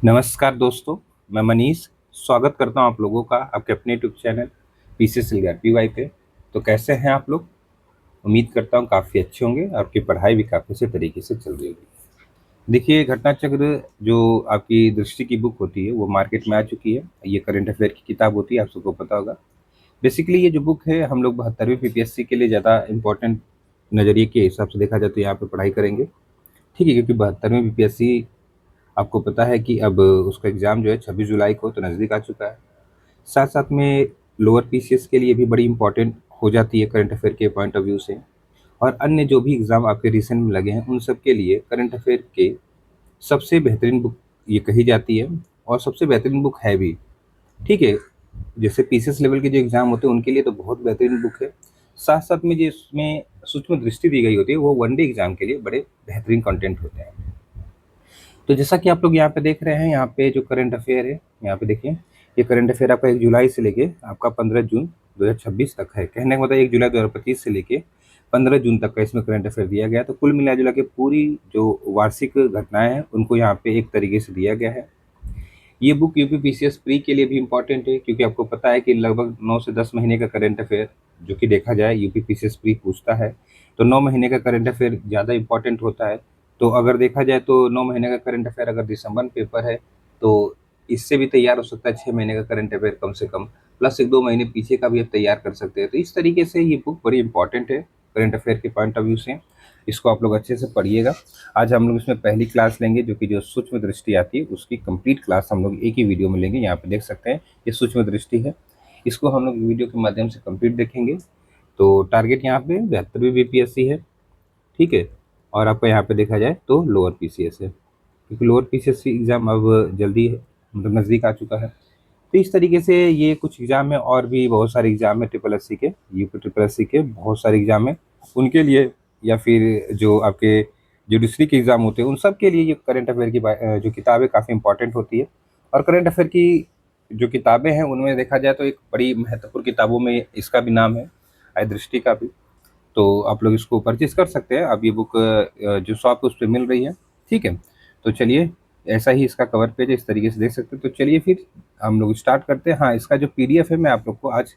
नमस्कार दोस्तों, मैं मनीष स्वागत करता हूं आप लोगों का आपके अपने यूट्यूब चैनल पीसीएसएलआरपीवाई पे। तो कैसे हैं आप लोग? उम्मीद करता हूं काफ़ी अच्छे होंगे और आपकी पढ़ाई भी काफ़ी अच्छे तरीके से चल रही होगी। देखिए, घटना चक्र जो आपकी दृष्टि की बुक होती है वो मार्केट में आ चुकी है। ये करंट अफेयर की किताब होती है, आप सबको पता होगा। बेसिकली ये जो बुक है हम लोग 72वीं पीपीएससी के लिए ज़्यादा इंपॉर्टेंट नज़रिए के हिसाब से देखा जाए तो यहाँ पे पढ़ाई करेंगे। ठीक है, क्योंकि 72वीं पीपीएससी आपको पता है कि अब उसका एग्ज़ाम जो है 26 जुलाई को तो नज़दीक आ चुका है। साथ-साथ में लोअर पीसीएस के लिए भी बड़ी इम्पोर्टेंट हो जाती है करंट अफ़ेयर के पॉइंट ऑफ व्यू से। और अन्य जो भी एग्ज़ाम आपके रिसेंट में लगे हैं, उन सब के लिए करंट अफ़ेयर के सबसे बेहतरीन बुक ये कही जाती है और सबसे बेहतरीन बुक है भी। ठीक है? जैसे पीसीएस लेवल के जो एग्ज़ाम होते हैं, उनके लिए तो बहुत बेहतरीन बुक है। साथ-साथ में जिसमें सूक्ष्म दृष्टि दी गई होती है, वो वन डे एग्ज़ाम के लिए बड़े बेहतरीन कंटेंट होते हैं। तो जैसा कि आप लोग यहाँ पे देख रहे हैं, यहाँ पे जो करंट अफेयर है, यहाँ पे देखिए, ये करंट अफेयर आपका 1 जुलाई से लेके आपका 15 जून 2026 तक है। कहने का मतलब 1 जुलाई 2025 से लेके 15 जून तक का इसमें करंट अफेयर दिया गया है। तो कुल मिला-जुला के पूरी जो वार्षिक घटनाएँ हैं, उनको यहाँ पे एक तरीके से दिया गया है। ये बुक यूपी पीसीएस प्री के लिए भी इम्पोर्टेंट है, क्योंकि आपको पता है कि लगभग 9 से 10 महीने का करंट अफेयर जो कि देखा जाए यूपी पीसीएस प्री पूछता है, तो 9 महीने का करंट अफेयर ज़्यादा इम्पोर्टेंट होता है। तो अगर देखा जाए तो 9 महीने का करंट अफेयर अगर दिसंबर में पेपर है, तो इससे भी तैयार हो सकता है 6 महीने का करंट अफेयर कम से कम, प्लस 1-2 महीने पीछे का भी आप तैयार कर सकते हैं। तो इस तरीके से ये बुक बड़ी इम्पोर्टेंट है करंट अफेयर के पॉइंट ऑफ व्यू से। इसको आप लोग अच्छे से पढ़िएगा। आज हम लोग इसमें पहली क्लास लेंगे, जो कि जो सूक्ष्म दृष्टि आती है उसकी कंप्लीट क्लास हम लोग एक ही वीडियो में लेंगे। यहाँ पे देख सकते हैं ये सूक्ष्म दृष्टि है, इसको हम लोग वीडियो के माध्यम से कंप्लीट देखेंगे। तो टारगेट यहाँ पे 72वीं बीपीएससी है, ठीक है। और आपका यहाँ पे देखा जाए तो लोअर पीसीएस है, क्योंकि लोअर पीसीएस एग्ज़ाम अब जल्दी मतलब नज़दीक आ चुका है। तो इस तरीके से ये कुछ एग्ज़ाम है, और भी बहुत सारे एग्ज़ाम है ट्रिपल एससी के, यूपी ट्रिपल एससी के बहुत सारे एग्ज़ाम है उनके लिए, या फिर जो आपके जुडिशरी के एग्ज़ाम होते हैं उन सब के लिए ये करंट अफेयर की जो किताब है काफ़ी इंपॉर्टेंट होती है। और करंट अफेयर की जो किताबें हैं उनमें देखा जाए तो एक बड़ी महत्वपूर्ण किताबों में इसका भी नाम है, आय दृष्टि का भी। तो आप लोग इसको परचेज़ कर सकते हैं। अब ये बुक जो शॉप है उस पे मिल रही है, ठीक है। तो चलिए, ऐसा ही इसका कवर पेज है, इस तरीके से देख सकते हैं। तो चलिए फिर हम लोग स्टार्ट करते हैं। हाँ, इसका जो पीडीएफ है मैं आप लोग को आज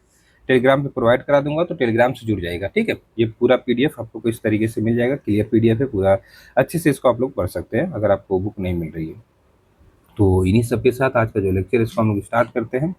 टेलीग्राम पे प्रोवाइड करा दूँगा, तो टेलीग्राम से जुड़ जाइएगा, ठीक है। ये पूरा पीडीएफ आप लोग को इस तरीके से मिल जाएगा, क्लियर पीडीएफ है पूरा, अच्छे से इसको आप लोग पढ़ सकते हैं अगर आपको बुक नहीं मिल रही है। तो इन्हीं सब के साथ आज का जो लेक्चर है इसको हम लोग स्टार्ट करते हैं।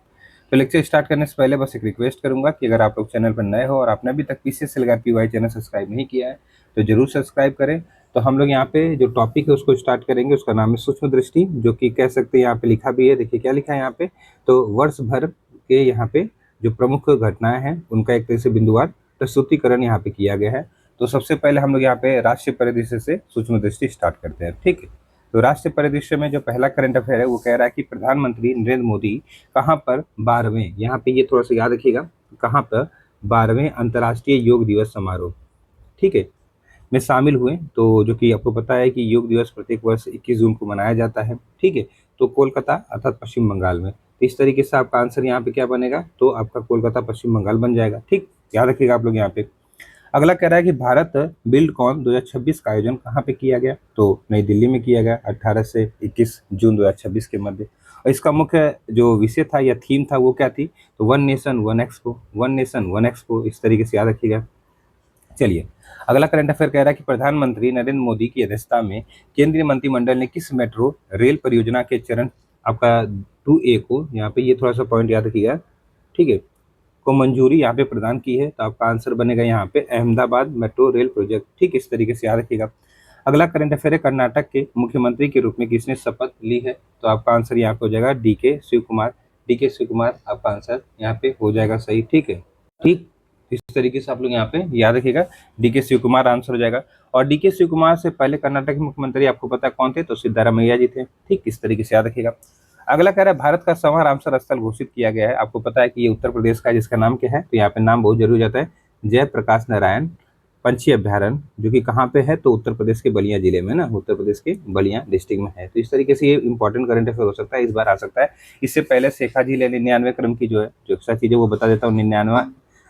तो लेक्चर स्टार्ट करने से पहले बस एक रिक्वेस्ट करूंगा कि अगर आप लोग चैनल पर नए हो और आपने अभी तक पीसीएसएलआरपीवाई चैनल सब्सक्राइब नहीं किया है तो जरूर सब्सक्राइब करें। तो हम लोग यहाँ पे जो टॉपिक है उसको स्टार्ट करेंगे, उसका नाम है सूक्ष्म दृष्टि, जो कि कह सकते हैं यहाँ पे लिखा भी है, देखिए क्या लिखा है यहाँ पे। तो वर्ष भर के यहाँ पे जो प्रमुख घटनाएं हैं उनका एक तरह से बिंदुवार प्रस्तुतिकरण यहाँ पे किया गया है। तो सबसे पहले हम लोग यहाँ पे राष्ट्रीय परिदृश्य से सूक्ष्म दृष्टि स्टार्ट करते हैं, ठीक है। तो राष्ट्रीय परिदृश्य में जो पहला करंट अफेयर है वो कह रहा है कि प्रधानमंत्री नरेंद्र मोदी कहाँ पर 12वें, यहाँ पे ये थोड़ा सा याद रखिएगा, कहाँ पर 12वें अंतर्राष्ट्रीय योग दिवस समारोह, ठीक है, में शामिल हुए। तो जो कि आपको पता है कि योग दिवस प्रत्येक वर्ष 21 जून को मनाया जाता है, ठीक है। तो कोलकाता अर्थात पश्चिम बंगाल में। तो इस तरीके से आपका आंसर यहाँ पे क्या बनेगा, तो आपका कोलकाता पश्चिम बंगाल बन जाएगा, ठीक। याद रखिएगा आप लोग यहाँ पे। अगला कह रहा है कि भारत बिल्डकॉन 2026 का आयोजन कहाँ पे किया गया, तो नई दिल्ली में किया गया 18 से 21 जून 2026 के मध्य। और इसका मुख्य जो विषय था या थीम था वो क्या थी, तो one nation one expo, one nation one expo, इस तरीके से याद रखिएगा। चलिए, अगला करंट अफेयर कह रहा है कि प्रधानमंत्री नरेंद्र मोदी की अध्यक्षता में केंद्रीय मंत्रिमंडल ने किस मेट्रो रेल परियोजना के चरण आपका 2A को, यहाँ पे ये थोड़ा सा पॉइंट याद रखिएगा, ठीक है, को मंजूरी यहाँ पे प्रदान की है। तो आपका आंसर बनेगा यहाँ पे अहमदाबाद मेट्रो रेल प्रोजेक्ट, ठीक, इस तरीके से याद रखिएगा। अगला करंट अफेयर है कर्नाटक के मुख्यमंत्री के रूप में किसने शपथ ली है, तो आपका आंसर यहाँ पे हो जाएगा डीके शिव कुमार। डीके शिव कुमार आपका आंसर यहाँ पे हो जाएगा सही, ठीक है, ठीक। इस तरीके से आप लोग यहाँ पे याद रखिएगा, डीके शिव कुमार आंसर हो जाएगा। और डीके शिव कुमार से पहले कर्नाटक के मुख्यमंत्री आपको पता कौन थे, तो सिद्धारामैया जी थे, ठीक, इस तरीके से याद रखिएगा। अगला कह रहा है भारत का 100वां रामसर स्थल घोषित किया गया है। आपको पता है कि ये उत्तर प्रदेश का है, जिसका नाम क्या है, तो यहाँ पे नाम बहुत जरूरी हो जाता है, जयप्रकाश नारायण पंछी अभ्यारण्य, जो कि कहाँ पे है, तो उत्तर प्रदेश के बलिया जिले में ना, उत्तर प्रदेश के बलिया डिस्ट्रिक्ट में है। तो इस तरीके से ये इंपॉर्टेंट करंट अफेयर हो सकता है, इस बार आ सकता है। इससे पहले शेखा झील है 99 क्रम की, जो है जो एक्स्ट्रा चीज़ें वो बता देता हूँ। 99वां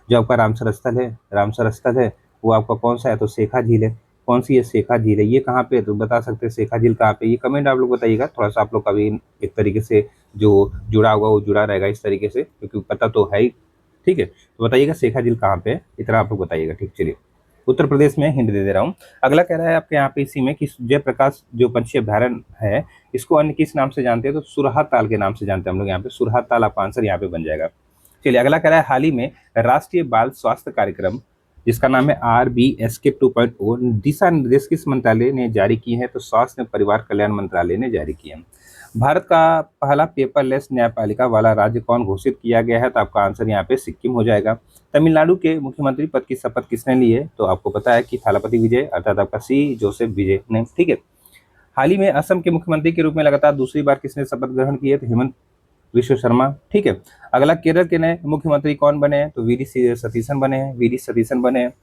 जो आपका रामसर स्थल है, रामसर स्थल है वो आपका कौन सा है, तो शेखा झील है, कौन सी ये शेखा झील है, ये कहाँ पे है, तो बता सकते हैं शेखा झील कहाँ पे, ये कमेंट आप लोग बताइएगा। थोड़ा सा आप लोग का भी एक तरीके से जो जुड़ा हुआ वो जुड़ा रहेगा इस तरीके से, क्योंकि पता तो है ही। ठीक है, तो बताइएगा शेखा झील कहाँ पे है, इतना आप लोग बताइएगा। ठीक, चलिए उत्तर प्रदेश में हिंट दे रहा हूँ। अगला कह रहा है आपके यहाँ पे इसी में कि जयप्रकाश जो पंछी अभ्यारण्य है, इसको अन्य किस नाम से जानते हैं, तो सुरहा ताल के नाम से जानते हैं हम लोग यहाँ पे। सुरहा ताल आपका आंसर यहाँ पे बन जाएगा। चलिए अगला कह रहा है हाल ही में राष्ट्रीय बाल स्वास्थ्य कार्यक्रम जिसका नाम है RBSK 2.0 दिशा निर्देश किस मंत्रालय ने जारी किए हैं, तो स्वास्थ्य एवं परिवार कल्याण मंत्रालय ने जारी किए हैं। भारत का पहला पेपरलेस न्यायपालिका वाला राज्य कौन घोषित किया गया है, तो आपका आंसर यहाँ पे सिक्किम हो जाएगा। तमिलनाडु के मुख्यमंत्री पद की शपथ किसने ली है, तो आपको पता है कि थालापति विजय अर्थात आपका जोसेफ विजय ने। ठीक है, हाल ही में असम के मुख्यमंत्री के रूप में लगातार दूसरी बार किसने शपथ ग्रहण की है, तो हेमंत विश्व शर्मा। ठीक है, अगला केरल के नए मुख्यमंत्री कौन बने हैं, तो सतीशन बने हैं, सतीशन बने हैं,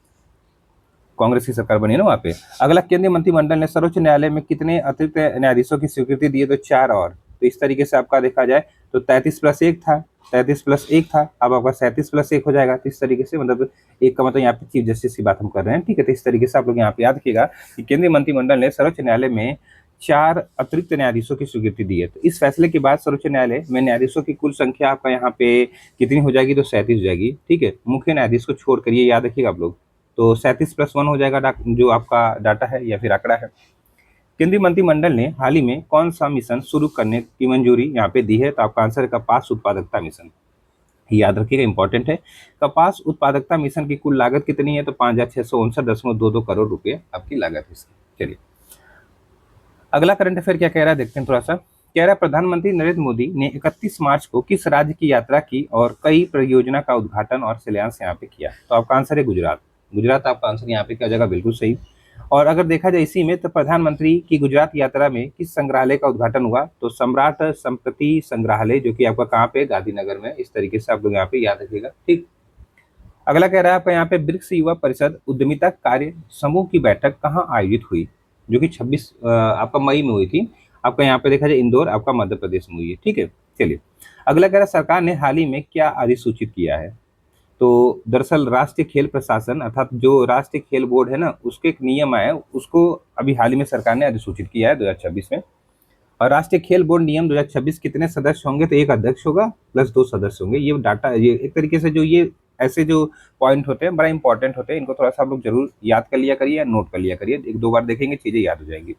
कांग्रेस की सरकार बनी है ना वहाँ पे। अगला केंद्रीय मंत्रिमंडल ने सर्वोच्च न्यायालय में कितने अतिरिक्त न्यायाधीशों की स्वीकृति दी है, तो 4 और। तो इस तरीके से आपका देखा जाए तो 33+1 था, 33+1 था, अब आपका 37+1 हो जाएगा। तो इस तरीके से मतलब एक का मतलब यहाँ पे चीफ जस्टिस की बात हम कर रहे हैं। ठीक है, तो इस तरीके से आप लोग यहाँ पे याद रखिएगा कि केंद्रीय मंत्रिमंडल ने सर्वोच्च न्यायालय में 4 अतिरिक्त न्यायाधीशों की स्वीकृति दी है। तो इस फैसले के बाद सर्वोच्च न्यायालय में न्यायाधीशों की कुल संख्या आपका यहाँ पे कितनी हो जाएगी, तो 37 हो जाएगी। ठीक है, मुख्य न्यायाधीश को छोड़ कर, ये याद रखिएगा आप लोग। तो 37+1 हो जाएगा जो आपका डाटा है या फिर आंकड़ा है। केंद्रीय मंत्रिमंडल ने हाल ही में कौन सा मिशन शुरू करने की मंजूरी यहाँ पे दी है, तो आपका आंसर है कपास उत्पादकता मिशन। याद रखिएगा, इंपॉर्टेंट है। कपास उत्पादकता मिशन की कुल लागत कितनी है, तो 5,659.22 करोड़ रुपए आपकी लागत है इसकी। चलिए अगला करंट अफेयर क्या कह रहा है देखते हैं थोड़ा सा। कह रहा है प्रधानमंत्री नरेंद्र मोदी ने 31 मार्च को किस राज्य की यात्रा की और कई परियोजना का उद्घाटन और शिलान्यास यहाँ पे किया, तो आपका आंसर है गुजरात। गुजरात आपका आंसर यहाँ पे क्या जगह बिल्कुल सही। और अगर देखा जाए इसी में, तो प्रधानमंत्री की गुजरात यात्रा में किस संग्रहालय का उद्घाटन हुआ, तो सम्राट संपत्ति संग्रहालय, जो कि आपका कहाँ पे, गांधीनगर में। इस तरीके से आप लोग यहाँ पे याद रखिएगा। ठीक, अगला कह रहा है आपका यहाँ पे ब्रिक्स युवा परिषद उद्यमिता कार्य समूह की बैठक कहाँ आयोजित हुई, जो कि 26 आपका मई में हुई थी। आपका यहाँ पे देखा जाए इंदौर आपका मध्य प्रदेश में हुई है। ठीक है, चलिए अगला कह रहा है सरकार ने हाल ही में क्या अधिसूचित किया है, तो दरअसल राष्ट्रीय खेल प्रशासन अर्थात जो राष्ट्रीय खेल बोर्ड है ना, उसके एक नियम आया, उसको अभी हाल ही में सरकार ने अधिसूचित किया है 2026 में। और राष्ट्रीय खेल बोर्ड नियम 2026 कितने सदस्य होंगे, तो 1 अध्यक्ष होगा प्लस 2 सदस्य होंगे। ये डाटा, ये एक तरीके से जो ये ऐसे जो पॉइंट होते हैं बड़ा इंपॉर्टेंट होते हैं, इनको थोड़ा सा आप लोग जरूर याद कर लिया करिए या नोट कर लिया करिए, 1-2 बार देखेंगे चीजें याद हो जाएंगी।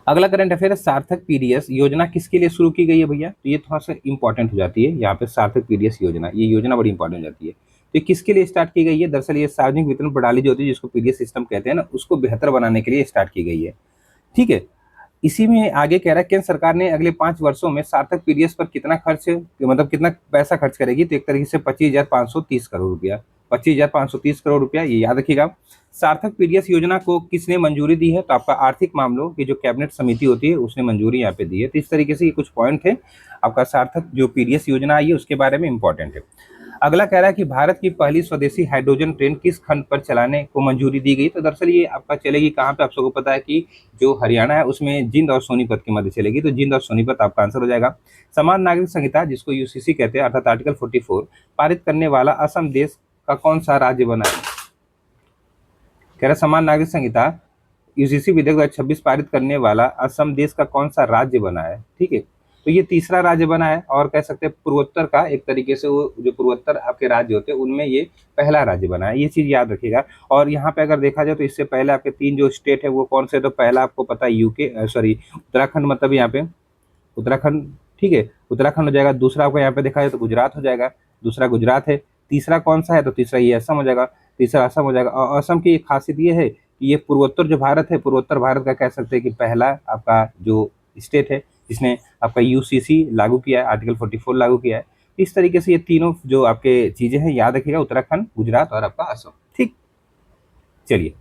अगला करंट अफेयर है सार्थक पीडीएस योजना किसके लिए शुरू की गई है भैया, तो ये थोड़ा सा इंपॉर्टेंट हो जाती है यहाँ पे। सार्थक पीडीएस योजना, ये योजना बड़ी इंपॉर्टेंट हो जाती है। तो किसके लिए स्टार्ट की गई है, दरअसल ये सार्वजनिक वितरण प्रणाली जो होती है जिसको पीडीएस सिस्टम कहते हैं ना, उसको बेहतर बनाने के लिए स्टार्ट की गई है। ठीक है, इसी में आगे कह रहा है केंद्र सरकार ने अगले 5 वर्षों में सार्थक पीडीएस पर कितना खर्च, मतलब कितना पैसा खर्च करेगी, तो एक तरीके से 25,530 करोड़ रुपया। 25,530 करोड़ रुपया, ये याद रखिएगा। सार्थक पीडीएस योजना को किसने मंजूरी दी है, तो आपका आर्थिक मामलों की जो कैबिनेट समिति होती है उसने मंजूरी यहाँ पे दी है। तो इस तरीके से ये कुछ पॉइंट है आपका सार्थक जो पीडीएस योजना आई है उसके बारे में इंपॉर्टेंट है। अगला कह रहा है कि भारत की पहली स्वदेशी हाइड्रोजन ट्रेन किस खंड पर चलाने को मंजूरी दी गई, तो दरअसल ये आपका चलेगी कहाँ पे, आप सबको पता है कि जो हरियाणा है उसमें जिंद और सोनीपत के मध्य चलेगी। तो जिंद और सोनीपत आपका आंसर हो जाएगा। समान नागरिक संहिता जिसको यूसीसी कहते हैं अर्थात आर्टिकल 44 पारित करने वाला असम देश का कौन सा राज्य बना है, कह रहा समान नागरिक संहिता यूसीसी विधेयक 2026 पारित करने वाला असम देश का कौन सा राज्य बना है। ठीक है, तो ये तीसरा राज्य बना है और कह सकते हैं पूर्वोत्तर का, एक तरीके से वो जो पूर्वोत्तर आपके राज्य होते हैं उनमें ये पहला राज्य बना है। ये चीज याद रखिएगा। और यहाँ पे अगर देखा जाए तो इससे पहले आपके 3 जो स्टेट है वो कौन से, तो पहला आपको पता है उत्तराखंड, मतलब यहाँ पे उत्तराखंड। ठीक है, उत्तराखंड हो जाएगा। दूसरा आपको यहाँ पे देखा जाए तो गुजरात हो जाएगा, दूसरा गुजरात है। तीसरा कौन सा है, तो तीसरा ये असम हो जाएगा, तीसरा असम हो जाएगा। और असम की एक खासियत ये है कि ये पूर्वोत्तर जो भारत है, पूर्वोत्तर भारत का कह सकते हैं कि पहला आपका जो स्टेट है जिसने आपका यूसीसी लागू किया है, आर्टिकल 44 लागू किया है। इस तरीके से ये तीनों जो आपके चीजें हैं याद रखिएगा, उत्तराखंड, गुजरात और आपका असम। ठीक, चलिए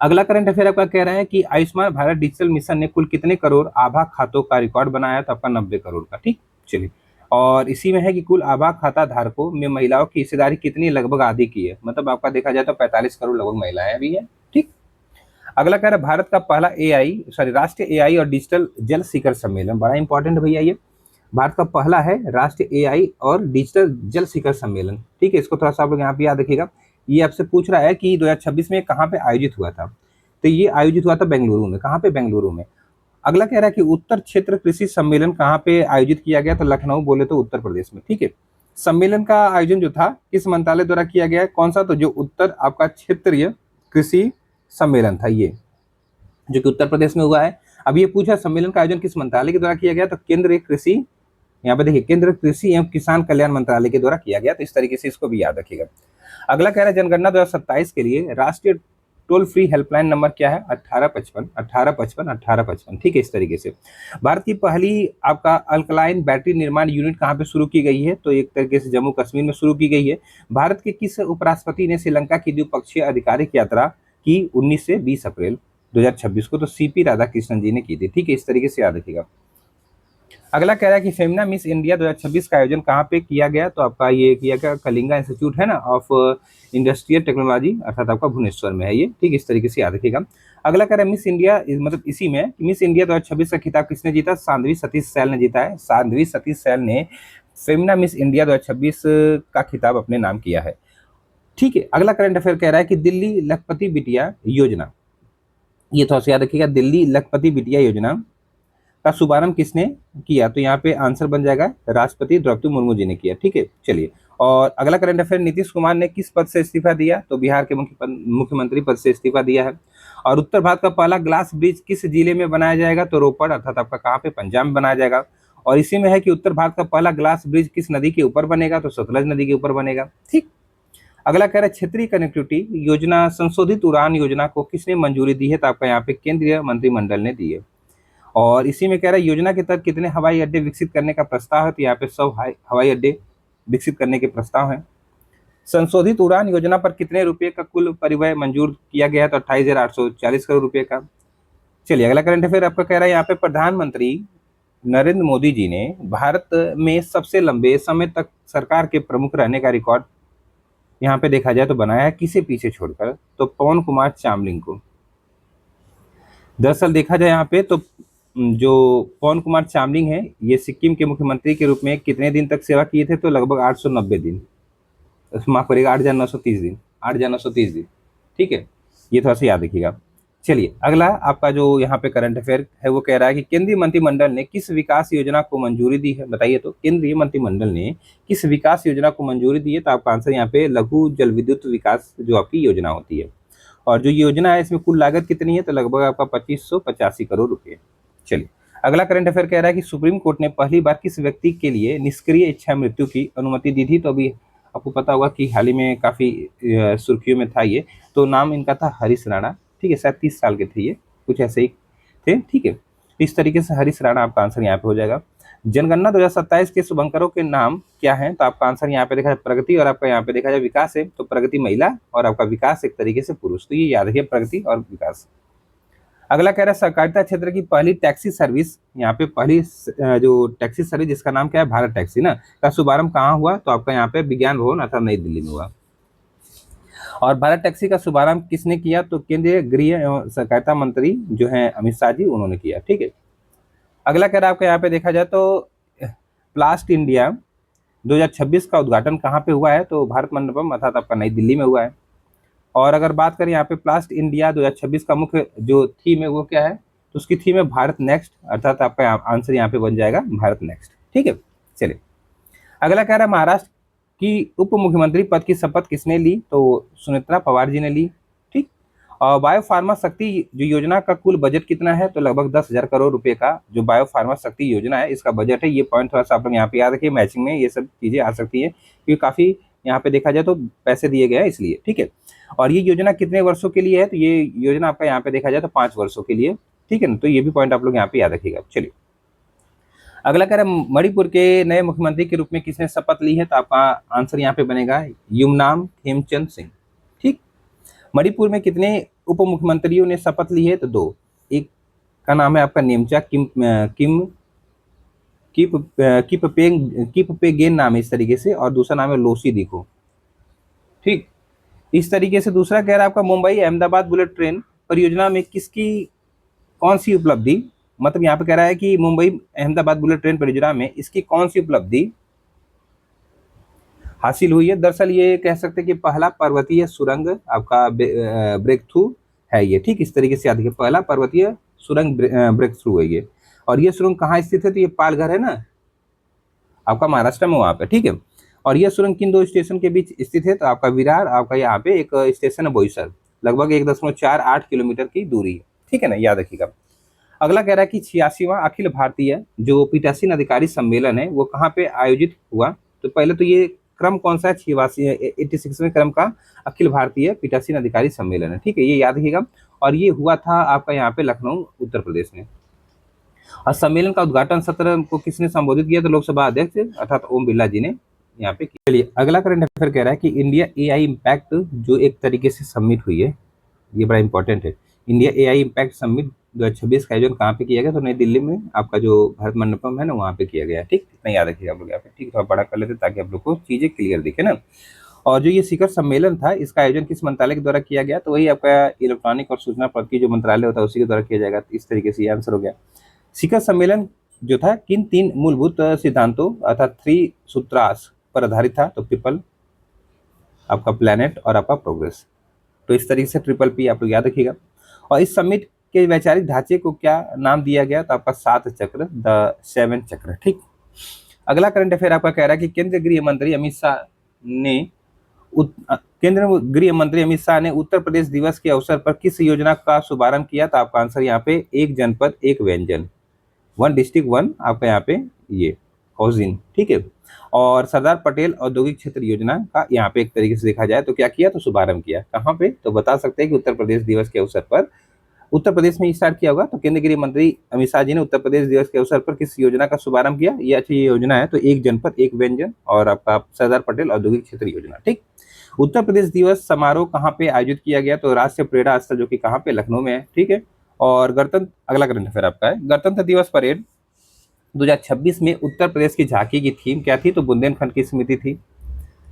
अगला करंट अफेयर आपका कह रहा है कि आयुष्मान भारत डिजिटल मिशन ने कुल कितने करोड़ आभा खातों का रिकॉर्ड बनाया, तो आपका 90 करोड़ का। ठीक, चलिए और इसी में है कि कुल आभा खाता धारकों में महिलाओं की हिस्सेदारी कितनी लगभग आधी की है, मतलब आपका देखा जाए तो 45 करोड़ लगभग महिलाएं भी है। ठीक, अगला कह रहा है भारत का पहला राष्ट्रीय एआई और डिजिटल जल शिखर सम्मेलन, बड़ा इंपॉर्टेंट भैया ये। भारत का पहला है राष्ट्रीय एआई और डिजिटल जल शिखर सम्मेलन। ठीक है, इसको थोड़ा सा आप लोग यहाँ पे याद रखिएगा। ये आपसे पूछ रहा है कि 2026 में कहाँ पे आयोजित हुआ था, तो ये आयोजित हुआ था बेंगलुरु में। कहाँ पे? बेंगलुरु में। अगला कह रहा है कि उत्तर क्षेत्र कृषि सम्मेलन कहाँ पे आयोजित किया गया? तो लखनऊ बोले तो उत्तर प्रदेश में। ठीक है, सम्मेलन का आयोजन जो था किस मंत्रालय द्वारा किया गया है? कौन सा? तो जो उत्तर आपका क्षेत्रीय कृषि सम्मेलन था ये, जो कि उत्तर प्रदेश में हुआ है। अब ये पूछा सम्मेलन का आयोजन किस मंत्रालय के द्वारा किया गया? तो केंद्रीय कृषि, यहाँ पे देखिए केंद्र कृषि एवं किसान कल्याण मंत्रालय के द्वारा किया गया। तो इस तरीके से इसको भी याद रखिएगा। अगला कह रहा है जनगणना 2027 के लिए राष्ट्रीय टोल फ्री हेल्पलाइन नंबर क्या है? 1855 1855 1855। ठीक है, इस तरीके से। भारत की पहली आपका अल्कलाइन बैटरी निर्माण यूनिट कहाँ पे शुरू की गई है? तो एक तरीके से जम्मू कश्मीर में शुरू की गई है। भारत के किस उपराष्ट्रपति ने श्रीलंका की द्विपक्षीय आधिकारिक यात्रा की 19 से 20 अप्रैल 2026 को? तो सीपी राधाकृष्णन जी ने की थी। ठीक है, इस तरीके से याद रखिएगा। अगला कह रहा है कि फेमिना मिस इंडिया 2026 का आयोजन कहाँ पे किया गया? तो आपका ये किया गया कलिंगा इंस्टीट्यूट है ना ऑफ इंडस्ट्रियल टेक्नोलॉजी, अर्थात आपका भुवनेश्वर में है ये। ठीक, इस तरीके से याद रखिएगा। अगला कह रहा है मिस इंडिया मतलब इसी में मिस इंडिया 2026 का खिताब किसने जीता? साध्वी सतीश सैल ने जीता है। साध्वी सतीश सैल ने फेमिना मिस इंडिया 2026 का खिताब अपने नाम किया है। ठीक है, अगला करंट अफेयर कह रहा है कि दिल्ली लखपति बिटिया योजना, ये थोड़ा सा याद रखिएगा, दिल्ली लखपति बिटिया योजना का शुभारंभ किसने किया? तो यहाँ पे आंसर बन जाएगा राष्ट्रपति द्रौपदी मुर्मू जी ने किया। ठीक है, चलिए। और अगला करंट अफेयर, नीतीश कुमार ने किस पद से इस्तीफा दिया? तो बिहार के मुख्यमंत्री पद से इस्तीफा दिया है। और उत्तर भारत का पहला ग्लास ब्रिज किस जिले में बनाया जाएगा? तो रोपड़, अर्थात आपका कहाँ पे? पंजाब में बनाया जाएगा। और इसी में है कि उत्तर भारत का पहला ग्लास ब्रिज किस नदी के ऊपर बनेगा? तो सतलज नदी के ऊपर बनेगा। ठीक, अगला कह रहा है क्षेत्रीय कनेक्टिविटी योजना संशोधित उड़ान योजना को किसने मंजूरी दी है? तो आपका यहाँ पे केंद्रीय मंत्रिमंडल ने दी है। और इसी में कह रहा है योजना के तहत कितने हवाई अड्डे विकसित करने का प्रस्ताव है? तो यहाँ पे 100 हवाई अड्डे विकसित करने के प्रस्ताव है। संशोधित उड़ान योजना पर कितने रुपए का कुल परिव्यय मंजूर किया गया है? तो 28,840 करोड़ रुपए का। चलिए, अगला करंट अफेयर आपका कह रहा है यहाँ पे प्रधानमंत्री नरेंद्र मोदी जी ने भारत में सबसे लंबे समय तक सरकार के प्रमुख रहने का रिकॉर्ड यहाँ पे देखा जाए तो बनाया है किसे पीछे छोड़कर? तो पवन कुमार चामलिंग को। दरअसल देखा जाए यहाँ पे तो जो पवन कुमार चामलिंग है ये सिक्किम के मुख्यमंत्री के रूप में कितने दिन तक सेवा किए थे? तो लगभग 890 दिन, माफ करिएगा 8,930 दिन, 8,930 दिन। ठीक है, ये थोड़ा सा याद रखिएगा। चलिए, अगला आपका जो यहाँ पे करंट अफेयर है वो कह रहा है कि केंद्रीय मंत्रिमंडल ने किस विकास योजना को मंजूरी दी है? बताइए, तो केंद्रीय मंत्रिमंडल ने किस विकास योजना को मंजूरी दी है? तो आपका आंसर यहाँ पे लघु जल विद्युत विकास जो आपकी योजना होती है। और जो योजना है इसमें कुल लागत कितनी है? तो लगभग आपका 2585 करोड़ रुपए। चलिए, अगला करंट अफेयर कह रहा है कि सुप्रीम कोर्ट ने पहली बार किस व्यक्ति के लिए निष्क्रिय इच्छा मृत्यु की अनुमति दी थी? तो अभी आपको पता होगा कि हाल ही में काफी सुर्खियों में था ये। तो नाम इनका था हरीश राणा। ठीक है, शायद 30 साल के थे ये, कुछ ऐसे ही थे। ठीक है, इस तरीके से हरीश राणा आपका आंसर यहाँ पे हो जाएगा। जनगणना 2027 के शुभंकरों के नाम क्या है? तो आपका आंसर यहाँ पे देखा जाए प्रगति और आपका यहाँ पे देखा जाए विकास है। तो प्रगति महिला और आपका विकास एक तरीके से पुरुष। तो ये याद रखिए, प्रगति और विकास। अगला कह रहा है सहकारिता क्षेत्र की पहली टैक्सी सर्विस, यहाँ पे पहली जो टैक्सी सर्विस जिसका नाम क्या है? भारत टैक्सी ना, का शुभारंभ कहाँ हुआ? तो आपका यहाँ पे विज्ञान भवन अर्थात नई दिल्ली में हुआ। और भारत टैक्सी का शुभारंभ किसने किया? तो केंद्रीय गृह एवं सहकारिता मंत्री जो है अमित शाह जी, उन्होंने किया। ठीक है, अगला कह रहा है आपका यहाँ पे देखा जाए तो प्लास्ट इंडिया 2026 का उद्घाटन कहाँ पे हुआ है? तो भारत मंडपम अर्थात आपका नई दिल्ली में हुआ है। और अगर बात करें यहाँ पे प्लास्ट इंडिया 2026 का मुख्य जो थीम है वो क्या है? तो उसकी थीम है भारत नेक्स्ट, अर्थात आपका आंसर यहाँ पे बन जाएगा भारत नेक्स्ट। ठीक है, चलिए, अगला कह रहा है महाराष्ट्र की उप मुख्यमंत्री पद की शपथ किसने ली? तो सुनेत्रा पवार जी ने ली। ठीक, और बायो फार्मा शक्ति जो योजना का कुल बजट कितना है? तो लगभग 10,000 करोड़ रुपए का जो बायो फार्मा शक्ति योजना है इसका बजट है। ये पॉइंट थोड़ा सा आप लोग यहाँ पे याद रखिए, मैचिंग में ये सब चीजें आ सकती है क्योंकि काफी यहाँ पे देखा जाए तो पैसे दिए गए हैं इसलिए। ठीक है, और ये योजना कितने वर्षों के लिए है? तो ये योजना आपका यहाँ पे देखा जाए तो 5 वर्षों के लिए। ठीक है ना, तो ये भी पॉइंट आप लोग यहाँ पे याद रखिएगा। चलिए, अगला कह रहा है मणिपुर के नए मुख्यमंत्री के रूप में किसने शपथ ली है? तो आपका आंसर यहाँ पे बनेगा युमनाम खेमचंद सिंह। ठीक, मणिपुर में कितने उप मुख्यमंत्रियों ने शपथ ली है? तो 2। एक का नाम है आपका नेमचा किपपेगेन नाम है इस तरीके से, और दूसरा नाम है लोसी दिखो। ठीक, इस तरीके से दूसरा कह रहा है आपका मुंबई अहमदाबाद बुलेट ट्रेन परियोजना में किसकी कौन सी उपलब्धि, मतलब यहाँ पे कह रहा है कि मुंबई अहमदाबाद बुलेट ट्रेन परियोजना में इसकी कौन सी उपलब्धि हासिल हुई है? दरअसल ये कह सकते हैं कि पहला पर्वतीय सुरंग आपका ब्रेक थ्रू है ये, ठीक। इस तरीके से याद रखिए, पहला पर्वतीय सुरंग ब्रेक थ्रू है ये। और ये सुरंग कहाँ स्थित है, तो ये पालघर है ना आपका, महाराष्ट्र में, वहाँ पे, ठीक है। और ये सुरंग किन दो स्टेशन के बीच स्थित है, तो आपका विरार, आपका यहाँ पे एक स्टेशन है बोईसर, लगभग 1.48 किलोमीटर की दूरी है, ठीक है ना, याद रखिएगा। अगला कह रहा है कि 86वां अखिल भारतीय जो पीठासीन अधिकारी सम्मेलन है वो कहाँ पे आयोजित हुआ, तो पहले तो ये क्रम कौन सा है, 86वें क्रम का अखिल भारतीय पीठासीन अधिकारी सम्मेलन है, ठीक है, ये याद रखिएगा। और ये हुआ था आपका यहाँ पे लखनऊ, उत्तर प्रदेश में। और सम्मेलन का उद्घाटन सत्र को किसने संबोधित किया, तो लोकसभा अध्यक्ष अर्थात ओम बिरला जी ने यहाँ पे किया। चलिए अगला करंट अफेयर कह रहा है कि इंडिया एआई इम्पैक्ट जो एक तरीके से सबमिट हुई है, ये बड़ा इंपॉर्टेंट है। इंडिया एआई इम्पैक्ट समिट 2026 का आयोजन कहाँ पे किया गया, तो नई दिल्ली में आपका जो भारत मंडपम है ना, वहाँ पे किया गया है, ठीक। इतना याद रखिएगा आप लोग यहाँ पे, ठीक। थोड़ा बड़ा कर लेते ताकि आप लोग को चीजें क्लियर दिखे ना। और जो ये शिखर सम्मेलन था, इसका आयोजन किस मंत्रालय के द्वारा किया गया, तो वही आपका इलेक्ट्रॉनिक और सूचना प्रौद्योगिकी जो मंत्रालय होता है उसी के द्वारा किया जाएगा। इस तरीके से ये आंसर हो गया। शिखर सम्मेलन जो था किन तीन मूलभूत सिद्धांतों अर्थात 3 सूत्रास पर आधारित था, तो पीपल, आपका प्लैनेट और आपका प्रोग्रेस। तो इस तरीके से ट्रिपल पी आप लोग याद रखिएगा। और इस समिट के वैचारिक ढांचे को क्या नाम दिया गया, तो आपका 7 चक्र, द 7 चक्र, ठीक। अगला करंट अफेयर आपका कह रहा है कि केंद्रीय गृह मंत्री अमित शाह ने उत्तर प्रदेश दिवस के अवसर पर किस योजना का शुभारंभ किया, तो आपका आंसर यहाँ पे एक जनपद एक व्यंजन, 1 डिस्ट्रिक्ट 1, आपका यहाँ पे ये हाउसिंग, ठीक है। और सरदार पटेल औद्योगिक क्षेत्र योजना का यहाँ पे एक तरीके से देखा जाए तो क्या किया, तो शुभारंभ किया कहाँ पे, तो बता सकते हैं कि उत्तर प्रदेश दिवस के अवसर पर उत्तर प्रदेश में स्टार्ट किया होगा। तो केंद्रीय गृह मंत्री अमित शाह जी ने उत्तर प्रदेश दिवस के अवसर पर किस योजना का शुभारंभ किया, ये अच्छी योजना है, तो एक जनपद एक व्यंजन और आपका सरदार पटेल औद्योगिक क्षेत्र योजना, ठीक। उत्तर प्रदेश दिवस समारोह कहाँ पे आयोजित किया गया, तो राष्ट्रीय प्रेरणा स्थल जो कि कहाँ पे, लखनऊ में है, ठीक है। और अगला करंट अफेयर आपका है, गणतंत्र दिवस परेड 2026 में उत्तर प्रदेश की झांकी की थीम क्या थी, तो बुंदेलखंड की स्मृति थी,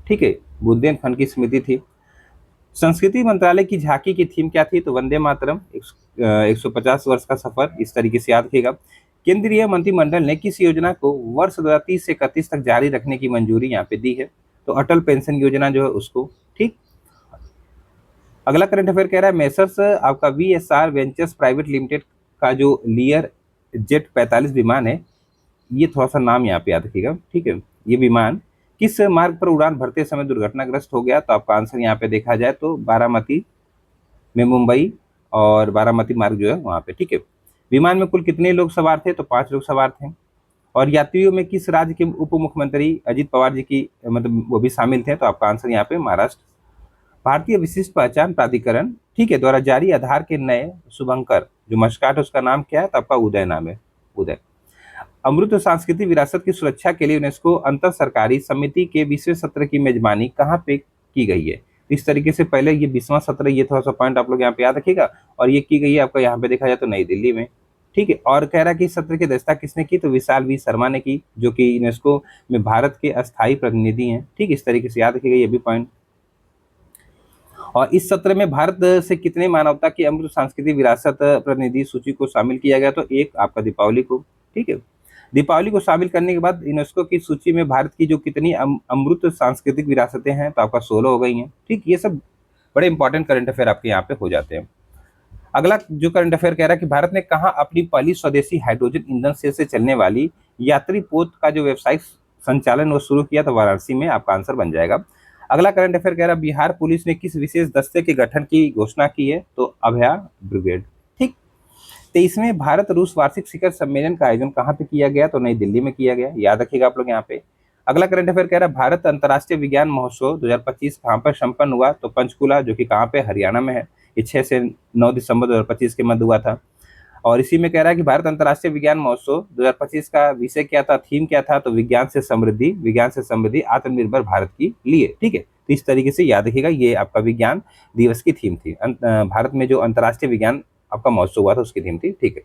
ठीक है, बुंदेलखंड की स्मृति थी। संस्कृति मंत्रालय की झांकी की थीम क्या थी, तो वंदे मातरम, 150 वर्ष का सफर, इस तरीके से याद रखिएगा। केंद्रीय मंत्रिमंडल ने किस योजना को वर्ष 2030 से 31 तक जारी रखने की मंजूरी यहाँ पे दी है, तो अटल पेंशन योजना जो है उसको, ठीक। अगला करंट अफेयर कह रहा है मेसर्स आपका VSR वेंचर्स प्राइवेट लिमिटेड का जो लियर जेट 45 विमान है, ये थोड़ा सा नाम यहाँ पे याद रखिएगा, ठीक है। ये विमान किस मार्ग पर उड़ान भरते समय दुर्घटनाग्रस्त हो गया, तो आपका आंसर यहाँ पे देखा जाए तो बारामती में, मुंबई और बारामती मार्ग जो है वहाँ पे, ठीक है। विमान में कुल कितने लोग सवार थे, तो 5 लोग सवार थे। और यात्रियों में किस राज्य के उप मुख्यमंत्री अजित पवार जी की मतलब वो भी शामिल थे, तो आपका आंसर यहाँ पे महाराष्ट्र। भारतीय विशिष्ट पहचान प्राधिकरण, ठीक है, द्वारा जारी आधार के नए शुभंकर जो मस्काट है उसका नाम क्या है, तो आपका उदय नाम है, उदय। अमृत सांस्कृतिक विरासत की सुरक्षा के लिए यूनेस्को अंतर सरकारी समिति के 20वें सत्र की मेजबानी कहाँ पे की गई है, इस तरीके से पहले ये 20वां सत्र, ये थोड़ा सा पॉइंट आप लोग यहाँ पे याद रखिएगा। और ये की गई है आपका यहाँ पे देखा जाए तो नई दिल्ली में, ठीक है। और कह रहा है कि इस सत्र की अध्यक्षता किसने की, तो विशाल वी शर्मा ने की, जो कि यूनेस्को में भारत के अस्थायी प्रतिनिधि हैं, ठीक। इस तरीके से याद रखिएगा ये भी पॉइंट। और इस सत्र में भारत से कितने मानवता की अमृत सांस्कृतिक विरासत प्रतिनिधि सूची को शामिल किया गया, तो एक आपका दीपावली को, ठीक है। दीपावली को शामिल करने के बाद यूनेस्को की सूची में भारत की जो कितनी अमृत सांस्कृतिक विरासतें हैं, तो आपका 16 हो गई हैं, ठीक। ये सब बड़े इंपॉर्टेंट करंट अफेयर आपके यहाँ पे हो जाते हैं। अगला जो करंट अफेयर कह रहा है कि भारत ने कहाँ अपनी पहली स्वदेशी हाइड्रोजन ईंधन से चलने वाली यात्री पोत का जो व्यावसायिक संचालन वो शुरू किया, तो वाराणसी में, आपका आंसर बन जाएगा। अगला करंट अफेयर कह रहा है बिहार पुलिस ने किस विशेष दस्ते के गठन की घोषणा की है, तो अभया ब्रिगेड, ठीक। 23वें भारत रूस वार्षिक शिखर सम्मेलन का आयोजन कहाँ पे किया गया, तो नई दिल्ली में किया गया, याद रखिएगा आप लोग यहाँ पे। अगला करंट अफेयर कह रहा है भारत अंतर्राष्ट्रीय विज्ञान महोत्सव 2025 कहाँ पर संपन्न हुआ, तो पंचकुला जो कि कहाँ पे, हरियाणा में है। ये 6 से 9 दिसंबर 2025 के मध्य हुआ था। और इसी में कह रहा है कि भारत अंतर्राष्ट्रीय विज्ञान महोत्सव 2025 का विषय क्या था, थीम क्या था, तो विज्ञान से समृद्धि आत्मनिर्भर भारत की लिए, ठीक है। तो इस तरीके से याद रखिएगा ये आपका विज्ञान दिवस की थीम थी, भारत में जो अंतर्राष्ट्रीय विज्ञान आपका महोत्सव हुआ था उसकी थीम थी, ठीक है।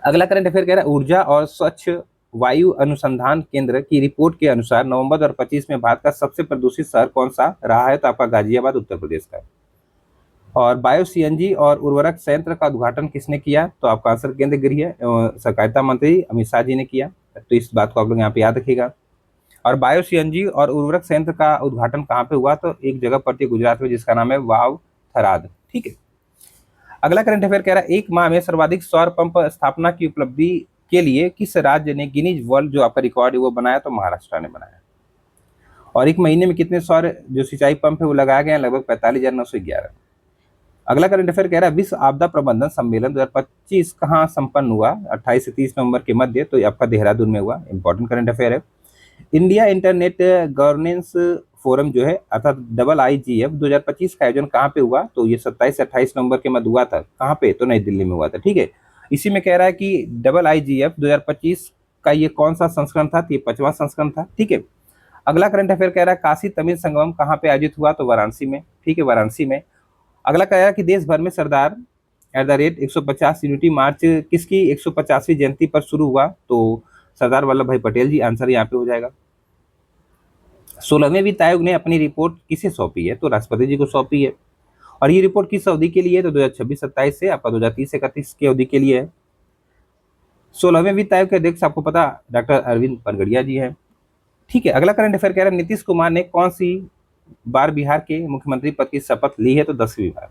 अगला करंट अफेयर कह रहा है ऊर्जा और स्वच्छ वायु अनुसंधान केंद्र की रिपोर्ट के अनुसार नवंबर 2025 में भारत का सबसे प्रदूषित शहर कौन सा रहा है, तो आपका गाजियाबाद उत्तर प्रदेश का है। और बायो सीएनजी और उर्वरक संयंत्र का उद्घाटन किसने किया, तो आपका आंसर केंद्रीय गृह एवं सहकारिता मंत्री अमित शाह जी ने किया, तो इस बात को आप लोग यहाँ पे याद रखिएगा। और बायो सीएनजी और उर्वरक संयंत्र का उद्घाटन कहाँ पे हुआ, तो एक जगह पड़ती है गुजरात में जिसका नाम है वाव थराद, ठीक है। अगला करंट अफेयर कह रहा है एक माह में सर्वाधिक सौर पंप स्थापना की उपलब्धि के लिए किस राज्य ने गिनीज वर्ल्ड जो आपका रिकॉर्ड है वो बनाया, तो महाराष्ट्र ने बनाया। और एक महीने में कितने सौर जो सिंचाई पंप है वो लगाए गए हैं, लगभग 45,911। अगला करंट अफेयर कह रहा है विश्व आपदा प्रबंधन सम्मेलन 2025 कहाँ संपन्न हुआ, 28 से 30 नवंबर के मध्य, तो ये आपका देहरादून में हुआ। इंपॉर्टेंट करंट अफेयर है। इंडिया इंटरनेट गवर्नेंस फोरम जो है अर्थात IIGF 2025 का आयोजन कहाँ पे हुआ, तो ये 27 से 28 नवंबर के मध्य हुआ था। कहाँ पे, तो नई दिल्ली में हुआ था। ठीक है। इसी में कह रहा है कि IIGF 2025 का ये कौन सा संस्करण था, तो ये 5वां संस्करण था। ठीक है। अगला करंट अफेयर कह रहा है काशी तमिल संगमम कहाँ पे आयोजित हुआ, तो वाराणसी में। ठीक है, वाराणसी में। अगला कह रहा है कि देश भर में सरदार @150 यूनिटी मार्च किसकी 150वीं जयंती पर शुरू हुआ, तो सरदार वल्लभ भाई पटेल जी। आंसर यहाँ पे हो जाएगा। 16वें वित्त आयोग ने अपनी रिपोर्ट किसे सौंपी है, तो राष्ट्रपति जी को सौंपी है। और ये रिपोर्ट किस अवधि के लिए है, तो 2026-27 से आपका 2030-31 की अवधि के लिए है। 16वें वित्त आयोग के अध्यक्ष आपको पता डॉक्टर अरविंद पनगड़िया जी हैं। ठीक है। अगला करंट अफेयर कह रहा है नीतीश कुमार ने कौन सी बार बिहार के मुख्यमंत्री पद की शपथ ली है, तो 10वीं बार।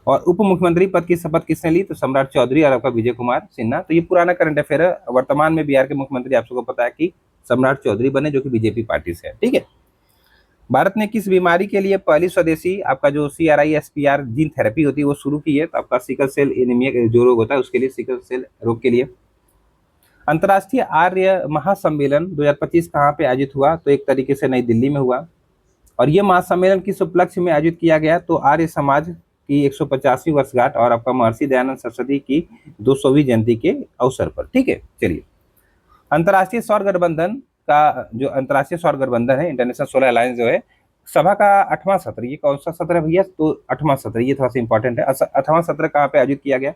और उप मुख्यमंत्री पद की शपथ किसने ली, तो सम्राट चौधरी और आपका विजय कुमार सिन्हा। तो ये पुराना करंट अफेयर है। वर्तमान में बिहार के मुख्यमंत्री आप सबको पता है कि सम्राट चौधरी बने, जो कि बीजेपी पार्टी से है। ठीक है। भारत ने किस बीमारी के लिए पहली स्वदेशी आपका जो CRISPR जीन थेरेपी होती है वो शुरू की है, तो आपका सिकल सेल एनीमिया जो रोग होता है उसके लिए, सिकल सेल रोग के लिए। अंतर्राष्ट्रीय आर्य महासम्मेलन 2025 कहाँ पे आयोजित हुआ, तो एक तरीके से नई दिल्ली में हुआ। और ये महासम्मेलन किस उपलक्ष्य में आयोजित किया गया, तो आर्य समाज की 150वीं वर्षगांठ और आपका महर्षि दयानंद सरस्वती की 200वीं जयंती के अवसर पर। ठीक है। चलिए, अंतर्राष्ट्रीय सौर गठबंधन का जो अंतर्राष्ट्रीय सौर गठबंधन है, इंटरनेशनल सोलर अलायंस जो है, सभा का 8वां सत्र, ये कौन सा सत्र है भैया, तो 8वां सत्र, ये थोड़ा सा इंपॉर्टेंट है। 8वां सत्र कहाँ पे आयोजित किया गया,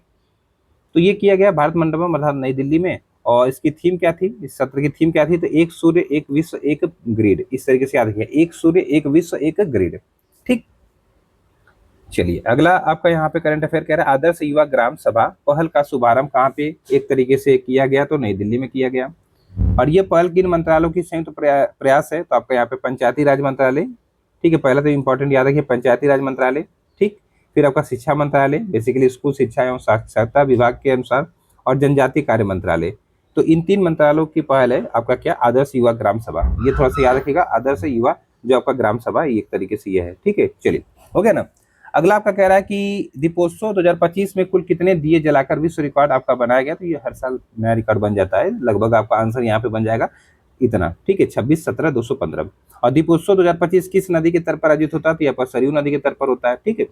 तो ये किया गया भारत मंडपम अर्थात नई दिल्ली में। और इसकी थीम क्या थी, इस सत्र की थीम क्या थी, तो एक सूर्य एक विश्व एक ग्रिड। इस तरीके से याद रखिए, एक सूर्य एक विश्व एक ग्रिड। ठीक। चलिए, अगला आपका यहाँ पे करंट अफेयर कह रहा है आदर्श युवा ग्राम सभा पहल का शुभारंभ कहाँ पे एक तरीके से किया गया, तो नई दिल्ली में किया गया। और ये पहल किन मंत्रालयों की संयुक्त प्रयास है, तो आपका यहाँ पे पंचायती राज मंत्रालय। ठीक है, पहला तो इंपॉर्टेंट याद रखिए, पंचायती राज मंत्रालय। ठीक। फिर आपका शिक्षा मंत्रालय, बेसिकली स्कूल शिक्षा एवं साक्षरता विभाग के अनुसार, और जनजातीय कार्य मंत्रालय। तो इन 3 मंत्रालयों की पहल है आपका क्या, आदर्श युवा ग्राम सभा। ये थोड़ा सा याद रखिएगा, आदर्श युवा जो आपका ग्राम सभा, ये एक तरीके से ये है। ठीक है। चलिए, हो गया ना। अगला आपका कह रहा है कि दीपोत्सव 2025 में कुल कितने दिए जलाकर विश्व रिकॉर्ड आपका बनाया गया, तो ये हर साल नया रिकॉर्ड बन जाता है। लगभग आपका आंसर यहाँ पे बन जाएगा इतना। ठीक है, 26, 17, 215। और दीपोत्सव 2025 किस नदी के तट पर आयोजित होता है, तो यहाँ पर सरयू नदी के तट पर होता है। ठीक है।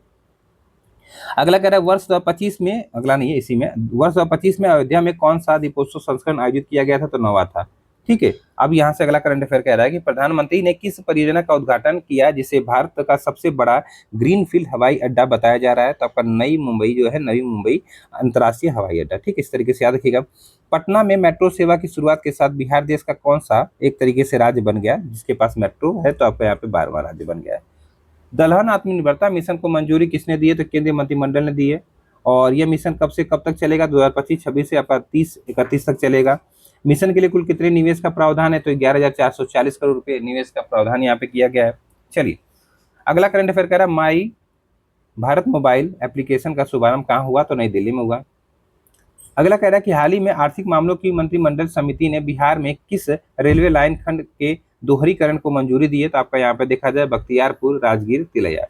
अगला कह रहा है वर्ष 2025 में, अगला नहीं है इसी में, वर्ष 2025 में अयोध्या में कौन सा दीपोत्सव संस्करण आयोजित किया गया था, तो 9वां था। ठीक है। अब यहाँ से अगला करंट अफेयर कह रहा है कि प्रधानमंत्री ने किस परियोजना का उद्घाटन किया जिसे भारत का सबसे बड़ा ग्रीनफील्ड हवाई अड्डा बताया जा रहा है, तो आपका नई मुंबई जो है, नई मुंबई अंतर्राष्ट्रीय हवाई अड्डा। ठीक, इस तरीके से याद रखिएगा। पटना में मेट्रो सेवा की शुरुआत के साथ बिहार देश का कौन सा एक तरीके से राज्य बन गया जिसके पास मेट्रो है, तो आपका यहाँ पे 12वां राज्य बन गया है। दलहन आत्मनिर्भरता मिशन को मंजूरी किसने दी है, तो केंद्रीय मंत्रिमंडल ने दी है। और यह मिशन कब से कब तक चलेगा, 2025-26 से आपका 30-31 तक चलेगा। मिशन के लिए कुल कितने निवेश का प्रावधान है, तो 11,440 करोड़ रुपए निवेश का प्रावधान यहाँ पे किया गया है। चलिए, अगला करंट अफेयर कह रहा है माई भारत मोबाइल एप्लीकेशन का शुभारंभ कहाँ हुआ, तो नई दिल्ली में हुआ। अगला कह रहा है कि हाल ही में आर्थिक मामलों की मंत्रिमंडल समिति ने बिहार में किस रेलवे लाइन खंड के दोहरीकरण को मंजूरी दी है, तो आपका यहाँ पे देखा जाए बख्तियारपुर राजगीर तिलैया।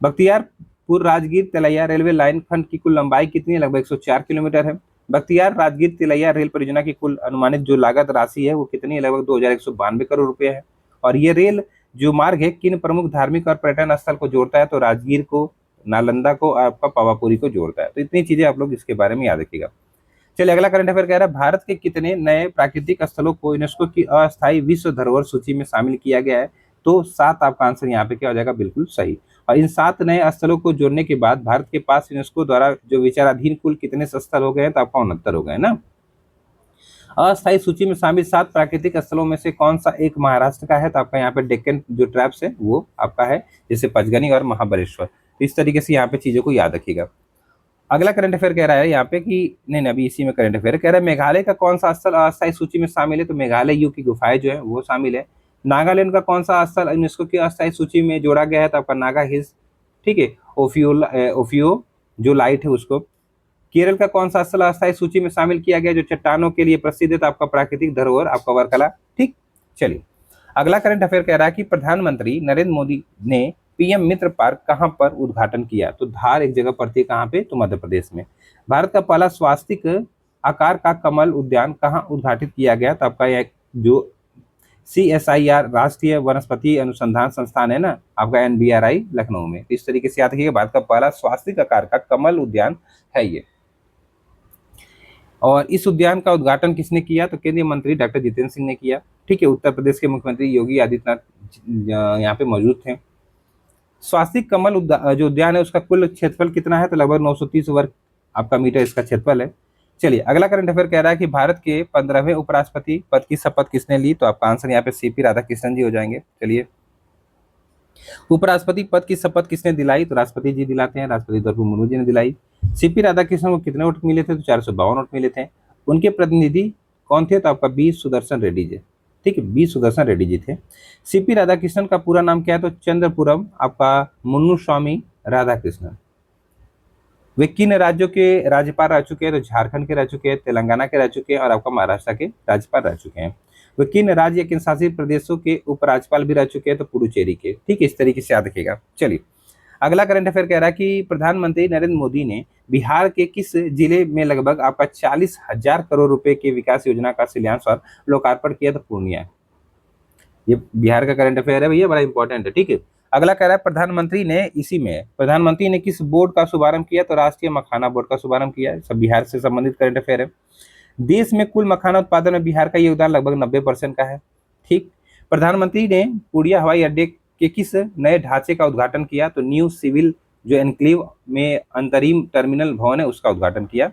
बख्तियारपुर राजगीर तिलैया रेलवे लाइन खंड की कुल लंबाई कितनी है, लगभग 104 किलोमीटर है। बख्तियार राजगीर तिलैया रेल परियोजना की कुल अनुमानित जो लागत राशि है वो कितनी है, लगभग 2192 करोड़ रुपए है। और ये रेल जो मार्ग है किन प्रमुख धार्मिक और पर्यटन स्थल को जोड़ता है, तो राजगीर को, नालंदा को, आपका पावापुरी को जोड़ता है। तो इतनी चीजें आप लोग इसके बारे में याद रखिएगा। चलिए, अगला करंट अफेयर कह रहा है भारत के कितने नए प्राकृतिक स्थलों को यूनेस्को की अस्थायी विश्व धरोहर सूची में शामिल किया गया है, तो 7 आपका आंसर यहाँ पे क्या हो जाएगा, बिल्कुल सही। और इन 7 नए स्थलों को जोड़ने के बाद भारत के पास यूनेस्को द्वारा जो विचाराधीन कुल कितने स्थल हो गए हैं, तो आपका 69 हो गए ना। अस्थायी सूची में शामिल 7 प्राकृतिक स्थलों में से कौन सा एक महाराष्ट्र का है, तो आपका यहाँ पे डेक्कन जो ट्रैप्स है वो आपका है, जैसे पंचगनी और महाबलेश्वर। इस तरीके से यहाँ पे चीजों को याद रखिएगा। अगला करंट अफेयर कह रहा है यहाँ पे कि नहीं, अभी इसी में करंट अफेयर कह रहा है मेघालय का कौन सा स्थल अस्थायी सूची में शामिल है, तो मेघालय यू की गुफाएं जो है वो शामिल है। नागालैंड का कौन सा स्थल यूनेस्को की अस्थायी सूची में जोड़ा गया है, तो आपका नागा हिल्स। ठीक है। ओफियो जो लाइट है उसको। केरल का कौन सा स्थल अस्थायी सूची में शामिल किया गया जो चट्टानों के लिए प्रसिद्ध है? तो आपका प्राकृतिक धरोहर आपका वर्कला। ठीक, चलिए अगला करंट अफेयर कह रहा है कि प्रधानमंत्री नरेंद्र मोदी ने पीएम मित्र पार्क कहां पर उद्घाटन किया? तो धार एक जगह पड़ती है, कहां पे? तो मध्य प्रदेश में। भारत का पहला स्वास्तिक आकार का कमल उद्यान कहां उद्घाटित किया गया? तो आपका यह जो CSIR राष्ट्रीय वनस्पति अनुसंधान संस्थान है ना, आपका NBRI लखनऊ में। इस तरीके से याद रखिएगा, भारत का पहला स्वास्तिक आकार का कमल उद्यान है ये। और इस उद्यान का उद्घाटन किसने किया? तो केंद्रीय मंत्री डॉक्टर जितेंद्र सिंह ने किया। ठीक है, उत्तर प्रदेश के मुख्यमंत्री योगी आदित्यनाथ यहाँ पे मौजूद थे। स्वास्तिक कमल जो उद्यान है उसका कुल क्षेत्रफल कितना है? तो लगभग 930 वर्ग आपका मीटर इसका क्षेत्रफल है। चलिए अगला करंट अफेयर कह रहा है कि भारत के 15वें उपराष्ट्रपति पद की शपथ किसने ली? तो आपका आंसर यहाँ पे CP राधाकृष्णन जी हो जाएंगे। चलिए, उपराष्ट्रपति पद की शपथ किसने दिलाई? तो राष्ट्रपति जी दिलाते हैं, राष्ट्रपति द्रौपदी मुर्मू जी ने दिलाई। CP राधाकृष्णन को कितने वोट मिले थे? तो 452 वोट मिले थे। उनके प्रतिनिधि कौन थे? तो आपका बी सुदर्शन रेड्डी जी। ठीक है, बी सुदर्शन रेड्डी जी थे। CP राधाकृष्णन का पूरा नाम क्या है? तो चंद्रपुरम आपका मुन्नुस्वामी राधाकृष्णन। वे किन राज्यों के राज्यपाल रह चुके हैं? तो झारखंड के रह चुके हैं, तेलंगाना के रह चुके हैं और आपका महाराष्ट्र के राज्यपाल रह चुके हैं। वे किन राज्य किन शासित प्रदेशों के उपराज्यपाल भी रह चुके हैं? तो पुडुचेरी के। ठीक है, इस तरीके से याद रखिएगा। चलिए अगला करंट अफेयर कह रहा है कि प्रधानमंत्री नरेंद्र मोदी ने बिहार के किस जिले में लगभग आपका 40,000 करोड़ रुपए की विकास योजना का शिलान्यास और लोकार्पण किया? तो पूर्णिया। ये बिहार का करंट अफेयर है भैया, बड़ा इंपॉर्टेंट है। ठीक है, अगला कह रहा है प्रधानमंत्री ने किस बोर्ड का शुभारंभ किया? तो राष्ट्रीय मखाना बोर्ड का शुभारंभ किया है। सब बिहार से संबंधित करंट अफेयर है। देश में कुल मखाना उत्पादन में बिहार का योगदान लगभग 90% का है। ठीक, प्रधानमंत्री ने पूड़िया हवाई अड्डे के किस नए ढांचे का उद्घाटन किया? तो न्यू सिविल जो एनक्लेव में अंतरिम टर्मिनल भवन है उसका उद्घाटन किया।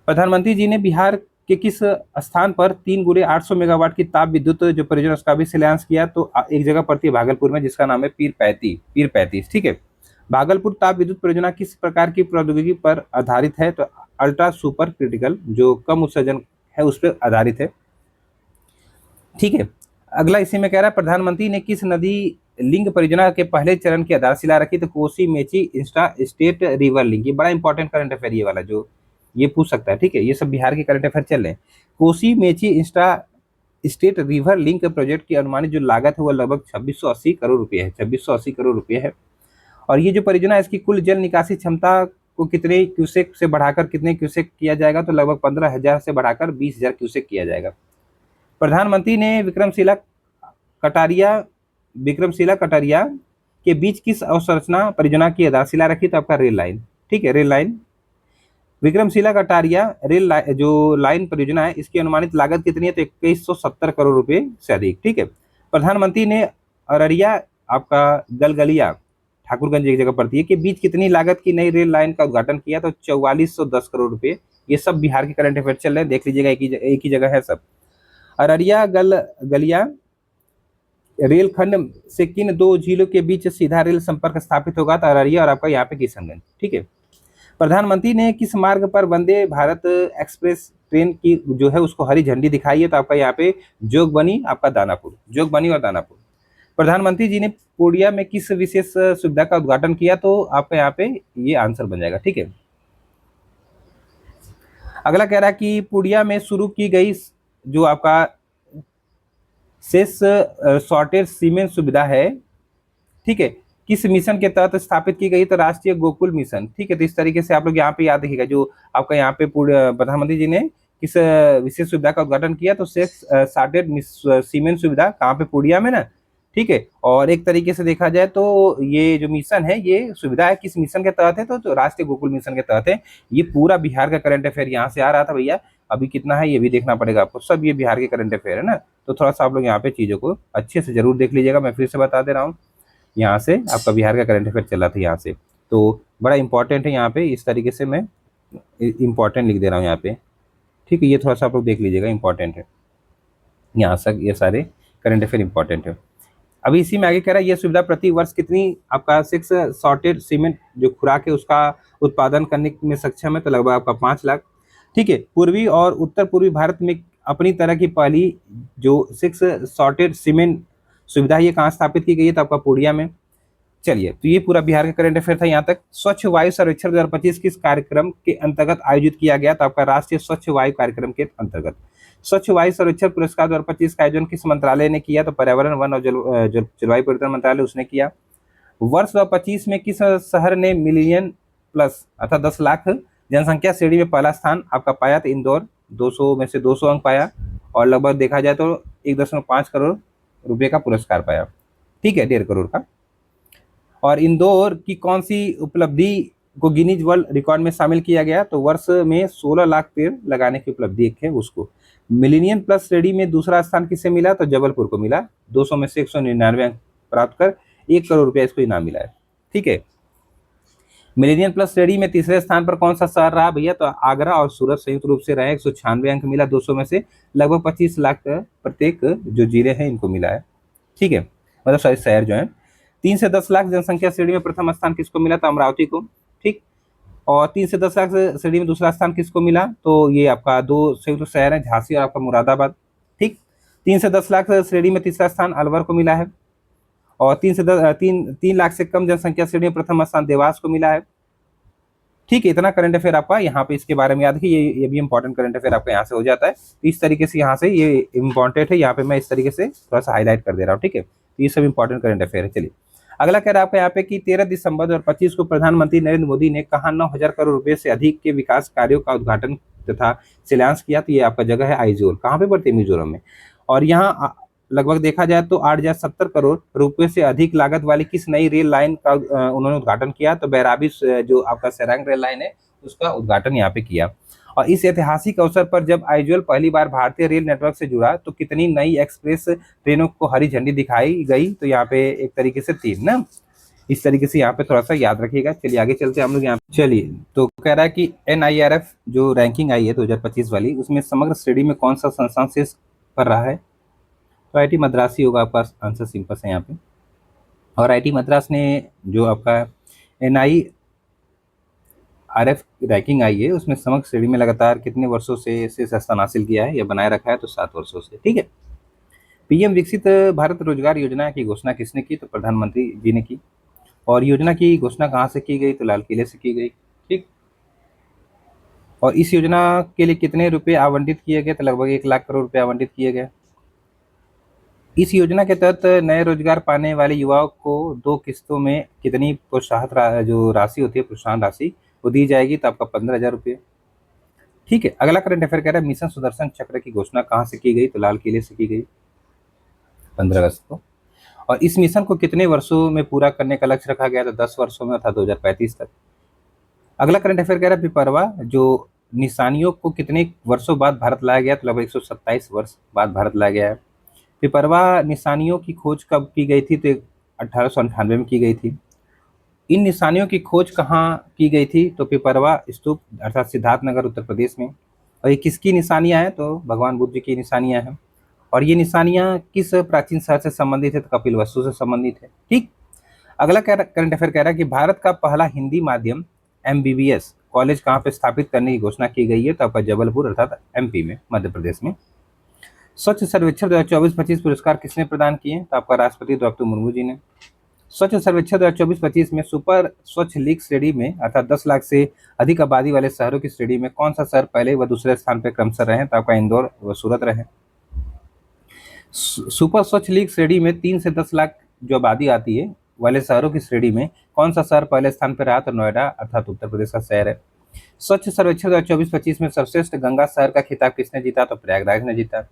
प्रधानमंत्री जी ने बिहार के किस स्थान पर 3 × 800 मेगावाट की ताप विद्युत जो परियोजना उसका भी शिलान्यास किया? तो एक जगह पड़ती है भागलपुर में जिसका नाम है पीर 35। ठीक है, भागलपुर ताप विद्युत परियोजना किस प्रकार की प्रौद्योगिकी पर आधारित है? तो अल्ट्रा सुपर क्रिटिकल जो कम उत्सर्जन है उस पर आधारित है। ठीक है, अगला इसी में कह रहा है प्रधानमंत्री ने किस नदी लिंक परियोजना के पहले चरण की आधारशिला रखी? तो Kosi Mechi Insta state river link. ये बड़ा इंपॉर्टेंट करंट अफेयर ये वाला, जो ये पूछ सकता है। ठीक है, ये सब बिहार के करंट अफेयर चल रहे हैं। Kosi Mechi Insta state river link project की अनुमानित जो लागत है वो लगभग 2680 करोड़ रुपये है। 2680 करोड़ रुपये है। और ये जो परियोजना है इसकी कुल जल निकासी क्षमता को कितने क्यूसेक से बढ़ाकर कितने क्यूसेक किया जाएगा? तो लगभग 15,000 से बढ़ाकर 20,000 क्यूसेक किया जाएगा। प्रधानमंत्री ने विक्रमशिला कटारिया के बीच किस अवसंरचना परियोजना की आधारशिला रखी? तो आपका रेल लाइन। ठीक है, rail line. Vikramshila Kataria rail जो लाइन परियोजना है इसकी अनुमानित लागत कितनी है? तो 2170 करोड़ रुपए से अधिक। ठीक है, प्रधानमंत्री ने अररिया आपका गलगलिया ठाकुरगंज एक जगह पड़ती है के बीच कितनी लागत की नई रेल लाइन का उद्घाटन किया? तो 4410 करोड़ रुपए। ये सब बिहार के करंट अफेयर चल रहे हैं, देख लीजिएगा, एक ही जगह है सब। अररिया गलिया रेलखंड से किन 2 जिलों के बीच सीधा रेल संपर्क स्थापित होगा? तो अररिया और आपका यहाँ पे किशनगंज। ठीक है, प्रधानमंत्री ने किस मार्ग पर वंदे भारत एक्सप्रेस ट्रेन की जो है उसको हरी झंडी दिखाई है? तो आपका यहाँ पे जोगबनी और दानापुर। प्रधानमंत्री जी ने पूर्णिया में किस विशेष सुविधा का उद्घाटन किया? तो आपका यहाँ पे ये आंसर बन जाएगा। ठीक है, अगला कह रहा है कि पूर्णिया में शुरू की गई जो आपका शेष सॉर्टेड सीमेंट सुविधा है, ठीक है, किस मिशन के तहत स्थापित की गई? तो राष्ट्रीय गोकुल मिशन। ठीक है, तो इस तरीके से आप लोग यहाँ पे याद रखिएगा, जो आपका यहाँ पे प्रधानमंत्री जी ने किस विशेष सुविधा का उद्घाटन किया? तो शेष सॉर्टेड सीमेंट सुविधा कहाँ पे? पूर्णिया में ना। ठीक है, और एक तरीके से देखा जाए तो ये जो मिशन है, ये सुविधा है किस मिशन के तहत है? तो राष्ट्रीय गोकुल मिशन के तहत है। ये पूरा बिहार का करंट अफेयर यहाँ से आ रहा था भैया, अभी कितना है ये भी देखना पड़ेगा आपको। सब ये बिहार के करंट अफेयर है ना, तो थोड़ा सा आप लोग यहाँ पे चीज़ों को अच्छे से जरूर देख लीजिएगा। मैं फिर से बता दे रहा हूँ, यहाँ से आपका बिहार का करंट अफेयर चला था यहाँ से, तो बड़ा इंपॉर्टेंट है यहाँ पे। इस तरीके से मैं इंपॉर्टेंट लिख दे रहा हूँ यहाँ पे। ठीक है, ये थोड़ा सा आप लोग देख लीजिएगा, इंपॉर्टेंट है यहाँ से, ये सारे करंट अफेयर इंपॉर्टेंट है। अभी इसी में आगे कह रहा है ये सुविधा प्रति वर्ष कितनी आपका 6 सॉर्टेड सीमेंट जो खुराक है उसका उत्पादन करने में सक्षम है? तो लगभग आपका 5 लाख। ठीक है, पूर्वी और उत्तर पूर्वी भारत में अपनी तरह की पहली जो 6 सॉर्टेड सीमेंट सुविधा ये कहाँ स्थापित की गई है? तो आपका पूर्णिया में। चलिए, तो ये पूरा बिहार का करंट अफेयर था यहाँ तक। स्वच्छ वायु सर्वेक्षण 2025 किस कार्यक्रम के अंतर्गत आयोजित किया गया? तो आपका राष्ट्रीय स्वच्छ वायु कार्यक्रम के अंतर्गत। स्वच्छ वायु सर्वेक्षण पुरस्कार 2025 का आयोजन किस मंत्रालय ने किया? तो पर्यावरण, वन और जलवायु परिवर्तन मंत्रालय उसने किया। वर्ष 2025 में किस शहर ने मिलियन प्लस अर्थात 10 लाख जनसंख्या श्रेणी में पहला स्थान आपका पाया? तो इंदौर 200 में से 200 अंक पाया और लगभग देखा जाए तो 1.5 करोड़ रुपए का पुरस्कार पाया। ठीक है, 1.5 करोड़ का। और इंदौर की कौन सी उपलब्धि को गिनीज वर्ल्ड रिकॉर्ड में शामिल किया गया? तो वर्ष में 16 लाख पेड़ लगाने की उपलब्धि एक है उसको। मिलीनियन प्लस श्रेणी में दूसरा स्थान किसे मिला? तो जबलपुर को मिला, 200 में से 199 अंक प्राप्त कर 1 करोड़ रुपया इसको इनाम मिला है। ठीक है। मिलेनियम प्लस श्रेणी में तीसरे स्थान पर कौन सा शहर रहा भैया? तो आगरा और सूरत संयुक्त रूप से रहे, 196 अंक मिला 200 में से, लगभग 25 लाख प्रत्येक जो जिले हैं इनको मिला है। ठीक है, मतलब सारे शहर जो है। 3 से 10 लाख जनसंख्या श्रेणी में प्रथम स्थान किसको मिला? तो अमरावती को। ठीक, और 3 से 10 लाख श्रेणी में दूसरा स्थान किसको मिला? तो ये आपका 2 संयुक्त शहर है, झांसी और आपका मुरादाबाद। ठीक, 3 से 10 लाख श्रेणी में तीसरा स्थान अलवर को मिला है, और 3 लाख से कम जनसंख्या श्रेणी में प्रथम स्थान देवास को मिला है। ठीक है, इतना करंट अफेयर आपका यहाँ पे इसके बारे में याद रखिए। ये भी इंपॉर्टेंट करंट अफेयर आपका यहाँ से हो जाता है। तो इस तरीके से यहाँ से ये इंपॉर्टेंट है, यहाँ पे मैं इस तरीके से थोड़ा सा हाईलाइट कर दे रहा हूँ। ठीक है, तो ये सब इंपॉर्टेंट करंट अफेयर है। चलिए, अगला कह रहा है आपका यहाँ पे कि 13 दिसंबर 2025 को प्रधानमंत्री नरेंद्र मोदी ने कहा 9,000 करोड़ रुपए से अधिक के विकास कार्यों का उद्घाटन तथा शिलान्यास किया? तो ये आपका जगह है आइजोल। कहाँ पे पड़ती है? मिजोरम में। और यहाँ लगभग देखा जाए तो 8,070 करोड़ रुपए से अधिक लागत वाली किस नई रेल लाइन का उन्होंने उद्घाटन किया? तो बैराबी जो आपका सेरंग रेल लाइन है उसका उद्घाटन यहाँ पे किया। और इस ऐतिहासिक अवसर पर जब आइजोल पहली बार भारतीय रेल नेटवर्क से जुड़ा तो कितनी नई एक्सप्रेस ट्रेनों को हरी झंडी दिखाई गई? तो यहाँ पे एक तरीके से 3 ना, इस तरीके से यहाँ पे थोड़ा सा याद रखिएगा। चलिए आगे चलते हैं हम लोग यहाँ। चलिए, तो कह रहा है कि NIRF जो रैंकिंग आई है 2025 वाली, उसमें समग्र श्रेणी में कौन सा संस्थान शीर्ष पर रहा है? तो IIT मद्रास ही होगा आपका आंसर, सिंपल है यहाँ पे। और IIT मद्रास ने जो आपका NIRF रैंकिंग आई है उसमें समग्र श्रेणी में लगातार कितने वर्षों से शीर्ष स्थान हासिल किया है या बनाए रखा है? तो 7 वर्षों से। ठीक है। PM विकसित भारत रोजगार योजना की घोषणा किसने की? तो प्रधानमंत्री जी ने की। और योजना की घोषणा कहाँ से की गई? तो लाल किले से की गई। ठीक, और इस योजना के लिए कितने रुपए आवंटित किए गए? तो लगभग 1 लाख करोड़ रुपए आवंटित किए गए। इस योजना के तहत नए रोजगार पाने वाले युवाओं को 2 किस्तों में कितनी प्रोत्साहन जो राशि होती है, प्रोत्साहन राशि, वो दी जाएगी? तो आपका 15,000 रुपये। ठीक है, अगला करंट अफेयर कह रहा है मिशन सुदर्शन चक्र की घोषणा कहाँ से की गई? तो लाल किले से की गई 15 अगस्त को। और इस मिशन को कितने वर्षों में पूरा करने का लक्ष्य रखा गया? तो 10 वर्षों में, अर्थात 2035 तक। अगला करंट अफेयर कह रहा है पिपरवा जो निशानियों को कितने वर्षों बाद भारत लाया गया? तो लगभग 127 वर्ष बाद भारत लाया गया है। पिपरवा निशानियों की खोज कब की गई थी? तो 1898 में की गई थी। इन निशानियों की खोज कहाँ की गई थी? तो पिपरवा स्तूप अर्थात सिद्धार्थनगर उत्तर प्रदेश में। और ये किसकी निशानियां हैं? तो भगवान बुद्ध की निशानियां हैं। और ये निशानियां किस प्राचीन शहर से संबंधित है? तो कपिलवस्तु से संबंधित है। ठीक, अगला करंट अफेयर कह रहा है कि भारत का पहला हिंदी माध्यम MBBS कॉलेज कहाँ पे स्थापित करने की घोषणा की गई है? तो आपका जबलपुर अर्थात MP में, मध्य प्रदेश में। स्वच्छ सर्वेक्षण 2024-25 पुरस्कार किसने प्रदान किए? तो आपका राष्ट्रपति द्रौपदी मुर्मू जी ने। स्वच्छ सर्वेक्षण 2024-25 में सुपर स्वच्छ लीग श्रेणी में अर्थात 10 लाख से अधिक आबादी वाले शहरों की श्रेणी में कौन सा शहर पहले व दूसरे स्थान पर क्रमशः रहे? तो आपका इंदौर व सूरत रहे। सुपर स्वच्छ लीग श्रेणी में 3 से 10 लाख जो आबादी आती है वाले शहरों की श्रेणी में कौन सा शहर पहले स्थान पर रहा? तो नोएडा अर्थात उत्तर प्रदेश का शहर है। स्वच्छ सर्वेक्षण 2024-25 में सर्वश्रेष्ठ गंगा शहर का खिताब किसने जीता? तो प्रयागराज ने जीता।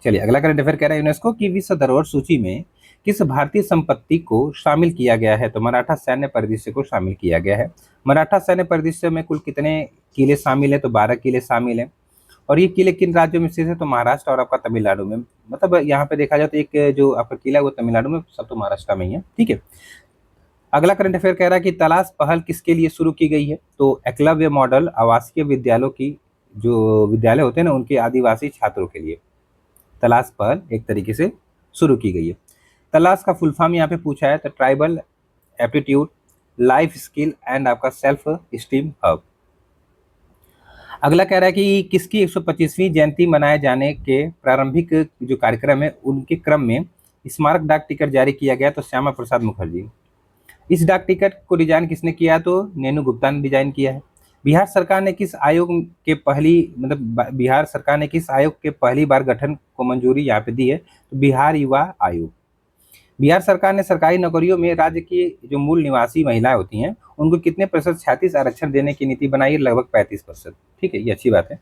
चलिए, अगला करंट अफेयर कह रहा है यूनेस्को की विश्व धरोहर सूची में किस भारतीय संपत्ति को शामिल किया गया है? तो मराठा सैन्य परिदृश्य को शामिल किया गया है। मराठा सैन्य परिदृश्य में कुल कितने किले शामिल है? तो 12 किले शामिल हैं। और ये किले किन राज्यों में स्थित है? तो महाराष्ट्र और आपका तमिलनाडु में। मतलब यहाँ पे देखा जाए तो एक जो आपका किला है वो तमिलनाडु में, सब तो महाराष्ट्र में ही है। ठीक है, अगला करंट अफेयर कह रहा है कि तलाश पहल किसके लिए शुरू की गई है? तो एकलव्य मॉडल आवासीय विद्यालयों की जो विद्यालय होते हैं ना, उनके आदिवासी छात्रों के लिए तलाश पहल एक तरीके से शुरू की गई है। तलाश का फुल फॉर्म यहाँ पे पूछा है, तो tribal aptitude life skill and आपका सेल्फ स्टीम हब। अगला कह रहा है कि किसकी 125वीं जयंती मनाए जाने के प्रारंभिक जो कार्यक्रम है उनके क्रम में स्मारक डाक टिकट जारी किया गया? तो श्यामा प्रसाद मुखर्जी। इस डाक टिकट को डिजाइन किसने किया? तो नेनू गुप्ता ने डिजाइन किया है। बिहार सरकार ने किस आयोग के पहली बिहार सरकार ने किस आयोग के पहली बार गठन को मंजूरी यहाँ पे दी है? तो बिहार युवा आयोग। बिहार सरकार ने सरकारी नौकरियों में राज्य की जो मूल निवासी महिलाएं होती हैं उनको कितने प्रतिशत 36 आरक्षण देने की नीति बनाई है? लगभग 35%। ठीक है, ये अच्छी बात है।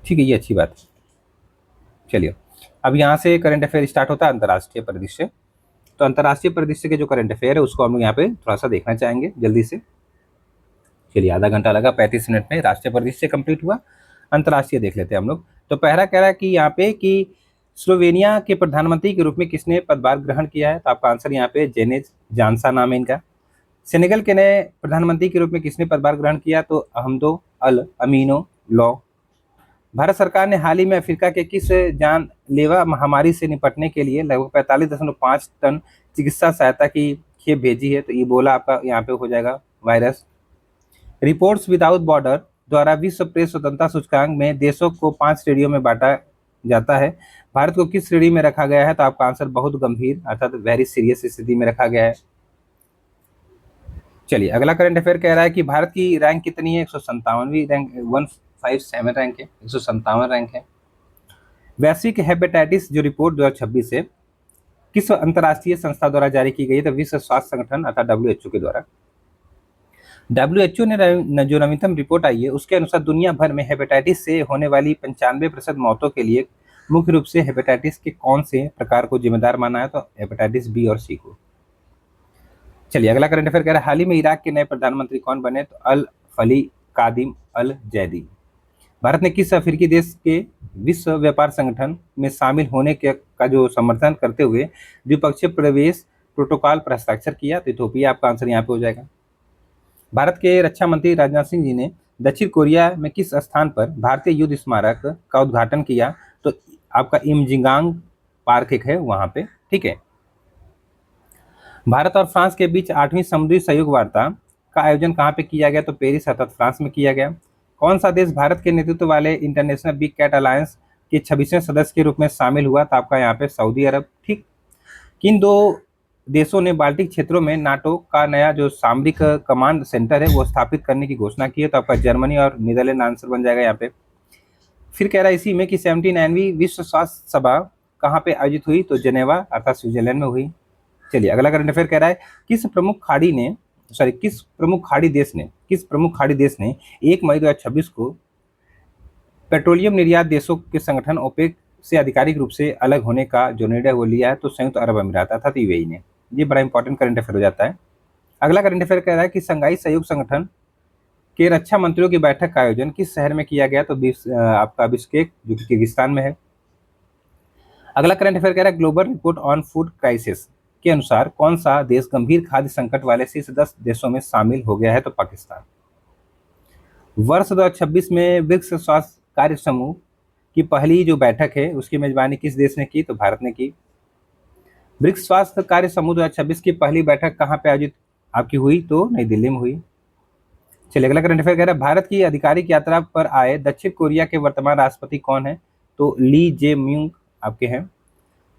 ठीक है, ये अच्छी बात है। चलिए, अब यहाँ से करंट अफेयर स्टार्ट होता है अंतर्राष्ट्रीय परिदृश्य। तो अंतर्राष्ट्रीय परिदृश्य के जो करंट अफेयर है उसको हम लोग यहाँ पे थोड़ा सा देखना चाहेंगे जल्दी से। चलिए, आधा घंटा लगा, 35 मिनट में राष्ट्रीय परिदृश्य कंप्लीट हुआ। अंतर्राष्ट्रीय देख लेते हैं हम लोग। तो पहला कह रहा है कि यहाँ पे कि स्लोवेनिया के प्रधानमंत्री के रूप में किसने पदभार ग्रहण किया है? तो आपका आंसर यहाँ पे जेनेज जानसा नाम है इनका। सेनेगल के नए प्रधानमंत्री के रूप में किसने पदभार ग्रहण किया? तो अहमदो अल अमीनो लॉ। भारत सरकार ने हाल ही में अफ्रीका के किस जानलेवा महामारी से निपटने के लिए लगभग 45.5 टन चिकित्सा सहायता की खेप भेजी है? तो इबोला आपका यहाँ पे हो जाएगा वायरस। रिपोर्ट्स विदाउट बॉर्डर द्वारा विश्व प्रेस स्वतंत्रता सूचकांक में देशों को 5 श्रेणियों में बांटा जाता है। भारत को किस श्रेणी में रखा गया है? तो आपका आंसर बहुत गंभीर अर्थात वेरी सीरियस स्थिति में रखा गया है। चलिए, अगला करंट अफेयर कह रहा है कि भारत की रैंक कितनी है? 157वीं रैंक, 157 रैंक है, 157 रैंक है। वैश्विक हेपेटाइटिस जो रिपोर्ट 2026 है किस अंतर्राष्ट्रीय संस्था द्वारा जारी की गई है? तो विश्व स्वास्थ्य संगठन अर्थात WHO के द्वारा। WHO ने जो नवीनतम रिपोर्ट आई है उसके अनुसार दुनिया भर में हेपेटाइटिस से होने वाली 95% मौतों के लिए मुख्य रूप से हेपेटाइटिस के कौन से प्रकार को जिम्मेदार माना है? तो हेपेटाइटिस बी और सी को। चलिए, अगला करंट अफेयर कह रहा है हाल ही में इराक के नए प्रधानमंत्री कौन बने? तो अल फली कादिम अल जैदी। भारत ने किस अफ्रीकी देश के विश्व व्यापार संगठन में शामिल होने का जो समर्थन करते हुए द्विपक्षीय प्रवेश प्रोटोकॉल पर हस्ताक्षर किया? तो इथोपिया आपका आंसर यहाँ पे हो जाएगा। भारत के रक्षा मंत्री राजनाथ सिंह जी ने दक्षिण कोरिया में किस स्थान पर भारतीय युद्ध स्मारक का उद्घाटन किया? तो आपका इमजिंगांग पार्क एक है वहां पे। ठीक है। भारत और फ्रांस के बीच 8वीं समुद्री सहयोग वार्ता का आयोजन कहाँ पे किया गया? तो पेरिस अर्थात फ्रांस में किया गया। कौन सा देश भारत के नेतृत्व वाले इंटरनेशनल बिग कैट अलायंस के 26वें सदस्य के रूप में शामिल हुआ? तो आपका यहाँ पे सऊदी अरब। ठीक। किन दो देशों ने बाल्टिक क्षेत्रों में नाटो का नया जो सामरिक कमांड सेंटर है वो स्थापित करने की घोषणा की है? तो आपका जर्मनी और नीदरलैंड आंसर बन जाएगा यहाँ पे। फिर कह रहा है इसी में कि 79वीं विश्व स्वास्थ्य सभा कहाँ पे आयोजित हुई? तो जेनेवा अर्थात स्विट्जरलैंड में हुई। चलिए, अगला करंट अफेयर कह रहा है किस प्रमुख खाड़ी देश ने 1 मई 2026 को पेट्रोलियम निर्यात देशों के संगठन ओपेक से आधिकारिक रूप से अलग होने का जो निर्णय वो लिया है? तो संयुक्त अरब अमीरात अर्थात यूएई ने। ये बड़ा इंपॉर्टेंट करंट अफेयर हो जाता है। अगला करंट अफेयर कह रहा है कि संघाई सहयोग संगठन के रक्षा मंत्रियों की बैठक का आयोजन किस शहर में किया गया? तो आपका बिश्केक जो कि किर्गिस्तान में है। अगला करंट अफेयर कह रहा है global report on food crisis के अनुसार कौन सा देश गंभीर खाद्य संकट वाले शीर्ष 10 देशों में शामिल हो गया है? तो पाकिस्तान। वर्ष 2026 में ब्रिक्स स्वास्थ्य कार्य समूह की पहली जो बैठक है उसकी मेजबानी किस देश ने की? तो भारत ने की। ब्रिक्स स्वास्थ्य कार्य समूह 2026 की पहली बैठक कहाँ पे आयोजित आपकी हुई? तो नई दिल्ली में हुई। चलिए, अगला करंट अफेयर कह रहा है भारत की आधिकारिक यात्रा पर आए दक्षिण कोरिया के वर्तमान राष्ट्रपति कौन है? तो ली जे म्यूंग आपके हैं।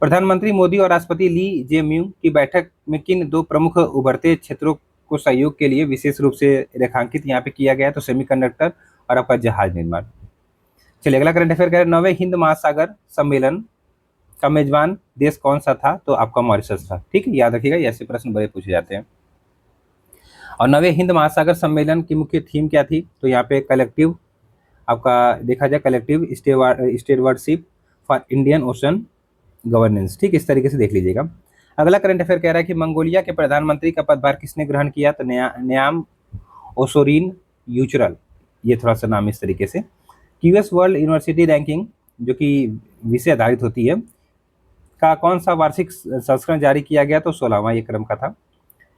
प्रधानमंत्री मोदी और राष्ट्रपति ली जे म्यूंग की बैठक में किन दो प्रमुख उभरते क्षेत्रों को सहयोग के लिए विशेष रूप से रेखांकित यहाँ पे किया गया है? तो सेमीकंडक्टर और आपका जहाज निर्माण। चलिए, अगला करंट अफेयर कह रहा है 9वें हिंद महासागर सम्मेलन का मेजबान देश कौन सा था? तो आपका मॉरिशस था। ठीक है, याद रखिएगा, ऐसे प्रश्न बड़े पूछे जाते हैं। और 9वें हिंद महासागर सम्मेलन की मुख्य थीम क्या थी? तो यहाँ पे कलेक्टिव आपका देखा जाए collective stewardship for Indian ocean governance. ठीक, इस तरीके से देख लीजिएगा। अगला करंट अफेयर कह रहा है कि मंगोलिया के प्रधानमंत्री का पदभार किसने ग्रहण किया? तो न्याम ओसोरिन यूचरल, ये थोड़ा सा नाम इस तरीके से। क्यूएस वर्ल्ड यूनिवर्सिटी रैंकिंग जो कि विषय आधारित होती है का कौन सा वार्षिक संस्करण जारी किया गया? तो 16वां ये क्रम का था।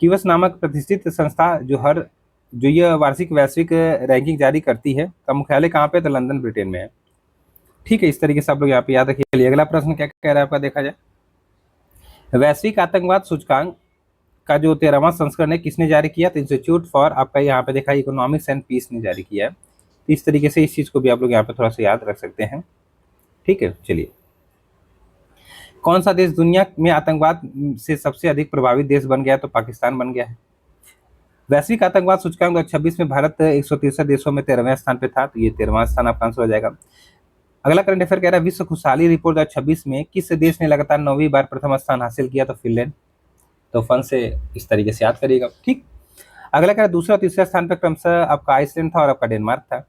क्यूएस नामक प्रतिष्ठित संस्था जो यह वार्षिक वैश्विक रैंकिंग जारी करती है का मुख्यालय कहाँ पे? तो लंदन ब्रिटेन में है। ठीक है, इस तरीके से आप लोग यहाँ पे याद रखिए। अगला प्रश्न क्या कह रहा है आपका, देखा जाए वैश्विक आतंकवाद सूचकांक का जो 13वां संस्करण है किसने जारी किया? तो इंस्टीट्यूट फॉर आपका यहाँ पे देखा इकोनॉमिक्स एंड पीस ने जारी किया है। तो इस तरीके से इस चीज को भी आप लोग यहाँ पे थोड़ा सा याद रख सकते हैं। ठीक है, चलिए कौन सा देश दुनिया में आतंकवाद से सबसे अधिक प्रभावित देश बन गया? तो पाकिस्तान बन गया है। वैश्विक आतंकवाद सूचकांक 2026 में भारत 163 देशों में 13वें स्थान पे था, तो ये 13वां स्थान आपका आंसर हो जाएगा। अगला करंट अफेयर कह रहा है विश्व खुशहाली रिपोर्ट 2026 में किस देश ने लगातार 9वीं बार प्रथम स्थान हासिल किया? तो फिनलैंड। तो फन से इस तरीके से याद करिएगा, ठीक। अगला कह रहा है दूसरा और तीसरा स्थान पर क्रमशः आपका आइसलैंड था और आपका डेनमार्क था।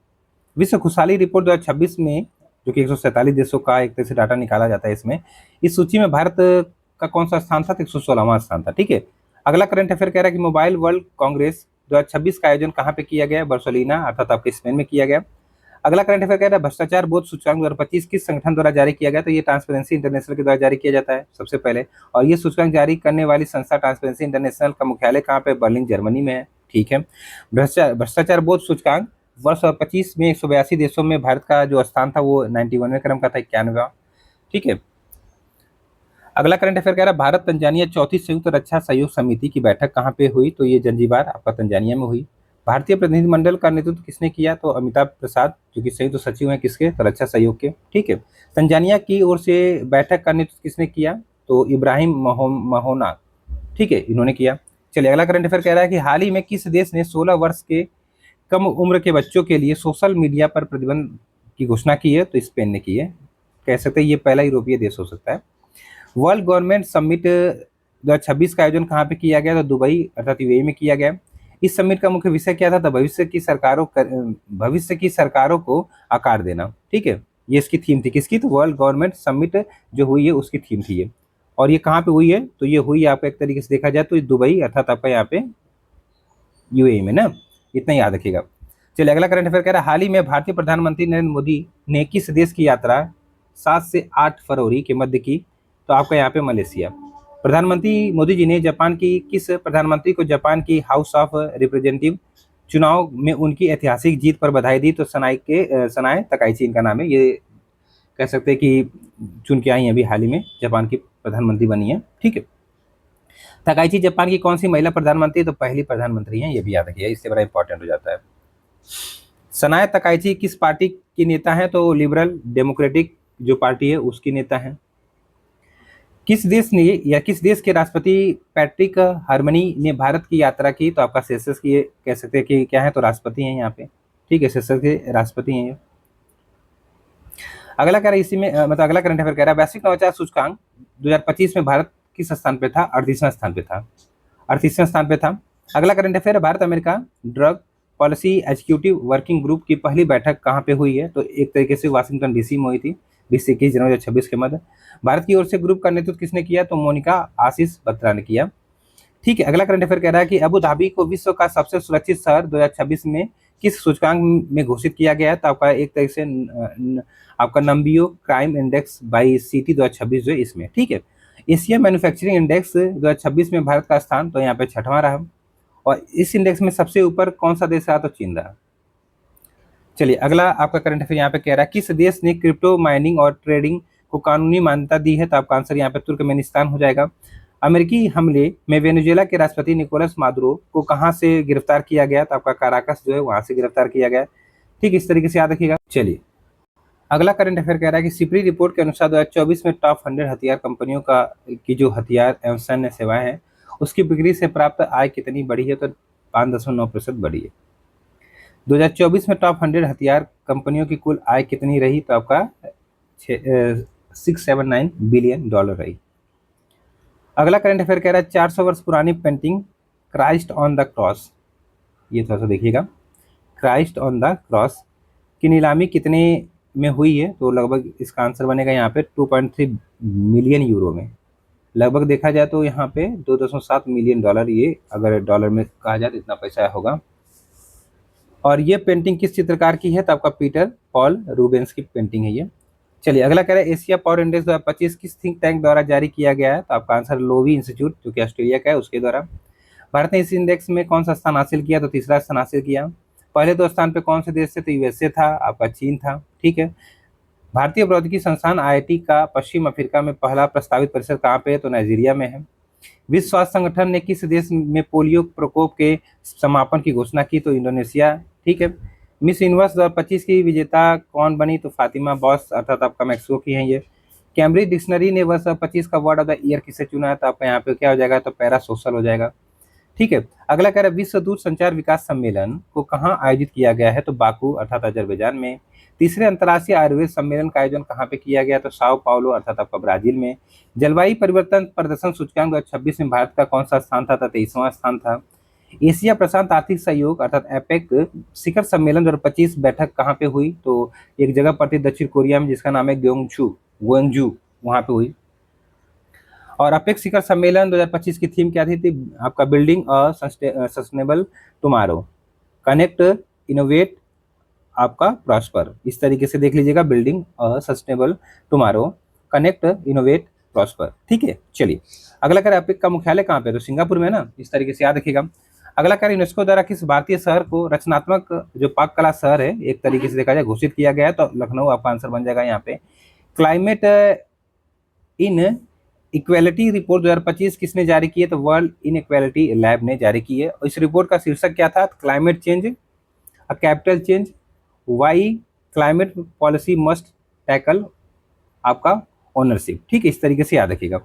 विश्व खुशहाली रिपोर्ट 2026 में, जो कि 147 देशों का एक तरह से डाटा निकाला जाता है इसमें, इस सूची में भारत का कौन सा स्थान था? तो 116वां स्थान था, ठीक है। अगला करंट अफेयर कह रहा है कि मोबाइल वर्ल्ड कांग्रेस 2026 का आयोजन कहाँ पे किया गया? बार्सिलोना अर्थात आपके स्पेन में किया गया। अगला करंट अफेयर कह रहा है भ्रष्टाचार बोध सूचकांक 2025 किस संगठन द्वारा जारी किया गया? तो ये ट्रांसपेरेंसी इंटरनेशनल के द्वारा जारी किया जाता है सबसे पहले, और ये सूचकांक जारी करने वाली संस्था ट्रांसपेरेंसी इंटरनेशनल का मुख्यालय कहाँ पे? बर्लिन जर्मनी में है, ठीक है। भ्रष्टाचार बोध सूचकांक वर्ष 2025 में 182 देशों में भारत का जो स्थान था वो 91वें क्रम का था, 91वां, ठीक है। अगला करंट अफेयर कह रहा है भारत तंजानिया चौथी संयुक्त रक्षा सहयोग समिति की बैठक कहाँ पे हुई? तो ये जंजीबार आपका तंजानिया में हुई। भारतीय प्रतिनिधिमंडल का नेतृत्व किसने किया? तो अमिताभ प्रसाद, जो कि संयुक्त सचिव हैं किसके? तो रक्षा सहयोग के, ठीक है। तंजानिया की ओर से बैठक का नेतृत्व किसने किया? तो इब्राहिम महोना, ठीक है, इन्होंने किया। चलिए अगला करंट अफेयर कह रहा है कि हाल ही में किस देश ने 16 वर्ष के कम उम्र के बच्चों के लिए सोशल मीडिया पर प्रतिबंध की घोषणा की है? तो स्पेन ने की है। कह सकते हैं ये पहला यूरोपीय देश हो सकता है। वर्ल्ड गवर्नमेंट समिट 2026 का आयोजन कहाँ पे किया गया? तो दुबई अर्थात यूएई में किया गया। इस समिट का मुख्य विषय क्या था? तो भविष्य की सरकारों को आकार देना, ठीक है। ये इसकी थीम थी, किसकी? तो वर्ल्ड गवर्नमेंट समिट जो हुई है उसकी थीम थी ये। और ये कहाँ पे हुई है? तो ये हुई आपका एक तरीके से देखा जाए तो दुबई अर्थात आपका यहाँ पे यूएई में ना, इतना याद रखिएगा। चलिए अगला करंट अफेयर कह रहा है हाल ही में भारतीय प्रधानमंत्री नरेंद्र मोदी ने किस देश की यात्रा 7 से 8 फरवरी के मध्य की? तो आपका यहाँ पे मलेशिया। प्रधानमंत्री मोदी जी ने जापान की किस प्रधानमंत्री को जापान की हाउस ऑफ रिप्रेजेंटेटिव चुनाव में उनकी ऐतिहासिक जीत पर बधाई दी? तो सनाए तकाइची इनका नाम है। ये कह सकते हैं कि चुन के आई हैं अभी हाल ही में, जापान की प्रधानमंत्री बनी है, ठीक है। तकाइची जापान की कौन सी महिला प्रधानमंत्री? तो पहली प्रधानमंत्री हैं, ये भी याद रखिए, इससे बड़ा इंपॉर्टेंट हो जाता है। सनाए तकाइची किस पार्टी की नेता है? तो लिबरल डेमोक्रेटिक जो पार्टी है उसकी नेता है। किस देश ने या किस देश के राष्ट्रपति पैट्रिक हार्मनी ने भारत की यात्रा की? तो आपका सेशल्स की, कह सकते हैं कि क्या है, तो राष्ट्रपति हैं यहाँ पे, ठीक है, सेशल्स के राष्ट्रपति हैं ये। अगला कह रहा है इसी में मतलब अगला करंट अफेयर कह रहा है वैश्विक नवाचार सूचकांक 2025 में भारत किस स्थान पे था? 38वां स्थान पे था, 38वें स्थान पे था। अगला current affair Bharat America drug policy executive working group की पहली बैठक कहाँ पे हुई है? तो एक तरीके से वाशिंगटन डीसी में हुई थी 20 से 21 जनवरी 2026 के मध्य। भारत की ओर से ग्रुप का नेतृत्व किसने किया? तो मोनिका आशीष बत्रा ने किया, ठीक है। अगला करंट अफेयर कह रहा है कि अबू धाबी को विश्व का सबसे सुरक्षित शहर 2026 में किस सूचकांक में घोषित किया गया है? तो आपका एक तरह से आपका नंबियो क्राइम इंडेक्स बाई सिटी 2026 जो है इसमें, ठीक है। एशिया मैन्युफैक्चरिंग इंडेक्स 2026 में भारत का स्थान तो यहाँ पे 6वां रहा, और इस इंडेक्स में सबसे ऊपर कौन सा देश रहा? तो चीन रहा। चलिए अगला आपका करंट अफेयर यहाँ पे कह रहा है किस देश ने क्रिप्टो माइनिंग और ट्रेडिंग को कानूनी मान्यता दी है? तो आपका आंसर यहाँ पे तुर्कमेनिस्तान हो जाएगा। अमेरिकी हमले में वेनेजुएला के राष्ट्रपति निकोलस मादुरो को कहाँ से गिरफ्तार किया गया? तो आपका काराकस जो है वहां से गिरफ्तार किया गया, ठीक, इस तरीके से याद रखिएगा। चलिए अगला करंट अफेयर कह रहा है कि सिपरी रिपोर्ट के अनुसार 2024 में टॉप 100 हथियार कंपनियों की जो हथियार एवं सैन्य सेवाएं हैं उसकी बिक्री से प्राप्त आय कितनी बढ़ी है? तो 5.9% बढ़ी है। 2024 में टॉप 100 हथियार कंपनियों की कुल आय कितनी रही? तो आपका 679 बिलियन डॉलर रही। अगला करंट अफेयर कह रहा है 400 वर्ष पुरानी painting Christ on the cross, ये थोड़ा सा देखिएगा, क्राइस्ट ऑन द क्रॉस की नीलामी कितने में हुई है? तो लगभग इसका आंसर बनेगा यहाँ पे 2.3 मिलियन यूरो में। लगभग देखा जाए तो यहाँ पे 2.7 मिलियन डॉलर, ये अगर डॉलर में कहा जाए तो इतना पैसा होगा। और ये पेंटिंग किस चित्रकार की है? तो आपका पीटर पॉल रूबेंस की पेंटिंग है ये। चलिए अगला कह रहा है एशिया पावर इंडेक्स 2025 किस थिंक टैंक द्वारा जारी किया गया है? तो आपका आंसर लोवी इंस्टीट्यूट जो कि ऑस्ट्रेलिया का है उसके द्वारा। भारत ने इस इंडेक्स में कौन सा स्थान हासिल किया? तो तीसरा स्थान हासिल किया। पहले 2 स्थान पे कौन से देश थे? तो यूएसए था, आपका चीन था, ठीक है। भारतीय प्रौद्योगिकी संस्थान आईआईटी का पश्चिम अफ्रीका में पहला प्रस्तावित परिसर कहाँ पे है? तो नाइजीरिया में है। विश्व स्वास्थ्य संगठन ने किस देश में पोलियो प्रकोप के समापन की घोषणा की? तो इंडोनेशिया, ठीक है। मिस यूनिवर्स 2025 की विजेता कौन बनी? तो फातिमा बॉस अर्थात आपका मैक्सिको की हैं ये। कैम्ब्रिज डिक्शनरी ने वर्ष 25 का वर्ड ऑफ द ईयर किसे चुना है, तो आपका यहाँ पे क्या हो जाएगा, तो पैरा सोशल हो जाएगा। ठीक है, अगला कह रहा है विश्व दूर संचार विकास सम्मेलन को कहाँ आयोजित किया गया है, तो बाकू अर्थात अजरबैजान में। तीसरे अंतर्राष्ट्रीय आयुर्वेद सम्मेलन का आयोजन कहाँ पे किया गया, तो साओ पाउलो अर्थात आपका ब्राजील में। जलवायु परिवर्तन प्रदर्शन सूचकांक 2026 में भारत का कौन सा स्थान था, 23वां स्थान था। एशिया प्रशांत आर्थिक सहयोग अर्थात एपेक शिखर सम्मेलन 2025 बैठक कहाँ पे हुई, तो एक जगह पर थी दक्षिण कोरिया में जिसका नाम है ग्योंगजू, वहां पे हुई। और अपेक शिखर सम्मेलन 2025 की थीम क्या थी आपका building a sustainable tomorrow, connect innovate आपका प्रॉस्पर। इस तरीके से देख लीजिएगा, building a sustainable tomorrow, connect innovate prosper. ठीक है, चलिए अगला करें अपेक का मुख्यालय कहाँ पे, तो सिंगापुर में ना, इस तरीके से याद रखिएगा। अगला कार्य यूनेस्को द्वारा किस भारतीय शहर को रचनात्मक जो पाक कला शहर है एक तरीके से देखा जाए घोषित किया गया है, तो लखनऊ आपका आंसर बन जाएगा यहाँ पे। क्लाइमेट इन इक्वेलिटी रिपोर्ट 2025 किसने जारी की है, तो वर्ल्ड इन इक्वेलिटी लैब ने जारी की है। और इस रिपोर्ट का शीर्षक क्या था, climate change a capital change, why climate policy must tackle आपका ओनरशिप। ठीक है, इस तरीके से याद रखिएगा।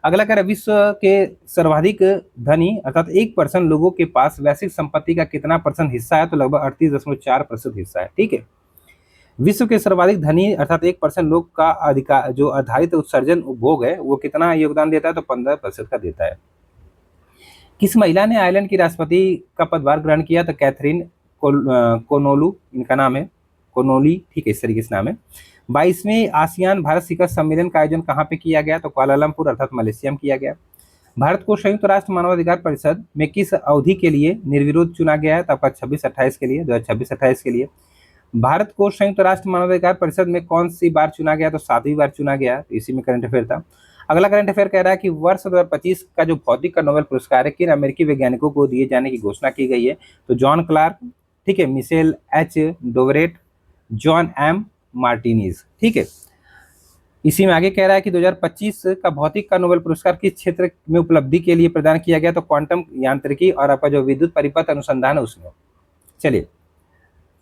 अगला कह रहा है विश्व के सर्वाधिक धनी अर्थात 1% लोगों के पास वैश्विक संपत्ति का कितना % हिस्सा है, तो लगभग 38.4% हिस्सा है। ठीक है, विश्व के सर्वाधिक धनी अर्थात 1% लोग का अधिकार जो आधारित उत्सर्जन उपभोग है वो कितना योगदान देता है, तो 15% का देता है। किस महिला ने आयरलैंड की राष्ट्रपति का पदभार ग्रहण किया, तो कैथरीन कोनोलू इनका नाम है, कोनोली। ठीक है, इस तरीके से नाम है। 22वें आसियान भारत शिखर सम्मेलन का आयोजन कहाँ पे किया गया, तो कुआलालंपुर अर्थात मलेशिया में किया गया। भारत को संयुक्त राष्ट्र मानवाधिकार परिषद में किस अवधि के लिए निर्विरोध चुना गया है, तो आपका 26-28 के लिए, 2026-28 के लिए। भारत को संयुक्त राष्ट्र मानवाधिकार परिषद में कौन सी बार चुना गया, तो 7वीं बार चुना गया। तो इसी में करंट अफेयर था। अगला करंट अफेयर कह रहा है कि वर्ष 2025 का जो भौतिक का नोबेल पुरस्कार है किन अमेरिकी वैज्ञानिकों को दिए जाने की घोषणा की गई है, तो जॉन क्लार्क, ठीक है, Michelle H Doveret, John M Martinez. ठीक है, इसी में आगे कह रहा है कि 2025 का भौतिक का नोबेल पुरस्कार किस क्षेत्र में उपलब्धि के लिए प्रदान किया गया, तो क्वांटम यांत्रिकी और आपका जो विद्युत परिपथ अनुसंधान है उसमें। चलिए,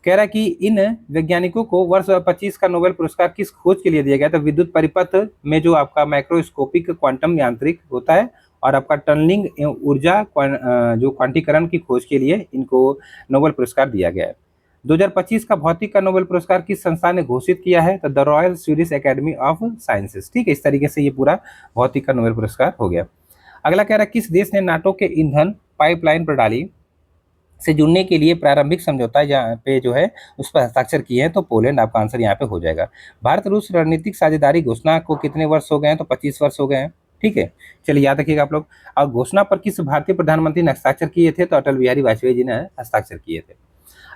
कह रहा है कि इन वैज्ञानिकों को वर्ष 2025 का नोबेल पुरस्कार किस खोज के लिए दिया गया, तो विद्युत परिपथ में जो आपका माइक्रोस्कोपिक क्वांटम यांत्रिक होता है और आपका टनलिंग ऊर्जा जो क्वांटीकरण की खोज के लिए इनको नोबेल पुरस्कार दिया गया है। 2025 का भौतिक का नोबेल पुरस्कार किस संस्था ने घोषित किया है, तो the royal Swedish academy of sciences. ठीक है, इस तरीके से ये पूरा भौतिक का नोबेल पुरस्कार हो गया। अगला कह रहा है किस देश ने नाटो के ईंधन पाइपलाइन प्रणाली से जुड़ने के लिए प्रारंभिक समझौता यहाँ पे जो है उस पर हस्ताक्षर किए हैं, तो पोलैंड आपका आंसर यहाँ पे हो जाएगा। भारत रूस रणनीतिक साझेदारी घोषणा को कितने वर्ष हो गए हैं, तो 25 वर्ष हो गए हैं। ठीक है, चलिए याद रखिएगा आप लोग। और घोषणा पर किस भारतीय प्रधानमंत्री ने हस्ताक्षर किए थे, तो अटल बिहारी वाजपेयी जी ने हस्ताक्षर किए थे।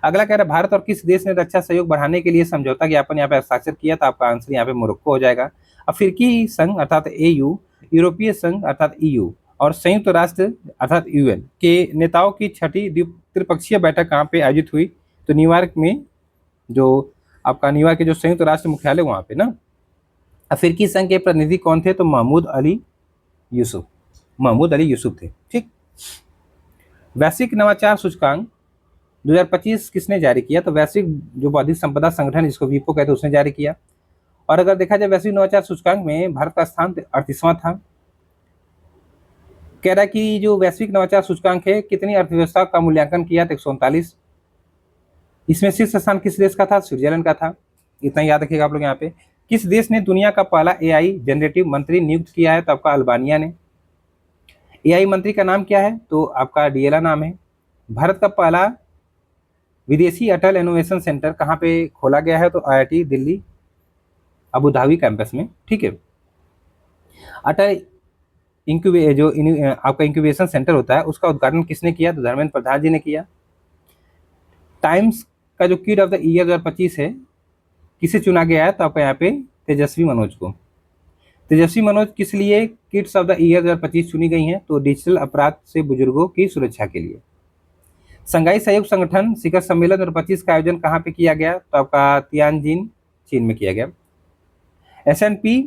अगला कह रहा है भारत और किस देश ने रक्षा सहयोग बढ़ाने के लिए समझौता ज्ञापन यहाँ पे हस्ताक्षर किया, तो आपका आंसर यहाँ पे मोरक्को हो जाएगा। अफ्रीकी संघ अर्थात AU, यूरोपीय संघ अर्थात EU और संयुक्त राष्ट्र अर्थात UN के नेताओं की छठी त्रिपक्षीय बैठक कहाँ पे आयोजित हुई, तो न्यूयॉर्क में, जो आपका न्यूयॉर्क के जो संयुक्त राष्ट्र मुख्यालय वहाँ पे ना। अफ्रीकी संघ के प्रतिनिधि कौन थे, तो महमूद अली यूसुफ थे। ठीक, वैश्विक नवाचार सूचकांक 2025 किसने जारी किया, तो वैश्विक जो बौद्धिक संपदा संगठन जिसको वीपो कहते हैं उसने जारी किया। और अगर देखा जाए वैश्विक नवाचार सूचकांक में भारत का स्थान 38वां था। कह रहा है कि जो वैश्विक नवाचार सूचकांक है कितनी अर्थव्यवस्था का मूल्यांकन किया, तो 139। इसमें शीर्ष स्थान किस देश का था, स्विट्जरलैंड का था। इतना याद रखिएगा आप लोग यहाँ पे। किस देश ने दुनिया का पहला AI जनरेटिव मंत्री नियुक्त किया है, तो आपका अल्बानिया ने। AI मंत्री का नाम क्या है, तो आपका डिएला नाम है। भारत का पहला विदेशी अटल इनोवेशन सेंटर कहाँ पे खोला गया है, तो IIT Delhi Abu Dhabi campus में। ठीक है, अटल आपका इंक्यूबेशन सेंटर होता है उसका उद्घाटन किसने किया, तो धर्मेंद्र प्रधान जी ने किया। टाइम्स का जो किड ऑफ द ईयर 2025 है किसे चुना गया है, तो आपका यहाँ पे तेजस्वी मनोज को। तेजस्वी मनोज किस लिए किड्स ऑफ द ईयर 2025 चुनी गई हैं, तो डिजिटल अपराध से बुजुर्गों की सुरक्षा के लिए। संघाई सहयोग संगठन शिखर सम्मेलन 2025 का आयोजन कहाँ पे किया गया, तो आपका तियानजिन चीन में किया गया। S&P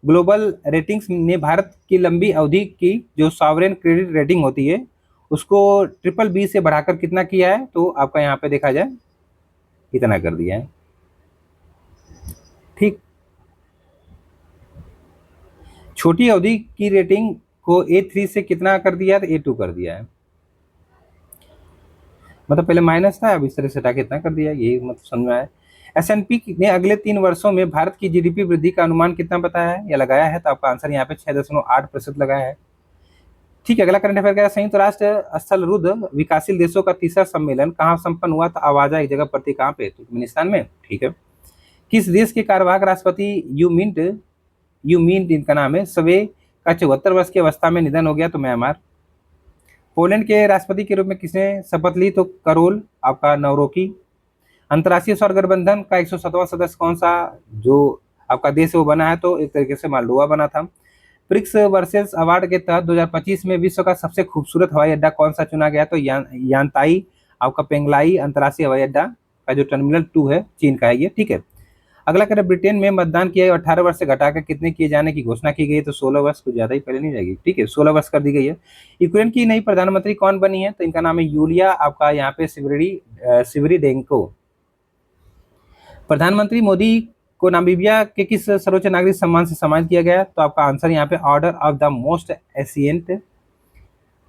ग्लोबल रेटिंग्स ने भारत की लंबी अवधि की जो सॉवरेन क्रेडिट रेटिंग होती है उसको BBB से बढ़ाकर कितना किया है, तो आपका यहाँ पे देखा जाए इतना कर दिया है। ठीक, छोटी अवधि की रेटिंग को A3 से कितना कर दिया है? तो A2 कर दिया है। मतलब पहले माइनस था, अब इस तरह से हटा के इतना कर दिया, ये मतलब समझ में आया। S&P ने अगले 3 वर्षों में भारत की GDP वृद्धि का अनुमान कितना बताया है या लगाया है? तो आपका आंसर यहाँ पे 6.8% लगाया है। ठीक है, अगला करंट अफेयर का, संयुक्त राष्ट्र स्थलरुद्ध विकासशील देशों का तीसरा सम्मेलन कहाँ संपन्न हुआ? तो आवाजा एक जगह पड़ती कहाँ पे? तुर्कमेनिस्तान में। ठीक है, किस देश के कार्यवाहक राष्ट्रपति यूमिंट इनका नाम है, सवे का 74 वर्ष की अवस्था में निधन हो गया? तो म्यांमार। पोलैंड के राष्ट्रपति के रूप में किसने शपथ ली? तो करोल आपका नवरोकी। अंतर्राष्ट्रीय सौर गठबंधन का 107वां सदस्य कौन सा जो आपका देश है वो बना है? तो एक तरीके से मालडोवा बना था। प्रिक्स वर्सेस अवार्ड के तहत 2025 में विश्व का सबसे खूबसूरत हवाई अड्डा कौन सा चुना गया? तो यांताई आपका पेंगलाई अंतर्राष्ट्रीय हवाई अड्डा का जो टर्मिनल 2 है, चीन का है ये। ठीक है, अगला करें, ब्रिटेन में मतदान किया 18 वर्ष से घटाकर कितने किए जाने की घोषणा की गई है? तो 16 वर्ष, कुछ ज्यादा ही पहले नहीं जाएगी। ठीक है, 16 वर्ष कर दी गई है। यूक्रेन की नई प्रधानमंत्री कौन बनी है? तो इनका नाम है यूलिया आपका यहाँ पे सिवरीडेंको। प्रधानमंत्री मोदी को नामीबिया के किस सर्वोच्च नागरिक सम्मान से सम्मानित किया गया? तो आपका आंसर यहाँ पे order of the most ancient.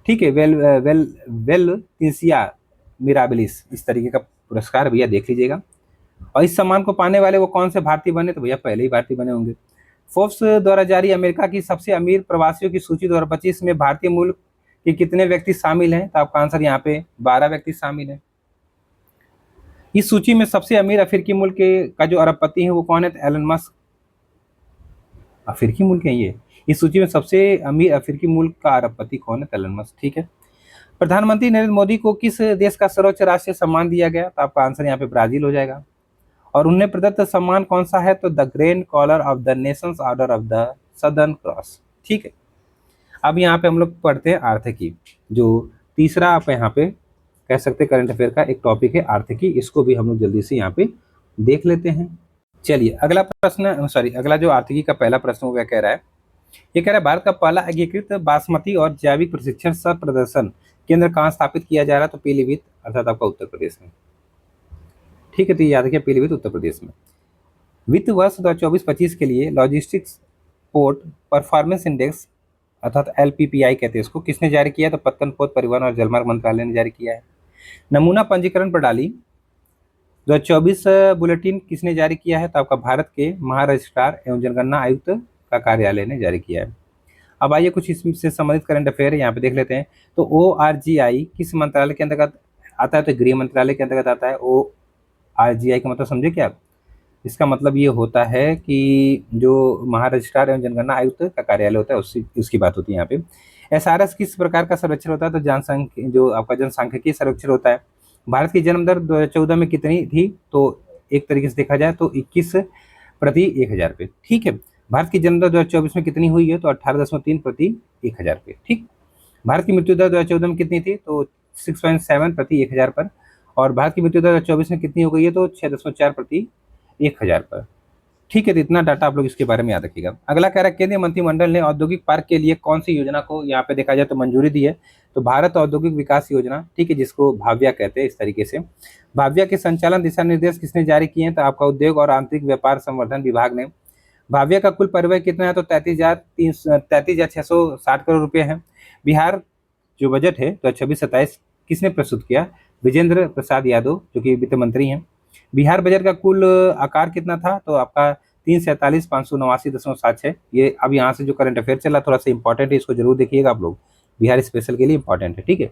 ठीक है, वेल तिंसिया मिराबिलिस, इस तरीके का पुरस्कार भैया देख लीजिएगा। और इस सम्मान को पाने वाले वो कौन से भारतीय बने? तो भैया पहले ही भारतीय बने होंगे। फोर्ब्स द्वारा जारी अमेरिका की सबसे अमीर प्रवासियों की सूची 2025 में भारतीय मूल के कितने व्यक्ति शामिल हैं? तो आपका आंसर यहाँ पे 12 व्यक्ति शामिल हैं। इस सूची में सबसे अमीर अफ्रीकी मुल्क का जो अरबपति है वो कौन है? तो एलन मस्क। अफ्रीकी मुल्क है ये। इस सूची में सबसे अमीर अफ्रीकी मुल्क का अरबपति कौन है? तो एलन मस्क। ठीक है, प्रधानमंत्री नरेंद्र मोदी को किस देश का सर्वोच्च राष्ट्रीय सम्मान दिया गया? तो आपका आंसर यहाँ पे ब्राजील हो जाएगा। और उन्हें प्रदत्त सम्मान कौन सा है? तो the Grand Collar of the Nations Order of the Southern Cross. ठीक है, अब यहाँ पे हम लोग पढ़ते हैं आर्थिकी, जो तीसरा आप यहाँ पे कह सकते हैं करंट अफेयर का एक टॉपिक है आर्थिकी। इसको भी हम लोग जल्दी से यहाँ पे देख लेते हैं। चलिए, अगला प्रश्न, अगला जो आर्थिकी का पहला प्रश्न वो क्या कह रहा है? ये कह रहा है भारत का पहला एकीकृत बासमती और जैविक प्रशिक्षण सह प्रदर्शन केंद्र कहाँ स्थापित किया जा रहा है? तो पीलीभीत, अर्थात आपका उत्तर प्रदेश में। ठीक है, तो ये याद रखिए, पीलीभीत उत्तर प्रदेश में। वित्त वर्ष 2024-25 के लिए लॉजिस्टिक्स पोर्ट परफॉर्मेंस इंडेक्स अर्थात LPPI कहते हैं इसको, किसने जारी किया? तो पत्तन पोत परिवहन और जलमार्ग मंत्रालय ने जारी किया है। नमूना पंजीकरण प्रणाली 2024 बुलेटिन किसने जारी किया है? तो आपका भारत के महारजिस्ट्रार एवं जनगणना आयुक्त का कार्यालय ने जारी किया है। अब आइए कुछ इससे संबंधित करंट अफेयर यहाँ पे देख लेते हैं। तो ORGI किस मंत्रालय के अंतर्गत आता है? तो गृह मंत्रालय के अंतर्गत आता है। ORGI का मतलब समझे क्या? इसका मतलब ये होता है कि जो महारजिस्ट्रार एवं जनगणना आयुक्त का कार्यालय होता है उसकी बात होती है यहाँ पे। SRS किस प्रकार का सर्वेक्षण होता है? तो जो आपका जनसांख्यिकीय सर्वेक्षण होता है। भारत की जन्म दर 2014 में कितनी थी? तो एक तरीके से देखा जाए तो 21 प्रति 1000 पे। ठीक है, भारत की जन्म दर 2024 में कितनी हुई है? तो 18.3 प्रति 1000 पे। ठीक, भारत की मृत्यु दर 2014 में कितनी थी? तो 6.7 प्रति 1000 पर। और भारत की मृत्यु दर 2024 में कितनी हो गई है? तो 6.4 प्रति 1000 पर। ठीक है, तो इतना डाटा आप लोग इसके बारे में याद रखिएगा। अगला कह रहा है, केंद्रीय मंत्रिमंडल ने औद्योगिक पार्क के लिए कौन सी योजना को यहाँ पे देखा जाए तो मंजूरी दी है? तो भारत औद्योगिक विकास योजना। ठीक है, जिसको भाव्या कहते हैं इस तरीके से। भाव्या के संचालन दिशा निर्देश किसने जारी किए हैं? तो आपका उद्योग और आंतरिक व्यापार संवर्धन विभाग ने। भाव्या का कुल परिव्यय कितना है? तो 33,660 करोड़ रुपये है। बिहार जो बजट है 2026-27 किसने प्रस्तुत किया? विजेंद्र प्रसाद यादव, जो कि वित्त मंत्री हैं। बिहार बजट का कुल आकार कितना था? तो आपका 347,589.76। ये अब यहाँ से जो करंट अफेयर चला थोड़ा सा इंपॉर्टेंट है, इसको जरूर देखिएगा आप लोग, बिहार स्पेशल के लिए इंपॉर्टेंट है। ठीक है,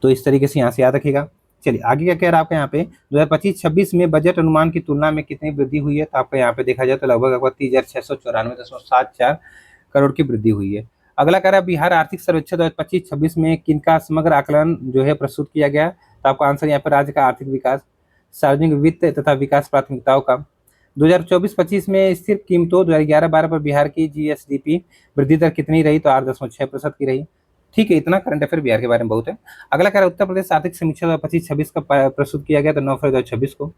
तो इस तरीके से यहाँ से याद रखिएगा। चलिए आगे क्या कह रहा है आपका यहाँ पे, 2025-26 में बजट अनुमान की तुलना में कितनी वृद्धि हुई है? तो आपका यहाँ पे देखा जाए तो लगभग आपका 30,694.74 करोड़ की वृद्धि हुई है। अगला कह रहा है, बिहार आर्थिक सर्वेक्षण 2025-26 में किनका समग्र आकलन जो है प्रस्तुत किया गया? तो आपका आंसर यहाँ पे राज्य का आर्थिक विकास, सार्वजनिक वित्त तथा विकास प्राथमिकताओं का। 2024-25 में स्थिर कीमतों 2011-12 पर बिहार की GSDP वृद्धि दर कितनी रही? तो 8.6% की रही। ठीक है, इतना करंट अफेयर बिहार के बारे में बहुत है। अगला कह रहा है, उत्तर प्रदेश आर्थिक समीक्षा 2025-26 का प्रस्तुत किया गया तो 9 फरवरी 2026 को।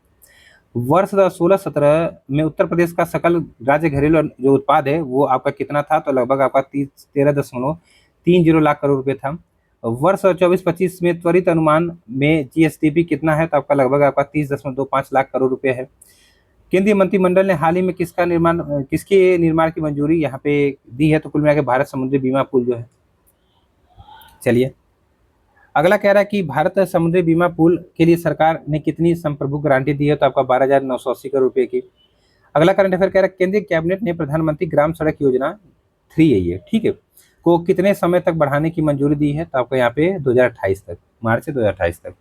वर्ष 2016-17 में उत्तर प्रदेश का सकल राज्य घरेलू जो उत्पाद है वो आपका कितना था? तो लगभग आपका 13.30 लाख करोड़ रुपये था। वर्ष 24-25 में त्वरित अनुमान में GSDP कितना है? तो आपका लगभग आपका 30.25 लाख करोड़ रुपये है। केंद्रीय मंत्रिमंडल ने हाल ही में किसके निर्माण की मंजूरी यहाँ पे दी है? तो कुल मिला के भारत समुद्री बीमा पुल जो है। चलिए, अगला कह रहा है कि भारत समुद्री बीमा पुल के लिए सरकार ने कितनी संप्रभु गारंटी दी है? तो आपका 12,980 करोड़ रुपए की। अगला करंट अफेयर कह रहा है केंद्रीय कैबिनेट ने प्रधानमंत्री ग्राम सड़क योजना 3 है ये, ठीक है, को कितने समय तक बढ़ाने की मंजूरी दी है? तो आपको यहाँ पे 2028 तक, मार्च से 2028 तक।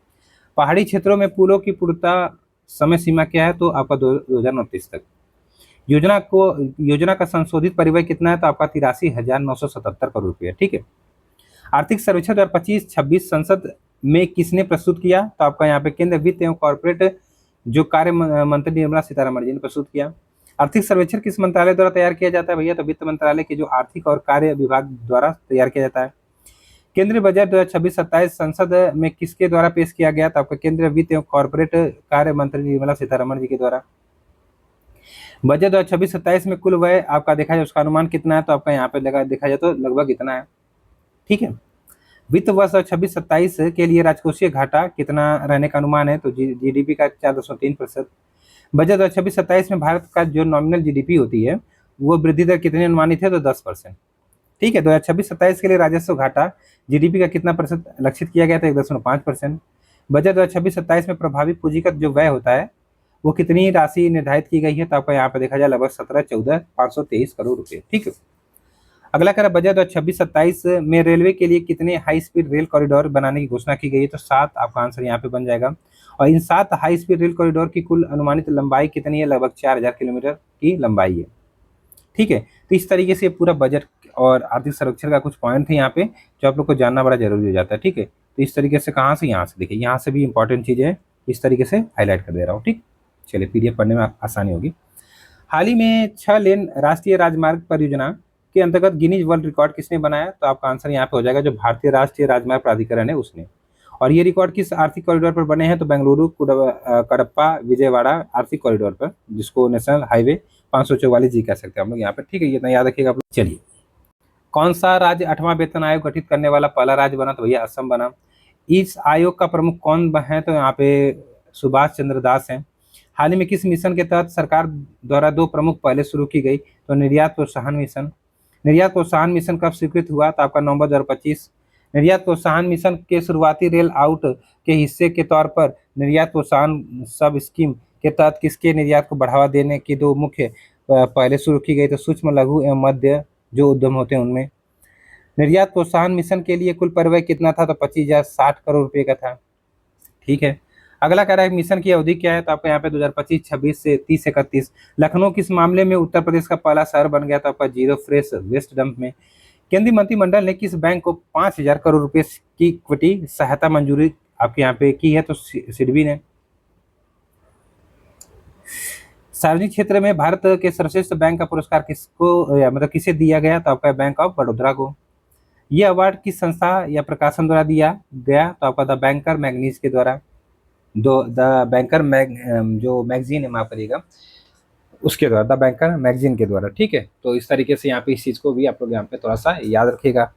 पहाड़ी क्षेत्रों में पुलों की पूर्णता समय सीमा क्या है? तो आपका 2029 तक। योजना का संशोधित परिव्यय कितना है? तो आपका 83,977 करोड़ रुपया, ठीक है। आर्थिक सर्वेक्षण 2025-26 संसद में किसने प्रस्तुत किया? तो आपका यहाँ पे केंद्रीय वित्त एवं कॉर्पोरेट जो कार्य मंत्री निर्मला सीतारमण जी ने प्रस्तुत किया। आर्थिक सर्वेक्षण किस मंत्रालय द्वारा तैयार किया जाता है भैया? तो वित्त मंत्रालय के जो आर्थिक और कार्य विभाग द्वारा तैयार किया जाता है। केंद्रीय बजट 2026-27 संसद में किसके द्वारा पेश किया गया? तो आपका केंद्रीय वित्त एवं कॉर्पोरेट कार्य मंत्री निर्मला सीतारमण जी के द्वारा। बजट 2026-27 में कुल व्यय आपका देखा जाए उसका अनुमान कितना है? तो आपका यहाँ पे देखा जाए तो लगभग इतना है, ठीक है। वित्त वर्ष 26-27 के लिए राजकोषीय घाटा कितना रहने का अनुमान है? तो जीडीपी का 4.3%। बजट 2026-27 में भारत का जो नॉमिनल जीडीपी होती है वो वृद्धि दर कितनी अनुमानित है? तो 10%, ठीक है। 2026-27 के लिए राजस्व घाटा जीडीपी का कितना प्रतिशत लक्षित किया गया था? 1.5%। बजट 2026-27 में प्रभावी पूंजीगत जो व्यय होता है वो कितनी राशि निर्धारित की गई है? तो आपको यहाँ पे देखा जाए लगभग 17-14-523 करोड़ रुपए, ठीक है। अगला कह रहा बजट 2026-27 में रेलवे के लिए कितने हाई स्पीड रेल कॉरिडोर बनाने की घोषणा की गई है? तो 7 आपका आंसर यहाँ पे बन जाएगा। और इन 7 हाई स्पीड रेल कॉरिडोर की कुल अनुमानित लंबाई कितनी है? लगभग 4,000 किलोमीटर की लंबाई है, ठीक है। तो इस तरीके से पूरा बजट और आर्थिक सर्वेक्षण का कुछ पॉइंट है यहाँ पे जो आप लोग को जानना बड़ा जरूरी हो जाता है, ठीक है। तो इस तरीके से कहाँ से? यहाँ से देखिए, यहाँ से भी इंपॉर्टेंट चीजें है, इस तरीके से हाईलाइट कर दे रहा हूँ, ठीक। चलिए, पीडीएफ पढ़ने में आसानी होगी। हाल ही में 6 लेन राष्ट्रीय राजमार्ग परियोजना के अंतर्गत गिनीज वर्ल्ड रिकॉर्ड किसने बनाया? तो आपका आंसर यहाँ पे हो जाएगा जो भारतीय राष्ट्रीय राजमार्ग प्राधिकरण है उसने। और ये रिकॉर्ड किस आर्थिक कॉरिडोर पर बने हैं? तो बेंगलुरु कडप्पा विजयवाड़ा आर्थिक कॉरिडोर पर, जिसको नेशनल हाईवे 544 जी कह सकते हैं हम लोग यहाँ पे, ठीक है। ये इतना याद रखिएगा आप लोग। चलिए, कौन सा राज्य 8वां वेतन आयोग गठित करने वाला पहला राज्य बना? तो भैया असम बना। इस आयोग का प्रमुख कौन है? तो यहाँ पे सुभाष चंद्र दास हैं। हाल ही में किस मिशन के तहत सरकार द्वारा 2 प्रमुख पहले शुरू की गई? तो निर्यात प्रोत्साहन मिशन। निर्यात प्रोत्साहन मिशन कब स्वीकृत हुआ? तो आपका नवंबर 2025। निर्यात प्रोत्साहन मिशन के शुरुआती रेल आउट के हिस्से के तौर पर निर्यात प्रोत्साहन सब स्कीम के तहत किसके निर्यात को बढ़ावा देने की 2 मुख्य पहले शुरू की गई? तो सूक्ष्म लघु एवं मध्य जो उद्यम होते हैं उनमें। निर्यात प्रोत्साहन मिशन के लिए कुल परिव्यय कितना था? तो 25,060 करोड़ रुपए का था, ठीक है। अगला कह रहा है मिशन की अवधि क्या है? तो आपका यहाँ पे 2025-26 से 30-31। लखनऊ किस मामले में उत्तर प्रदेश का पहला शहर बन गया था? आपका जीरो फ्रेश वेस्ट डंप में। केंद्रीय मंत्रिमंडल ने किस बैंक को 5,000 करोड़ रुपए की इक्विटी सहायता मंजूरी आपके यहाँ पे की है? तो सिडबी ने। सार्वजनिक क्षेत्र में भारत के सर्वश्रेष्ठ बैंक का पुरस्कार मतलब किसे दिया गया? तो आपका बैंक ऑफ बड़ौदा को। यह अवार्ड किस संस्था या प्रकाशन द्वारा दिया गया? तो आपका द बैंकर मैगनीज के द्वारा, द बैंकर जो मैगजीन है, माफ करिएगा, उसके द्वारा, द बैंकर मैगजीन के द्वारा, ठीक है। तो इस तरीके से यहाँ पे इस चीज को भी आप लोग यहाँ पे थोड़ा सा याद रखिएगा।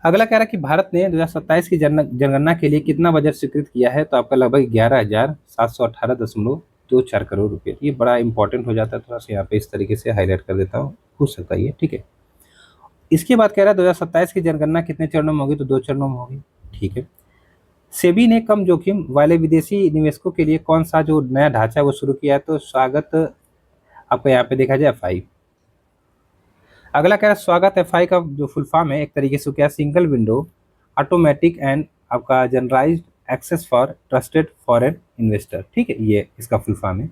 अगला कह रहा है कि भारत ने 2027 की जनगणना के लिए कितना बजट स्वीकृत किया है? तो आपका लगभग 11,718.24 करोड़ रुपए। ये बड़ा इंपॉर्टेंट हो जाता है, थोड़ा सा यहाँ पे इस तरीके से हाईलाइट कर देता हूँ, पूछ सकता है ये, ठीक है। इसके बाद कह रहा है 2027 की जनगणना कितने चरणों में होगी? तो 2 चरणों में होगी, ठीक है। सेबी ने कम जोखिम वाले विदेशी निवेशकों के लिए कौन सा जो नया ढांचा है वो शुरू किया है? तो स्वागत आपको यहाँ पे देखा जाए एफआई। अगला कह रहा है स्वागत एफआई का जो फुल फॉर्म है एक तरीके से क्या? सिंगल विंडो ऑटोमेटिक एंड आपका generalized access for trusted foreign investor, ठीक है, ये इसका फुल फॉर्म है।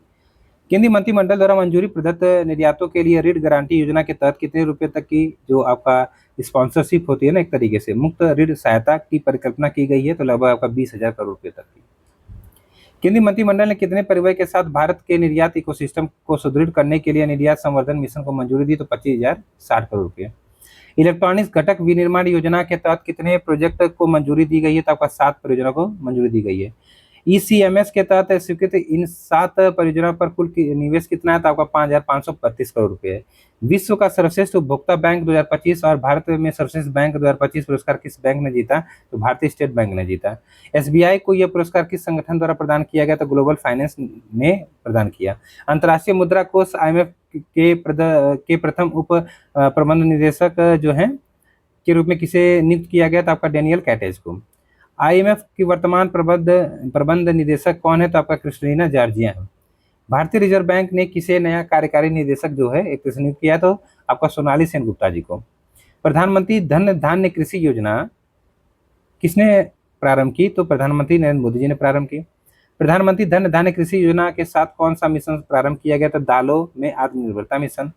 केंद्रीय मंत्रिमंडल द्वारा मंजूरी प्रदत्त निर्यातों के लिए ऋण गारंटी योजना के तहत कितने रुपए तक की जो आपका स्पॉन्सरशिप होती है ना, एक तरीके से मुक्त ऋण सहायता की परिकल्पना की गई है? तो लगभग आपका 20,000 करोड़ रुपए तक की। केंद्रीय मंत्रिमंडल ने कितने परिव्यय के साथ भारत के निर्यात इकोसिस्टम को सुदृढ़ करने के लिए निर्यात संवर्धन मिशन को मंजूरी दी? तो 25,060 करोड़ रुपए। इलेक्ट्रॉनिक्स घटक विनिर्माण योजना के तहत कितने प्रोजेक्ट को मंजूरी दी गई है? तो आपका 7 परियोजना को मंजूरी दी गई है। ईसीएमएस के तहत स्वीकृत इन 7 परियोजनाओं पर कुल निवेश कितना है? तो आपका 5,532 करोड़ रुपए है। विश्व का सर्वश्रेष्ठ उपभोक्ता बैंक 2025 और भारत में सर्वश्रेष्ठ बैंक 2025 पुरस्कार किस बैंक ने जीता? तो भारतीय स्टेट बैंक ने जीता। एसबीआई को यह पुरस्कार किस संगठन द्वारा प्रदान किया गया? तो ग्लोबल फाइनेंस ने प्रदान किया। अंतर्राष्ट्रीय मुद्रा कोष IMF के प्रथम उप प्रबंध निदेशक जो है के रूप में किसे नियुक्त किया गया? तो आपका डेनियल कैटेज को। IMF की वर्तमान प्रबंध निदेशक कौन है? तो आपका क्रिस्टलिना जॉर्जिया है। भारतीय रिजर्व बैंक ने किसे नया कार्यकारी निदेशक जो है एक नियुक्त किया? तो आपका सोनाली सेनगुप्ता जी को। प्रधानमंत्री धन धान्य कृषि योजना किसने प्रारंभ की? तो प्रधानमंत्री नरेंद्र मोदी जी ने प्रारंभ की। प्रधानमंत्री धन धान्य कृषि योजना के साथ कौन सा मिशन प्रारंभ किया गया? तो दालों में आत्मनिर्भरता मिशन।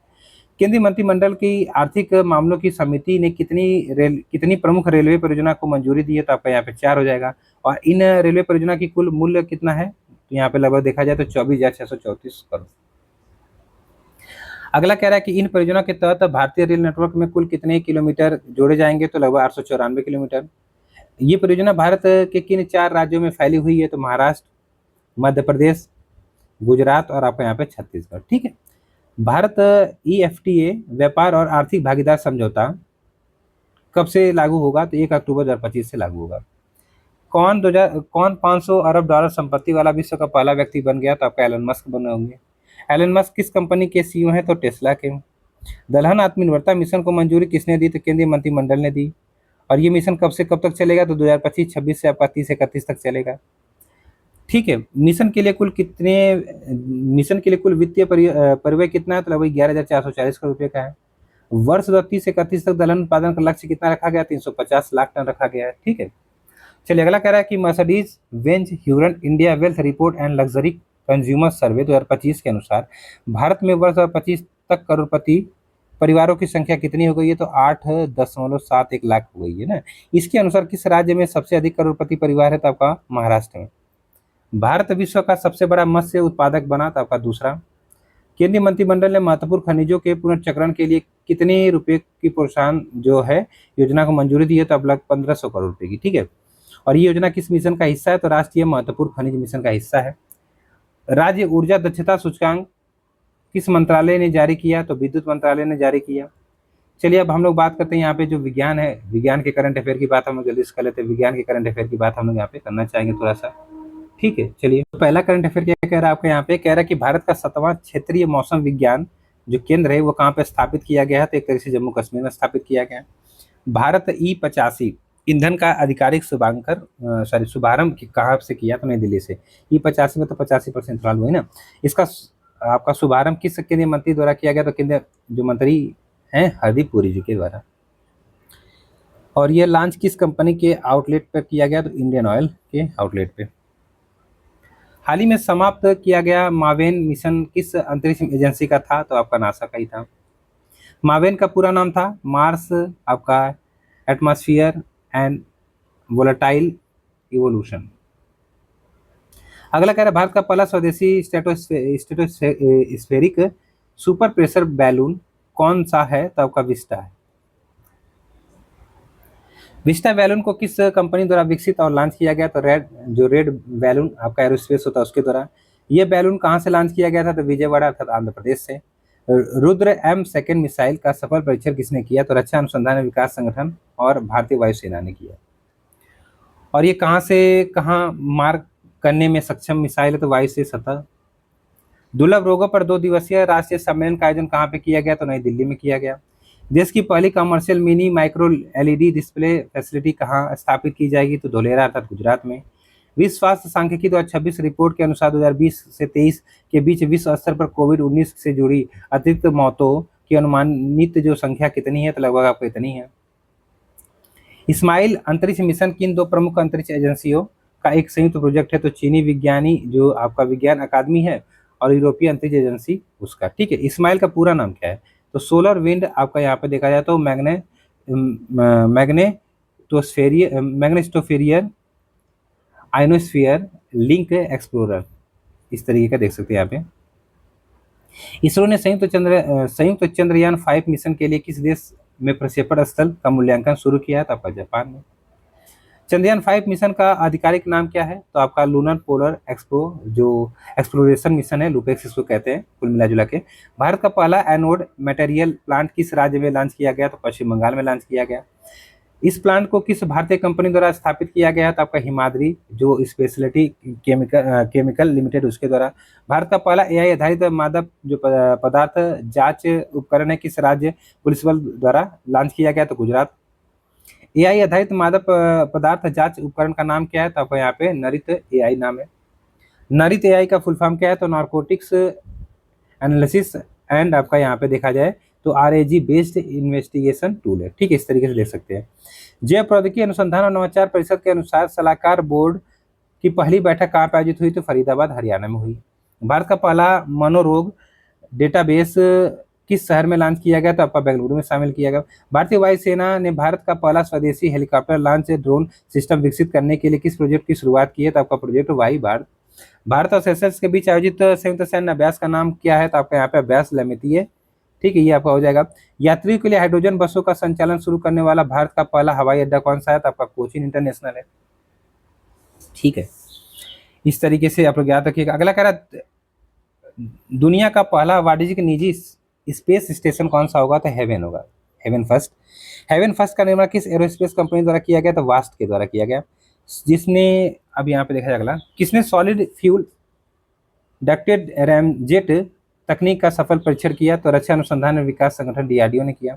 केंद्रीय मंत्रिमंडल की आर्थिक मामलों की समिति ने कितनी प्रमुख रेलवे परियोजना को मंजूरी दी है? तो आपका यहाँ पे 4 हो जाएगा। और इन रेलवे परियोजना की कुल मूल्य कितना है? तो यहाँ पे लगभग देखा जाए तो 24,634 करोड़। अगला कह रहा है कि इन परियोजना के तहत भारतीय रेल नेटवर्क में कुल कितने किलोमीटर जोड़े जाएंगे? तो लगभग 894 किलोमीटर। ये परियोजना भारत के किन 4 राज्यों में फैली हुई है? तो महाराष्ट्र, मध्य प्रदेश, गुजरात और आपका यहाँ पे छत्तीसगढ़। ठीक है। भारत EFTA व्यापार और आर्थिक भागीदार समझौता कब से लागू होगा? तो 1 अक्टूबर 2025 से लागू होगा। कौन 500 अरब डॉलर संपत्ति वाला विश्व का पहला व्यक्ति बन गया? तो आपका एलन मस्क बने होंगे। एलन मस्क किस कंपनी के CEO हैं? तो टेस्ला के। दलहन आत्मनिर्भरता मिशन को मंजूरी किसने दी? तो केंद्रीय मंत्रिमंडल ने दी। और ये मिशन कब से कब तक चलेगा? तो 2025-26 से आपका 30-31 तक चलेगा। ठीक है। मिशन के लिए कुल वित्तीय परिव्यय कितना है? तो लगभग 11,440 करोड़ रुपए का है। वर्ष 2030-31 तक दलहन उत्पादन का लक्ष्य कितना रखा गया? 350 लाख टन रखा गया है। ठीक है। चलिए अगला कह रहा है कि Mercedes Benz Hurun India wealth report and luxury consumer survey 2025 के अनुसार भारत में वर्ष 2025 तक करोड़पति परिवारों की संख्या कितनी हो गई है? तो 8.71 लाख हो गई है ना। इसके अनुसार किस राज्य में सबसे अधिक करोड़पति परिवार है? तो आपका महाराष्ट्र में। भारत विश्व का सबसे बड़ा मत्स्य उत्पादक बना? तो आपका दूसरा। केंद्रीय मंत्रिमंडल ने महत्वपूर्ण खनिजों के पुनर्चक्रण के लिए कितने रुपए की प्रोत्साहन जो है योजना को मंजूरी दी है? तो अब लगभग 1,500 करोड़ रुपए की। ठीक है। और ये योजना किस मिशन का हिस्सा है? तो राष्ट्रीय महत्वपूर्ण खनिज मिशन का हिस्सा है। राज्य ऊर्जा दक्षता सूचकांक किस मंत्रालय ने जारी किया? तो विद्युत मंत्रालय ने जारी किया। चलिए अब हम लोग बात करते हैं यहाँ पे जो विज्ञान है, विज्ञान के करंट अफेयर की बात हम लोग जल्दी से कर लेते हैं। विज्ञान के करंट अफेयर की बात हम लोग यहाँ पे करना चाहेंगे थोड़ा सा। ठीक है। चलिए तो पहला करंट अफेयर क्या कह रहा है आपका यहाँ पे? कह रहा है कि भारत का 7वां क्षेत्रीय मौसम विज्ञान जो केंद्र है वो कहाँ पे स्थापित किया गया है? तो एक तरह से जम्मू कश्मीर में स्थापित किया गया है। भारत E85 ईंधन का आधिकारिक शुभारंभ कहाँ से किया? तो नई दिल्ली से। E85 में तो 85% इथेनॉल हुई ना। इसका आपका शुभारंभ किस केंद्रीय मंत्री द्वारा किया गया? तो केंद्रीय जो मंत्री हैं हरदीप पुरी जी के द्वारा। और ये लॉन्च किस कंपनी के आउटलेट पर किया गया? तो इंडियन ऑयल के आउटलेट पे। हाल ही में समाप्त किया गया मावेन मिशन किस अंतरिक्ष एजेंसी का था? तो आपका नासा का ही था। मावेन का पूरा नाम था मार्स आपका एटमॉस्फेयर एंड वोलेटाइल इवोल्यूशन। अगला कह रहा है भारत का पहला स्वदेशी स्टेटोस्फेरिक सुपर प्रेशर बैलून कौन सा है? तो आपका विस्टा है। विस्टा बैलून को किस कंपनी द्वारा विकसित और लॉन्च किया गया? तो रेड बैलून आपका एरोस्पेस होता है उसके द्वारा। ये बैलून कहाँ से लॉन्च किया गया था? तो विजयवाड़ा अर्थात आंध्र प्रदेश से। रुद्र M सेकेंड मिसाइल का सफल परीक्षण किसने किया? तो रक्षा अनुसंधान विकास संगठन और भारतीय वायुसेना ने किया। और ये कहाँ से कहाँ मार करने में सक्षम मिसाइल है? तो वायु से सतह। दुर्लभ रोगों पर 2 दिवसीय राष्ट्रीय सम्मेलन का आयोजन कहाँ पे किया गया? तो नई दिल्ली में किया गया। देश की पहली commercial mini micro LED display facility कहाँ स्थापित की जाएगी? तो धोलेरा अर्थात गुजरात में। विश्व स्वास्थ्य सांख्यिकी 2026 रिपोर्ट के अनुसार 2020 से 23 के बीच विश्व स्तर पर कोविड-19 से जुड़ी अतिरिक्त मौतों की अनुमानित जो संख्या कितनी है? तो लगभग आपको इतनी है। इस्माइल अंतरिक्ष मिशन किन 2 प्रमुख अंतरिक्ष एजेंसियों का एक संयुक्त प्रोजेक्ट है? तो चीनी विज्ञानी जो आपका विज्ञान अकादमी है और यूरोपीय अंतरिक्ष एजेंसी उसका। ठीक है। इस्माइल का पूरा नाम क्या है? तो सोलर विंड आपका यहाँ पे देखा जाए तो मैग्नेटोस्फेरियर आइनोस्फीयर लिंक एक्सप्लोरर, इस तरीके का देख सकते हैं यहाँ पे। इसरो ने संयुक्त चंद्रयान 5 मिशन के लिए किस देश में प्रक्षेपण स्थल का मूल्यांकन शुरू किया है? तो आपका जापान में। चंद्रयान 5 मिशन का आधिकारिक नाम क्या है? तो आपका लूनर पोलर एक्सप्रो जो एक्सप्लोरेशन मिशन है, लूपेक्स इसको कहते हैं कुल मिला जुला के। भारत का पहला एनोड मटेरियल प्लांट किस राज्य में लॉन्च किया गया? तो पश्चिम बंगाल में लॉन्च किया गया। इस प्लांट को किस भारतीय कंपनी द्वारा स्थापित किया गया? तो आपका हिमाद्री जो स्पेशलिटी केमिकल लिमिटेड उसके द्वारा। भारत का पहला एआई आधारित मादक जो पदार्थ जांच उपकरण है किस राज्य पुलिस बल द्वारा लॉन्च किया गया? तो गुजरात। एआई आधारित मादक पदार्थ जांच उपकरण का नाम क्या है? तो आपका यहाँ पे नरित एआई नाम है। नरित एआई का फुल फॉर्म क्या है? तो नार्कोटिक्स एनालिसिस एंड आपका यहाँ पे देखा जाए तो आरएजी बेस्ड इन्वेस्टिगेशन टूल है। ठीक है, इस तरीके से देख सकते हैं। जैव प्रौद्योगिकी अनुसंधान और नवाचार परिषद के अनुसार सलाहकार बोर्ड की पहली बैठक कहाँ पे आयोजित हुई? तो फरीदाबाद हरियाणा में हुई। भारत का पहला मनोरोग डेटाबेस किस शहर में लॉन्च किया गया? तो आपका बेंगलुरु में शामिल किया गया। भारतीय वायुसेना ने भारत का पहला स्वदेशी हेलीकॉप्टर लॉन्च ड्रोन सिस्टम विकसित करने के लिए किस प्रोजेक्ट की शुरुआत की है? तो आपका प्रोजेक्ट वायु भारत। भारत और सेशल्स के बीच आयोजित संयुक्त सैन्य अभ्यास का नाम क्या है? तो आपका यहाँ पे अभ्यास लमिती है। ठीक है, ये आपका हो जाएगा। यात्रियों के लिए हाइड्रोजन बसों का संचालन शुरू करने वाला भारत का पहला हवाई अड्डा कौन सा है? तो आपका कोचीन इंटरनेशनल है। ठीक है, इस तरीके से आप लोग याद रखिएगा। अगला कह रहा दुनिया का पहला वाणिज्यिक निजी स्पेस स्टेशन कौन सा होगा? तो हेवन होगा, हेवन फर्स्ट। हेवन फर्स्ट का निर्माण किस एरोस्पेस कंपनी द्वारा किया गया? तो वास्ट के द्वारा किया गया। जिसने अब यहाँ पे देखा जाए अगला, किसने सॉलिड फ्यूल डक्टेड रैमजेट तकनीक का सफल परीक्षण किया? तो रक्षा अनुसंधान और विकास संगठन डीआरडीओ ने किया।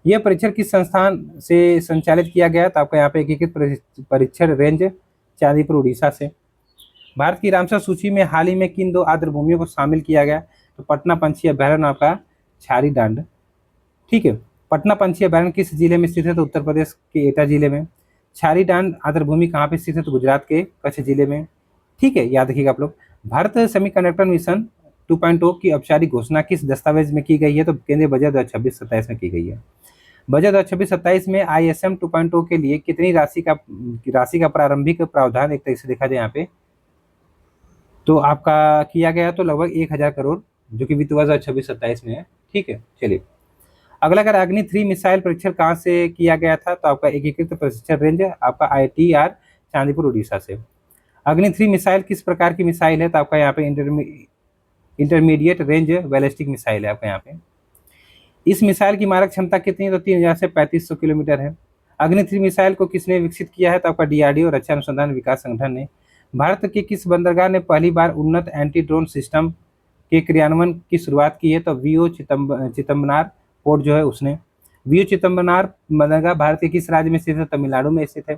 यह परीक्षण किस संस्थान से संचालित किया गया? तो आपका यहाँ पे एकीकृत परीक्षण रेंज चांदीपुर उड़ीसा से। भारत की रामसर सूची में हाल ही में किन दो आर्द्र भूमियों को शामिल किया गया? तो पटना पंछी अभ्यारण्य आपका छारी डांड। ठीक है, पटना पंछी अभ्यारण्य किस जिले में स्थित है? तो उत्तर प्रदेश के एटा जिले में। छारी डांड आर्द्र भूमि कहाँ पे स्थित है? तो गुजरात के कच्छ जिले में। ठीक है, याद रखिएगा आप लोग। भारत सेमीकंडक्टर मिशन 2.0 की औपचारिक घोषणा किस दस्तावेज में की गई है? तो केंद्रीय बजट 2026-27 में की गई है। बजट 2026-27 में ISM 2.0 के लिए कितनी राशि का प्रारंभिक प्रावधान एक तरीके से देखा जाए यहाँ पे तो आपका किया गया तो लगभग 1000 करोड़, जो कि वित्त वर्ष 2026-27 में है। ठीक है, चलिए अगला अगर अग्नि 3 मिसाइल परीक्षण कहाँ से किया गया था? तो आपका एकीकृत प्रशिक्षण रेंज आपका ITR चांदीपुर उड़ीसा से। अग्नि 3 मिसाइल किस प्रकार की मिसाइल है? तो आपका यहाँ पे इंटरमीडिएट रेंज बैलिस्टिक मिसाइल है आपका यहाँ पे। इस मिसाइल की मारक क्षमता कितनी है? तो 3000 से 3500 किलोमीटर है। अग्नि 3 मिसाइल को किसने विकसित किया है? तो आपका डीआरडीओ रक्षा अनुसंधान विकास संगठन ने। भारत के किस बंदरगाह ने पहली बार उन्नत एंटी ड्रोन सिस्टम के क्रियान्वयन की शुरुआत की है? तो वीओ चिदम्बरनार पोर्ट जो है उसने। वीओ चिदम्बरनार बंदरगाह भारत के किस राज्य में स्थित है? तमिलनाडु में स्थित है।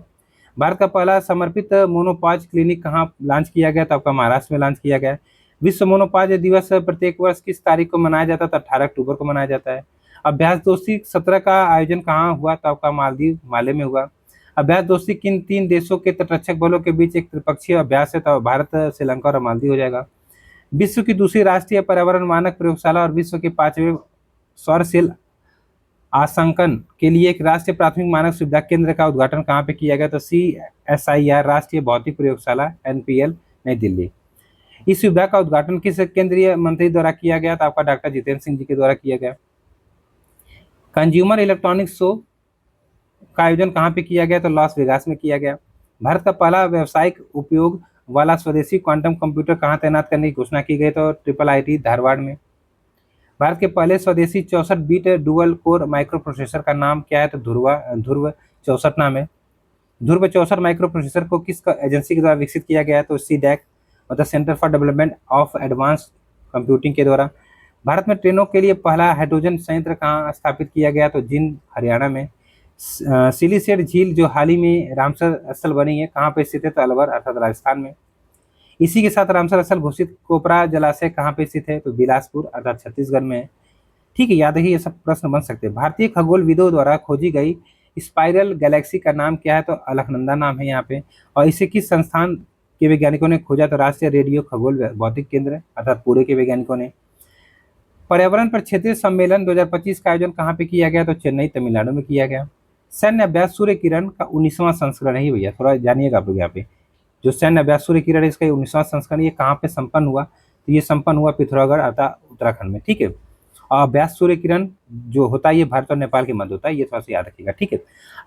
भारत का पहला समर्पित मोनोपॉज क्लिनिक कहाँ लॉन्च किया गया? तो आपका महाराष्ट्र में लॉन्च किया गया। विश्व मोनोपॉज दिवस प्रत्येक वर्ष किस तारीख को मनाया जाता है? तो 18 अक्टूबर को मनाया जाता है। अभ्यास दोस्ती 17 का आयोजन कहाँ हुआ? तो आपका मालदीव माले में हुआ। अभ्यास दोस्ती किन 3 देशों के तटरक्षक बलों के बीच एक त्रिपक्षीय अभ्यास है? तो भारत, श्रीलंका और मालदीव हो जाएगा। विश्व की दूसरी राष्ट्रीय पर्यावरण मानक प्रयोगशाला और विश्व के 5वें सौर सेल आंसकन के लिए एक राष्ट्रीय प्राथमिक मानक सुविधा केंद्र का उद्घाटन कहाँ पे किया गया? तो CSIR राष्ट्रीय भौतिक प्रयोगशाला NPL नई दिल्ली। इस सुविधा का उद्घाटन किस केंद्रीय मंत्री द्वारा किया गया? तो आपका डॉक्टर जितेंद्र सिंह जी के द्वारा किया गया। कंज्यूमर इलेक्ट्रॉनिक्स शो का आयोजन कहाँ पे किया गया? तो लॉस वेगास में किया गया। भारत का पहला व्यावसायिक उपयोग वाला स्वदेशी क्वांटम कंप्यूटर कहाँ तैनात करने की घोषणा की गई? तो IIIT धारवाड़ में। भारत के पहले स्वदेशी 64 bit dual core microprocessor का नाम क्या है? तो ध्रुव 64 नाम है। ध्रुव 64 माइक्रो प्रोसेसर को किस एजेंसी के द्वारा विकसित किया गया है? तो CDAC मतलब centre for development of advance computing के द्वारा। भारत में ट्रेनों के लिए पहला हाइड्रोजन संयंत्र कहाँ स्थापित किया गया? तो जिंद हरियाणा में। सिलीसेट झील जो हाल ही में रामसर स्थल बनी है कहाँ पे स्थित है? तो अलवर अर्थात राजस्थान में। इसी के साथ रामसर स्थल घोषित कोपरा जलाशय कहाँ पे स्थित है? तो बिलासपुर अर्थात छत्तीसगढ़ में है। ठीक है, याद रखिए ये सब प्रश्न बन सकते हैं। भारतीय खगोलविदों द्वारा खोजी गई स्पाइरल गैलेक्सी का नाम क्या है? तो अलकनंदा नाम है यहाँ पे। और इसे किस संस्थान के वैज्ञानिकों ने खोजा? तो राष्ट्रीय रेडियो खगोल भौतिक केंद्र अर्थात पुणे के वैज्ञानिकों ने। पर्यावरण पर क्षेत्रीय सम्मेलन 2025 का आयोजन कहाँ पे किया गया? तो चेन्नई तमिलनाडु में किया गया। सैन्य अभ्यास सूर्य किरण का 19वां संस्करण है ये भैया, थोड़ा जानिएगा आप लोग यहाँ पे। जो सैन्य अभ्यास सूर्य किरण है इसका 19वां संस्करण ये कहाँ पे संपन्न हुआ? तो ये संपन्न हुआ पिथौरागढ़ अर्थात उत्तराखंड में। ठीक है, और अभ्यास सूर्य किरण जो होता है ये भारत और नेपाल के मध्य होता है, ये थोड़ा सा याद रखिएगा, ठीक है।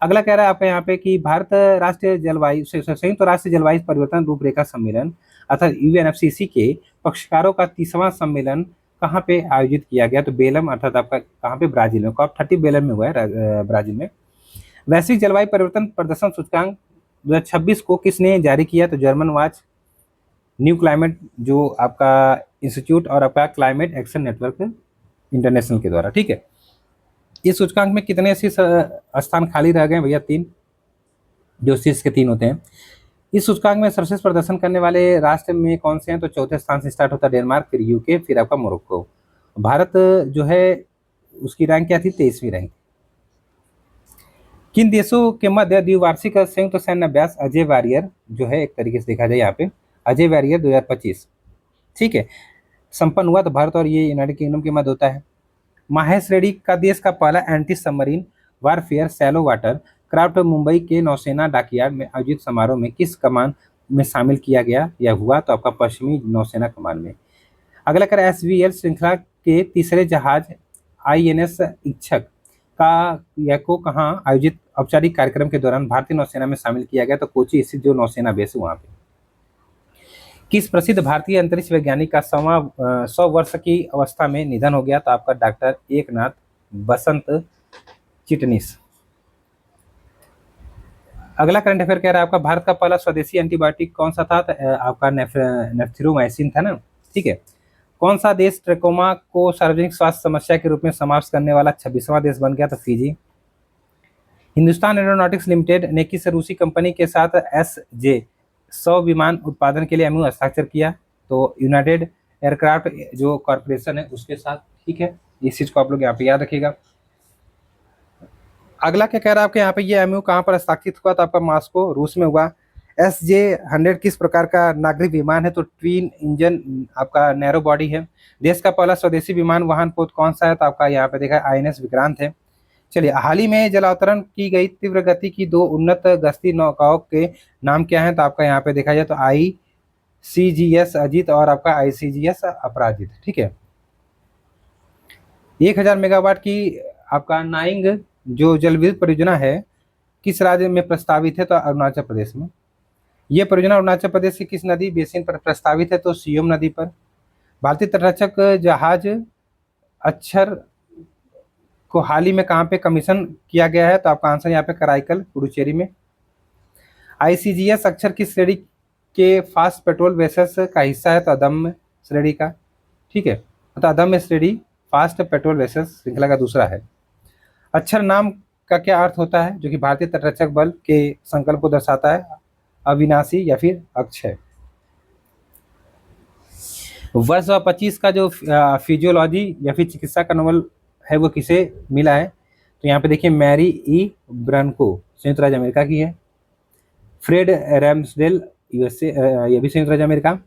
अगला कह रहा है आपका यहाँ पे कि भारत राष्ट्रीय जलवायु संयुक्त राष्ट्र जलवायु परिवर्तन रूपरेखा सम्मेलन अर्थात यूएनएफसीसी के पक्षकारों का 30वां सम्मेलन कहाँ पे आयोजित किया गया? तो बेलम अर्थात आपका कहाँ पे? ब्राजील में। COP30 बेलम में हुआ है, ब्राजील में। वैश्विक जलवायु परिवर्तन प्रदर्शन सूचकांक 2026 को किसने जारी किया? तो जर्मन वॉच, न्यू क्लाइमेट जो आपका इंस्टीट्यूट और आपका क्लाइमेट एक्शन नेटवर्क इंटरनेशनल के द्वारा, ठीक है। इस सूचकांक में कितने शीर्ष स्थान खाली रह गए भैया? 3, जो शीर्ष के 3 होते हैं। इस सूचकांक में सर्वश्रेष्ठ प्रदर्शन करने वाले राष्ट्र में कौन से हैं? तो चौथे स्थान से स्टार्ट होता है डेनमार्क, फिर यूके, फिर आपका मोरक्को। भारत जो है उसकी रैंक क्या थी? 23वीं रैंक। किन देशों के मध्य द्विवार्षिक संयुक्त सैन्य अभ्यास अजय वॉरियर जो है, एक तरीके से देखा जाए यहाँ पे अजय वॉरियर 2025, ठीक है, संपन्न हुआ? तो भारत और ये यूनाइटेड किंगडम के मध्य होता है। माहे श्रेणी का देश का पहला anti submarine warfare shallow water craft Mumbai के नौसेना डॉकयार्ड में आयोजित समारोह में किस कमान में शामिल किया गया या हुआ? तो आपका पश्चिमी नौसेना कमान में। अगला कर SVL श्रृंखला के तीसरे जहाज INS इच्छक का या को कहाँ आयोजित औपचारिक कार्यक्रम के दौरान भारतीय नौसेना में शामिल किया गया? तो कोची स्थित जो नौसेना बेस है वहाँ पे। किस प्रसिद्ध भारतीय अंतरिक्ष वैज्ञानिक का 100 वर्ष की अवस्था में निधन हो गया? तो आपका डॉक्टर एकनाथ बसंत चिटनिस। अगला करंट अफेयर कह रहा है आपका भारत का पहला स्वदेशी एंटीबायोटिक कौन सा था? तो आपका नेफ्थ्रोमाइसिन था ना, ठीक है। कौन सा देश ट्रेकोमा को सार्वजनिक स्वास्थ्य समस्या के रूप में समाप्त करने वाला 26वां देश बन गया? तो फिजी। हिंदुस्तान एरोनॉटिक्स लिमिटेड ने किस रूसी कंपनी के साथ SJ-100 विमान उत्पादन के लिए MOU हस्ताक्षर किया? तो यूनाइटेड एयरक्राफ्ट जो कॉर्पोरेशन है उसके साथ, ठीक है। इस चीज को आप लोग यहाँ पे याद रखिएगा। अगला क्या कह रहा है आपके यहाँ पे, ये MOU कहाँ पर हस्ताक्षरित हुआ? तो आपका मॉस्को, रूस में हुआ। SJ-100 किस प्रकार का नागरिक विमान है? तो ट्विन इंजन आपका नैरो बॉडी है। देश का पहला स्वदेशी विमान वाहन पोत कौन सा है? तो आपका यहाँ पे देखा INS विक्रांत है। चलिए, हाल ही में जलावतरण की गई तीव्र गति की 2 उन्नत गश्ती नौकाओं के नाम क्या है? तो आपका यहाँ पे देखा जाए तो ICGS अजीत और आपका ICGS अपराजित, ठीक है। 1000 मेगावाट की आपका नाइंग जो जल विद्युत परियोजना है किस राज्य में प्रस्तावित है? तो अरुणाचल प्रदेश में। यह परियोजना अरुणाचल प्रदेश की किस नदी बेसिन पर प्रस्तावित है? तो सियोम नदी पर। भारतीय तटरक्षक जहाज अक्षर को हाल ही में कहाँ पे कमीशन किया गया है? तो आपका आंसर यहाँ पे कराईकल, पुडुचेरी में। ICGS अक्षर किस श्रेणी के फास्ट पेट्रोल वेसल्स का हिस्सा है? तो अदम्य श्रेणी का, ठीक है। तो अदम्य श्रेणी फास्ट पेट्रोल वेसल्स श्रृंखला का दूसरा है। अक्षर नाम का क्या अर्थ होता है? जो कि भारतीय तटरक्षक बल के संकल्प को दर्शाता है, अविनाशी या फिर अक्षय। वर्ष 2025 का जो फिजियोलॉजी या फिर चिकित्सा का नोबेल है वो किसे मिला है? तो यहाँ पे देखिए मैरी ई ब्रनको, संयुक्त राज्य अमेरिका की है। फ्रेड रैम्सडेल USA, ये भी संयुक्त राज्य अमेरिका।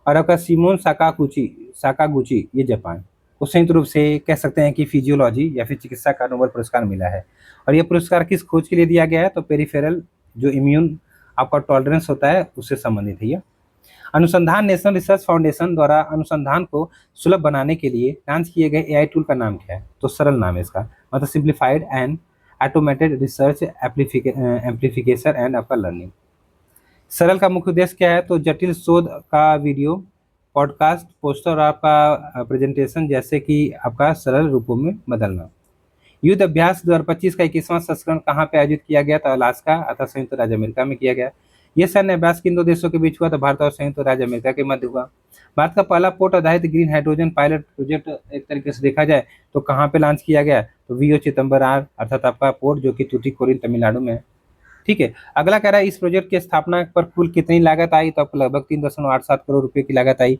और आपका सिमोन साकागुची ये जापान को संयुक्त रूप से कह सकते हैं कि फिजियोलॉजी या फिर चिकित्सा का नोबेल पुरस्कार मिला है। और ये पुरस्कार किस खोज के लिए दिया गया है? तो पेरिफेरल जो इम्यून आपका टॉलरेंस होता है उससे संबंधित है। अनुसंधान नेशनल रिसर्च फाउंडेशन द्वारा अनुसंधान को सुलभ बनाने के लिए लॉन्च किए गए AI टूल का नाम क्या है? तो सरल नाम है इसका, मतलब simplified and automated research amplification and आपका लर्निंग। सरल का मुख्य उद्देश्य क्या है? तो जटिल शोध का वीडियो, पॉडकास्ट, पोस्टर और आपका प्रेजेंटेशन जैसे कि आपका सरल रूपों में बदलना। युद्ध अभ्यास 2025 का 21वां संस्करण कहाँ पे आयोजित किया गया? तो अलास्का अर्थात संयुक्त राज्य अमेरिका में किया गया। यह सैन्य अभ्यास किन 2 देशों के बीच हुआ? तो भारत और संयुक्त राज्य अमेरिका के मध्य हुआ। भारत का पहला पोर्ट आधारित ग्रीन हाइड्रोजन पायलट प्रोजेक्ट एक तरीके से देखा जाए तो कहाँ पे लॉन्च किया गया? तो VO चिदम्बरम अर्थात आपका पोर्ट जो कि तूतीकोरिन तमिलनाडु में है, ठीक है। अगला कह रहा है इस प्रोजेक्ट की स्थापना पर कुल कितनी लागत आई? तो आपको लगभग 3.87 करोड़ रुपए की लागत आई।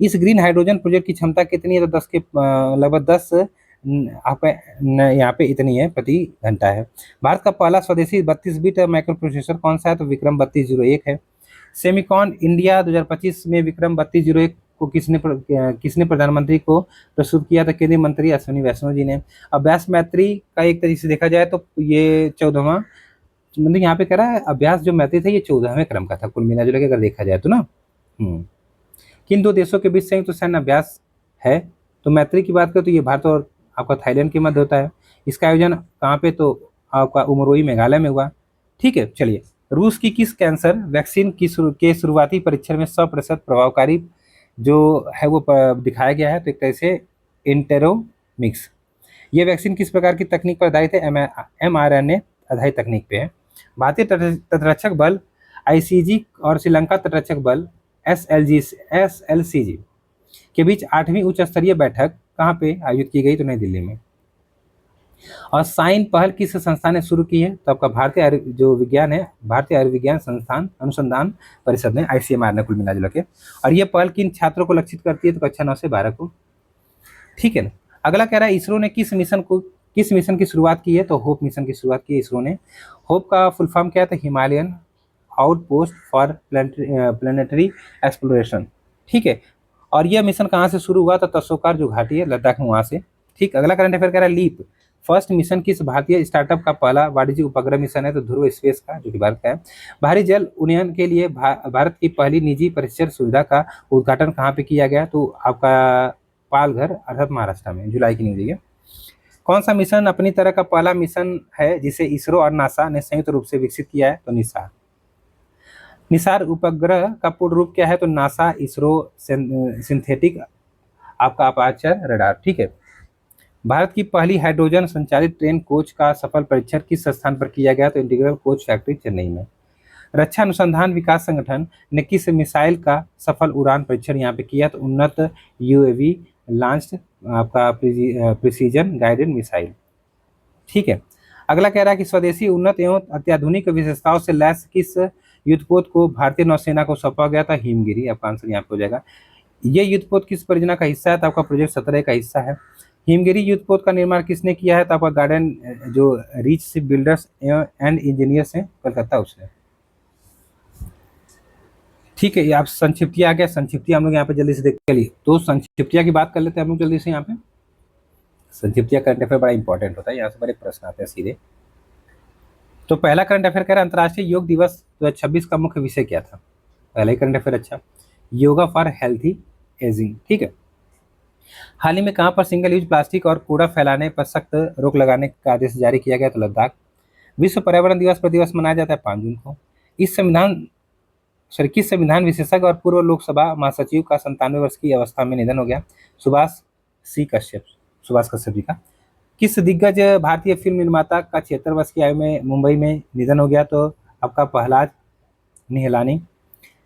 इस ग्रीन हाइड्रोजन प्रोजेक्ट की क्षमता कितनी है? तो 10 के लगभग 10 आपका यहाँ पे इतनी है प्रति घंटा है। भारत का पहला स्वदेशी 32 बिट माइक्रो प्रोसेसर कौन सा है? तो विक्रम 3201 है। सेमिकॉन इंडिया 2025 में विक्रम 3201 को किसने प्रधानमंत्री को प्रस्तुत किया? था केंद्रीय मंत्री अश्विनी वैष्णव जी ने। अभ्यास मैत्री का एक तरीके से देखा जाए तो ये 14वां, मतलब यहाँ पे कह रहा है अभ्यास जो मैत्री था ये 14वें क्रम का था कुल मिला जुला के अगर देखा जाए तो ना। किन 2 देशों के बीच संयुक्त सैन्य अभ्यास है? तो मैत्री की बात करें तो ये भारत और आपका थाईलैंड के मध्य होता है। इसका आयोजन कहाँ पे, तो आपका उमरोई मेघालय में हुआ। ठीक है, चलिए। रूस की किस कैंसर वैक्सीन के शुरुआती परीक्षण में 100% प्रभावकारी जो है वो दिखाया गया है, तो एक तरह से इंटेरोमिक्स। ये वैक्सीन किस प्रकार की तकनीक पर आधारित है, mRNA आधारित तकनीक पे है। भारतीय तटरक्षक बल आईसीजी और श्रीलंका तटरक्षक बल एसएलसीजी के बीच 8वीं उच्च स्तरीय बैठक कहाँ पे आयोजित की गई, तो नई दिल्ली में। और साइन पहल किस संस्था ने शुरू की है, तो आपका जो विज्ञान है, भारतीय आयुर्विज्ञान संस्थान अनुसंधान परिषद ने, ICMR ने कुल मिला जुला के। और ये पहल किन छात्रों को लक्षित करती है, तो कक्षा 9 से 12 को। ठीक है ना। अगला कह रहा है इसरो ने किस मिशन की शुरुआत की है, तो होप मिशन की शुरुआत की है इसरो ने। होप का फुल फॉर्म क्या है, तो Himalayan outpost for planetary exploration. ठीक है। और यह मिशन कहाँ से शुरू हुआ, तो तसोकार जो घाटी है लद्दाख में, वहाँ से। ठीक। अगला करंट अफेयर कह रहा है लीप फर्स्ट मिशन किस भारतीय स्टार्टअप का पहला वाणिज्यिक उपग्रह मिशन है, तो ध्रुव स्पेस का, जो कि भारत का है। बाहरी जल उन्नयन के लिए भारत की पहली निजी परिसर सुविधा का उद्घाटन कहाँ पे किया गया, तो आपका पालघर अर्थात महाराष्ट्र में, जुलाई की न्यूज है। कौन सा मिशन अपनी तरह का पहला मिशन है जिसे इसरो और नासा ने संयुक्त रूप से विकसित किया है, तो निसार। निसार उपग्रह का पूर्ण रूप क्या है, तो नासा इसरो सिंथेटिक आपका अपर्चर रडार। ठीक है। भारत की पहली हाइड्रोजन संचालित ट्रेन कोच का सफल परीक्षण किस स्थान पर किया गया, तो इंटीग्रल कोच फैक्ट्री चेन्नई में। रक्षा अनुसंधान विकास संगठन ने किस मिसाइल का सफल उड़ान परीक्षण यहाँ पे किया, तो उन्नत यूएवी लॉन्च्ड आपका प्रिसीजन गाइडेड मिसाइल। ठीक है। अगला कह रहा है कि स्वदेशी उन्नत एवं अत्याधुनिक विशेषताओं से लैस किस युद्धपोत को भारतीय नौसेना को सौंपा गया था, हिमगिरी। आपका आंसर यहाँ पे हो जाएगा। ये युद्धपोत किस परियोजना का हिस्सा है, तो आपका प्रोजेक्ट 17 का हिस्सा है। हिमगिरी युद्धपोत का निर्माण किसने किया है, तो आपका गार्डन जो reach ship builders and engineers हैं कलकत्ता, उसने। ठीक है। ये आप संक्षिप्तियाँ आ गया, संक्षिप्तियाँ हम लोग यहाँ पे जल्दी से देख के लिए, तो संक्षिप्तियाँ की बात कर लेते हैं हम लोग जल्दी से। यहाँ पे संक्षिप्तियाँ करंट अफेयर बड़ा इंपॉर्टेंट होता है, यहाँ से बड़े प्रश्न आते हैं सीधे। तो पहला करंट अफेयर कह रहा है अंतर्राष्ट्रीय योग दिवस 2026 का मुख्य विषय क्या था। पहला ही करंट अफेयर। अच्छा, योगा फॉर हेल्थी एजिंग। ठीक है। हाल ही में कहाँ पर सिंगल यूज प्लास्टिक और कूड़ा फैलाने पर सख्त रोक लगाने का आदेश जारी किया गया, तो लद्दाख। विश्व पर्यावरण दिवस पर दिवस मनाया जाता है 5 जून को। किस संविधान विशेषज्ञ और पूर्व लोकसभा महासचिव का 97 वर्ष की अवस्था में निधन हो गया, सुभाष कश्यप जी का। किस दिग्गज भारतीय फिल्म निर्माता का 76 वर्ष की आयु में मुंबई में निधन हो गया, तो आपका प्रहलाद निहलानी।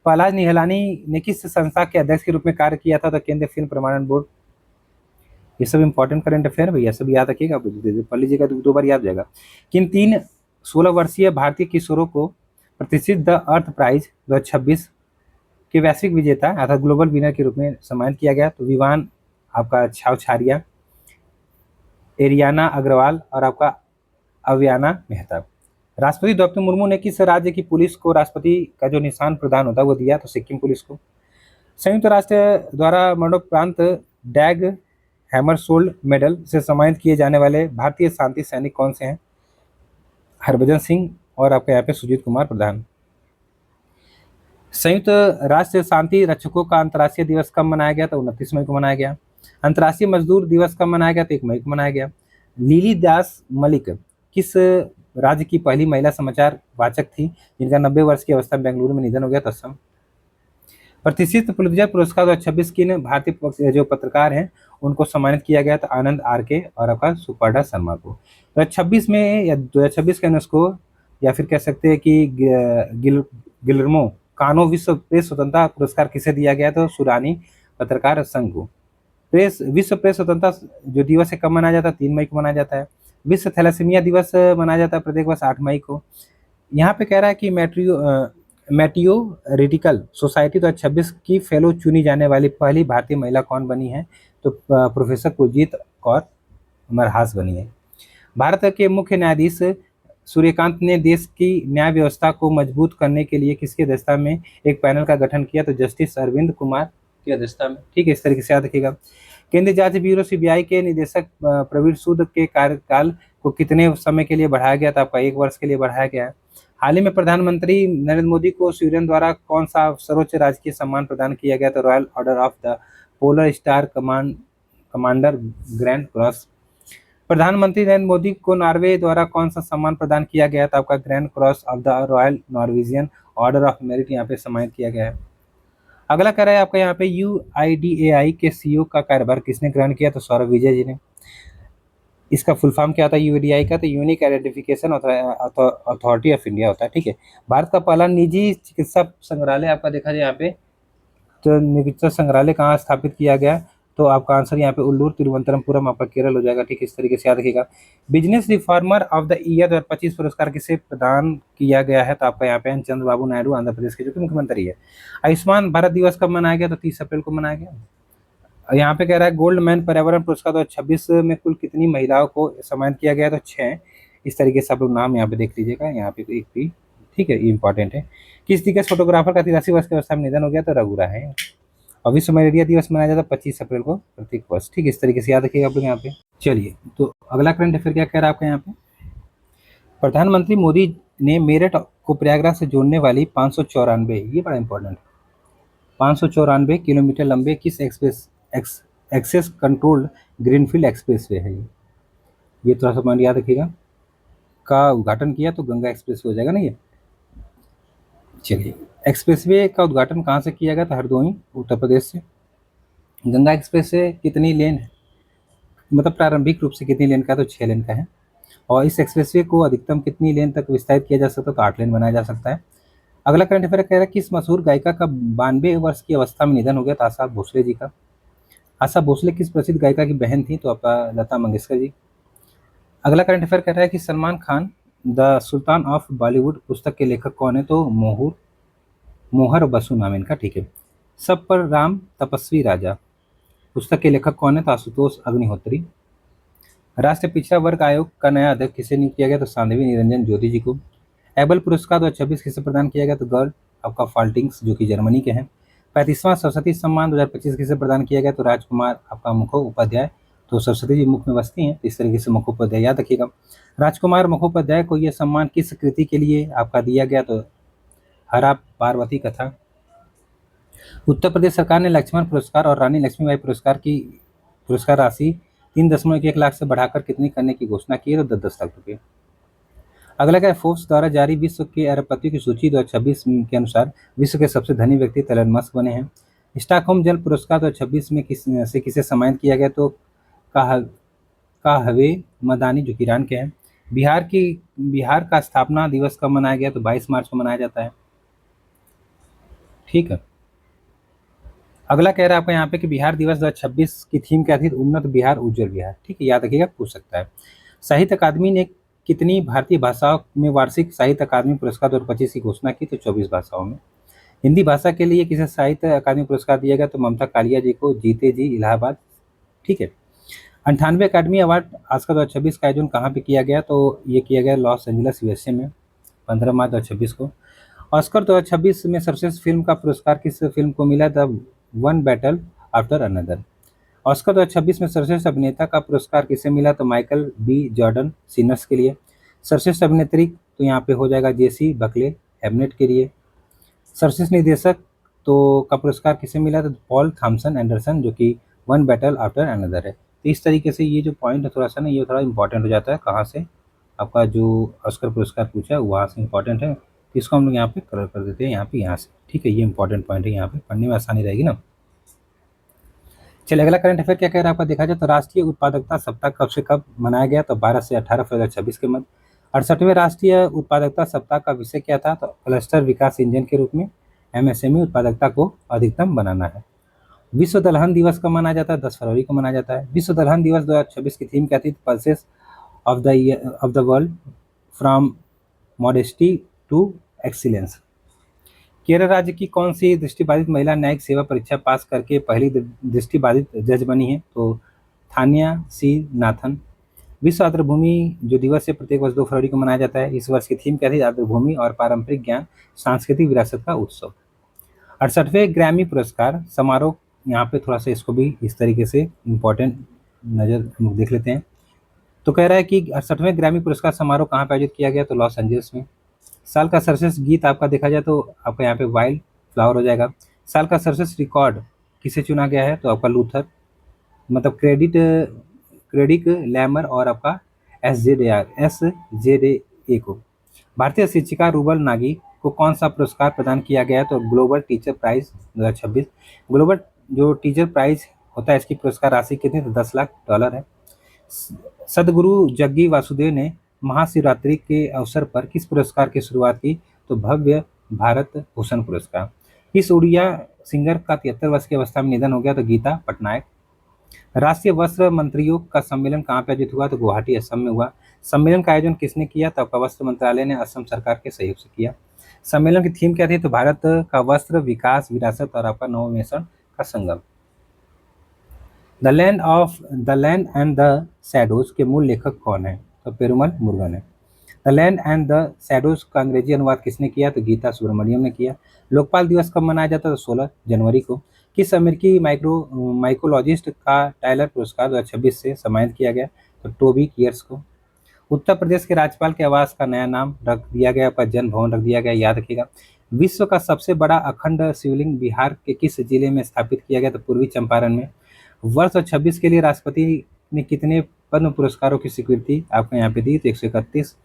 प्रहलाद निहलानी ने किस संस्था के अध्यक्ष के रूप में कार्य किया था, तो केंद्रीय फिल्म प्रमाणन बोर्ड। ये सब इंपॉर्टेंट करंट अफेयर भैया, सब याद रखिएगा, पढ़ लीजिएगा तो 2 बार याद जाएगा। किन 3 16 वर्षीय भारतीय किशोरों को प्रतिष्ठित द अर्थ प्राइज 2026 के वैश्विक विजेता अर्थात ग्लोबल विनर के रूप में सम्मानित किया गया, तो विवान आपका छावछारिया, एरियाना अग्रवाल और आपका अव्याना मेहता। राष्ट्रपति द्रौपदी मुर्मू ने किस राज्य की पुलिस को राष्ट्रपति का जो निशान प्रदान होता है वो दिया, तो सिक्किम पुलिस को। संयुक्त राष्ट्र द्वारा मरणोपरांत डैग हैमरशोल्ड मेडल से सम्मानित किए जाने वाले भारतीय शांति सैनिक कौन से हैं, हरभजन सिंह और आपके यहाँ पे सुजीत कुमार प्रधान। संयुक्त राष्ट्र शांति रक्षकों का अंतर्राष्ट्रीय दिवस कब मनाया गया, तो 29 मई को मनाया गया। अंतर्राष्ट्रीय मजदूर दिवस कब मनाया गया, तो 1 मई को मनाया गया। लिली दास मलिक किस राज्य की पहली महिला समाचार वाचक थी जिनका 90 वर्ष की अवस्था में बेंगलुरु में निधन हो गया, तो असम। प्रतिष्ठित पुलित्जर पुरस्कार 2026 किन भारतीय जो पत्रकार हैं उनको सम्मानित किया गया, तो आनंद आरके और आपका सुपर्णा शर्मा को। 2026 में या 2026 का यूनेस्को या फिर कह सकते हैं कि गिलर्मो कानो विश्व प्रेस स्वतंत्रता पुरस्कार किसे दिया गया, तो सुडानी पत्रकार संघ को। विश्व प्रेस स्वतंत्रता जो दिवस है कब मनाया जाता है, 3 मई को मनाया जाता है। विश्व थैलेसीमिया दिवस मनाया जाता है प्रत्येक वर्ष 8 मई को। यहाँ पे कह रहा है कि मेटियोरिटिकल सोसाइटी 2026 की फेलो चुनी जाने वाली पहली भारतीय महिला कौन बनी है, तो प्रोफेसर कुलजीत कौर मरहास बनी है। भारत के मुख्य न्यायाधीश सूर्यकांत ने देश की न्याय व्यवस्था को मजबूत करने के लिए किसकी अध्यक्षता में एक पैनल का गठन किया, तो जस्टिस अरविंद कुमार की अध्यक्षता में। ठीक है, इस तरीके से याद रखिएगा। केंद्रीय जांच ब्यूरो सीबीआई के निदेशक प्रवीण सूद के कार्यकाल को कितने समय के लिए बढ़ाया गया था, आपका 1 वर्ष के लिए बढ़ाया गया है। हाल ही में प्रधानमंत्री नरेंद्र मोदी को स्वीडन द्वारा कौन सा सर्वोच्च राजकीय सम्मान प्रदान किया गया, तो royal order of the polar star commander grand cross. प्रधानमंत्री नरेंद्र मोदी को नॉर्वे द्वारा कौन सा सम्मान प्रदान किया गया? तो आपका grand cross of the royal Norwegian order of merit यहाँ पे सम्मानित किया गया है। अगला कह रहा है आपका यहाँ पे UIDAI के CEO का कार्यभार किसने ग्रहण किया? तो सौरभ विजय जी ने। इसका फुल फॉर्म क्या होता है यूआईडीआई का? तो unique identification authority of India होता है। ठीक है, भारत का पहला निजी चिकित्सा संग्रहालय आपका देखा जाए यहाँ पे, तो चिकित्सा संग्रहालय कहाँ स्थापित किया गया? तो आपका आंसर यहाँ पे उल्लूर तिरुवनंतपुरम आपका केरल हो जाएगा। ठीक, इस तरीके से याद रखिएगा। Business reformer of the year 2025 पुरस्कार किसे प्रदान किया गया है? तो आपका यहाँ पे एन चंद्रबाबू नायडू, आंध्र प्रदेश के जो कि मुख्यमंत्री है। आयुष्मान भारत दिवस कब मनाया गया? तो 30 अप्रैल को मनाया गया। यहाँ पे कह रहा है गोल्ड मैन पर्यावरण पुरस्कार 2026 में कुल कितनी महिलाओं को सम्मानित किया गया? तो 6। इस तरीके से आप लोग नाम यहाँ पे देख लीजिएगा, यहाँ पे एक भी। ठीक है, ये इंपॉर्टेंट है। किस दिग्गज फोटोग्राफर का 83 वर्ष की अवस्था में निधन हो गया? तो रघुरा है। और विश्व मलेरिया दिवस मनाया जाता है 25 अप्रैल को प्रत्येक वर्ष। ठीक है, इस तरीके से याद रखिएगा आप लोग यहाँ पे। चलिए, तो अगला करंट अफेयर क्या कह रहा है आपका यहाँ पे? प्रधानमंत्री मोदी ने मेरठ को प्रयागराज से जोड़ने वाली 594, ये बड़ा इंपॉर्टेंट, 594 किलोमीटर लंबे किस एक्सेस कंट्रोल्ड ग्रीनफील्ड एक्सप्रेसवे है? ये थोड़ा सा पॉइंट याद रखिएगा। का उद्घाटन किया तो गंगा एक्सप्रेसवे हो जाएगा ना ये। चलिए, एक्सप्रेसवे का उद्घाटन कहाँ से किया गया? तो हरदोई, उत्तर प्रदेश से। गंगा एक्सप्रेसवे कितनी लेन है, मतलब प्रारंभिक रूप से कितनी लेन का? तो 6 लेन का है। और इस एक्सप्रेसवे को अधिकतम कितनी लेन तक विस्तारित किया जा सकता है? तो 8 लेन बनाया जा सकता है। अगला करंट अफेयर कह रहा है किस मशहूर गायिका का 92 वर्ष की अवस्था में निधन हो गया? तो आशा भोसले जी का। आशा भोसले किस प्रसिद्ध गायिका की बहन थी? तो आपका लता मंगेशकर जी। अगला करंट अफेयर कह रहा है कि Salman Khan the sultan of Bollywood पुस्तक के लेखक कौन है? तो मोहर बसु नाम इनका। ठीक है। सब पर राम तपस्वी राजा पुस्तक के लेखक कौन है? तो आशुतोष अग्निहोत्री। राष्ट्रीय पिछड़ा वर्ग आयोग का नया अध्यक्ष किसे नियुक्त किया गया? तो सांधवी निरंजन ज्योति जी को। एबल पुरस्कार 2026 किसे प्रदान किया गया? तो गर्ल आपका फाल्टिंग्स जो कि जर्मनी के हैं। 35वां सरस्वती सम्मान 2025 किसे प्रदान किया गया? तो राजकुमार आपका मुखोपाध्याय। तो सरस्वती जी मुख में बसती हैं, इस तरीके से मुखोपाध्याय याद रखिएगा। राजकुमार मुखोपाध्याय को यह सम्मान किस कृति के लिए आपका दिया गया? तो हरा पार्वती कथा। उत्तर प्रदेश सरकार ने लक्ष्मण पुरस्कार और रानी लक्ष्मीबाई पुरस्कार राशि 3.1 लाख से बढ़ाकर कितनी करने की घोषणा की है? तो 10 लाख रुपये। अगला क्या है? फोर्ब्स द्वारा जारी विश्व के अरबपतियों की सूची 2026 के अनुसार विश्व के सबसे धनी व्यक्ति एलन मस्क बने हैं। स्टॉकहोम जल पुरस्कार 2026 में किसे सम्मानित किया गया? तो काहवे मदानी जो कि ईरान के हैं। बिहार का स्थापना दिवस कब मनाया गया? तो 22 मार्च को मनाया जाता है। ठीक है। अगला कह रहा है आपका यहाँ पे कि बिहार दिवस 2026 की थीम क्या थी? उन्नत बिहार उज्जवल बिहार। ठीक है, याद रखिएगा, पूछ सकता है। साहित्य अकादमी ने कितनी भारतीय भाषाओं में वार्षिक साहित्य अकादमी पुरस्कार 2025 की घोषणा की? तो 24 भाषाओं में। हिंदी भाषा के लिए किसे साहित्य अकादमी पुरस्कार दिया गया? तो ममता कालिया जी को, जीते जी इलाहाबाद। ठीक है। 98वें अकादमी अवार्ड ऑस्कर 2026 का आयोजन कहाँ पे किया गया? तो ये किया गया लॉस एंजलिस यूएसए में 15 मार्च 2026 को। ऑस्कर 2026 में सर्वश्रेष्ठ फिल्म का पुरस्कार किस फिल्म को मिला? The one battle after another. Oscar 2026 में सर्वश्रेष्ठ अभिनेता का पुरस्कार किसे मिला? तो माइकल बी जॉर्डन सिनर्स के लिए। सर्वश्रेष्ठ अभिनेत्री तो यहाँ पे हो जाएगा जेसी बकले हैमनेट के लिए। सर्वश्रेष्ठ निर्देशक तो का पुरस्कार किसे मिला? तो पॉल थॉमसन एंडरसन जो कि वन बैटल आफ्टर अनदर है। तो इस तरीके से ये जो पॉइंट है थोड़ा सा ना, ये थोड़ा इंपॉर्टेंट हो जाता है। कहाँ से? आपका जो ऑस्कर पुरस्कार पूछा है वहाँ से इंपॉर्टेंट है। इसको हम लोग यहाँ पे कलर कर देते हैं, यहाँ से। ठीक है, ये इंपॉर्टेंट पॉइंट है, यहाँ पे पढ़ने में आसानी रहेगी ना। चलिए, अगला करंट अफेयर क्या कह रहा है आपका देखा जाए तो राष्ट्रीय उत्पादकता सप्ताह कब से कब मनाया गया? तो 12 से 18 फरवरी 2026 के मध्य। 68वें राष्ट्रीय उत्पादकता सप्ताह का विषय क्या था? तो क्लस्टर विकास इंजन के रूप में एमएसएमई उत्पादकता को अधिकतम बनाना है। विश्व दलहन दिवस कब मनाया जाता है? 10 फरवरी को मनाया जाता है। विश्व दलहन दिवस 2026 की थीम क्या थी? Pulses of the world from modesty to excellence. Kerala राज्य की कौन सी दृष्टिबाधित महिला न्यायिक सेवा परीक्षा पास करके पहली दृष्टिबाधित जज बनी है? तो थानिया सी नाथन। विश्व आर्द्रभूमि जो दिवस है प्रत्येक वर्ष 2 फरवरी को मनाया जाता है। इस वर्ष की थीम क्या थी? आर्द्रभूमि और पारंपरिक ज्ञान सांस्कृतिक विरासत का उत्सव। 68वें ग्रैमी पुरस्कार समारोह, यहाँ पे थोड़ा सा इसको भी इस तरीके से इम्पोर्टेंट नज़र हम देख लेते हैं। तो कह रहा है कि 68वें ग्रैमी पुरस्कार समारोह कहाँ पे आयोजित किया गया? तो लॉस एंजलिस में। साल का सर्वश्रेष्ठ गीत आपका देखा जाए तो आपका यहाँ पे वाइल्ड फ्लावर हो जाएगा। साल का सर्वश्रेष्ठ रिकॉर्ड किसे चुना गया है? तो आपका लूथर, मतलब क्रेडिक लैमर और आपका एस जे डे ए को। भारतीय शिक्षिका रूबल नागी को कौन सा पुरस्कार प्रदान किया गया? तो ग्लोबल टीचर प्राइज 2026। ग्लोबल जो टीचर प्राइज होता है इसकी पुरस्कार राशि कितनी? तो $10 लाख है। सदगुरु जग्गी वासुदेव ने महाशिवरात्रि के अवसर पर किस पुरस्कार की शुरुआत की? तो भव्य भारत भूषण पुरस्कार। किस उड़िया सिंगर का 73 वर्ष की अवस्था में निधन हो गया? तो गीता पटनायक। राष्ट्रीय वस्त्र मंत्रियों का सम्मेलन कहाँ पे आयोजित हुआ? तो गुवाहाटी असम में हुआ। सम्मेलन का आयोजन किसने किया? तो आपका वस्त्र मंत्रालय ने असम सरकार के सहयोग से किया। सम्मेलन की थीम क्या थी? तो भारत का वस्त्र विकास, विरासत और आपका नवोन्मेषण का संगम। The land and the shadows के मूल लेखक कौन है? तो पेरुमल मुरुगन है। The land and the shadows का अंग्रेजी अनुवाद किसने किया? तो गीता सुब्रमण्यम ने किया। लोकपाल दिवस कब मनाया जाता है? तो 16 जनवरी को। किस अमेरिकी माइकोलॉजिस्ट का टाइलर पुरस्कार 2026 से सम्मानित किया गया? तो टोबी कियर्स को। उत्तर प्रदेश के राज्यपाल के आवास का नया नाम रख दिया गया, आपका जन भवन रख दिया गया, याद रखिएगा। विश्व का सबसे बड़ा अखंड शिवलिंग बिहार के किस जिले में स्थापित किया गया? तो पूर्वी चंपारण में। वर्ष 2026 के लिए राष्ट्रपति ने कितने पद्म पुरस्कारों की स्वीकृति आपको यहाँ पे दी? तो 131।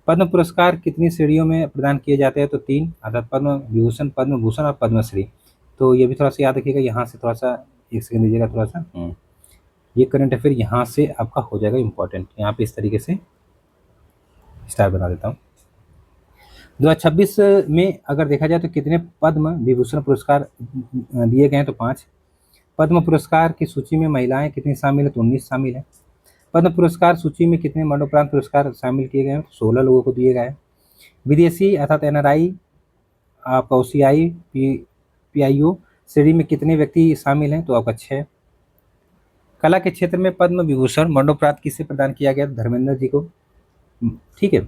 पद्म पुरस्कार कितनी श्रेणियों में प्रदान किए जाते हैं? तो 3, अर्थात पद्म विभूषण, पद्म भूषण और पद्मश्री। तो ये भी थोड़ा सा याद रखिएगा। यहाँ से थोड़ा सा एक सेकंड दीजिएगा थोड़ा सा। ये करंट अफेयर यहाँ से आपका हो जाएगा इंपॉर्टेंट। यहाँ पे इस तरीके से स्टार बना देता हूँ। 2026 में अगर देखा जाए तो कितने पद्म विभूषण पुरस्कार दिए गए हैं? तो 5। पद्म पुरस्कार की सूची में महिलाएं कितनी शामिल है? तो 19 शामिल है। पद्म पुरस्कार सूची में कितने मरणोपरांत पुरस्कार शामिल किए गए हैं? 16 लोगों को दिए गए हैं। विदेशी अर्थात एनआरआई, आपका ओसीआई, पीआईओ श्रेणी में कितने व्यक्ति शामिल हैं? तो आपका 6। कला के क्षेत्र में पद्म विभूषण मरणोपरांत किसे प्रदान किया गया? धर्मेंद्र जी को। ठीक है।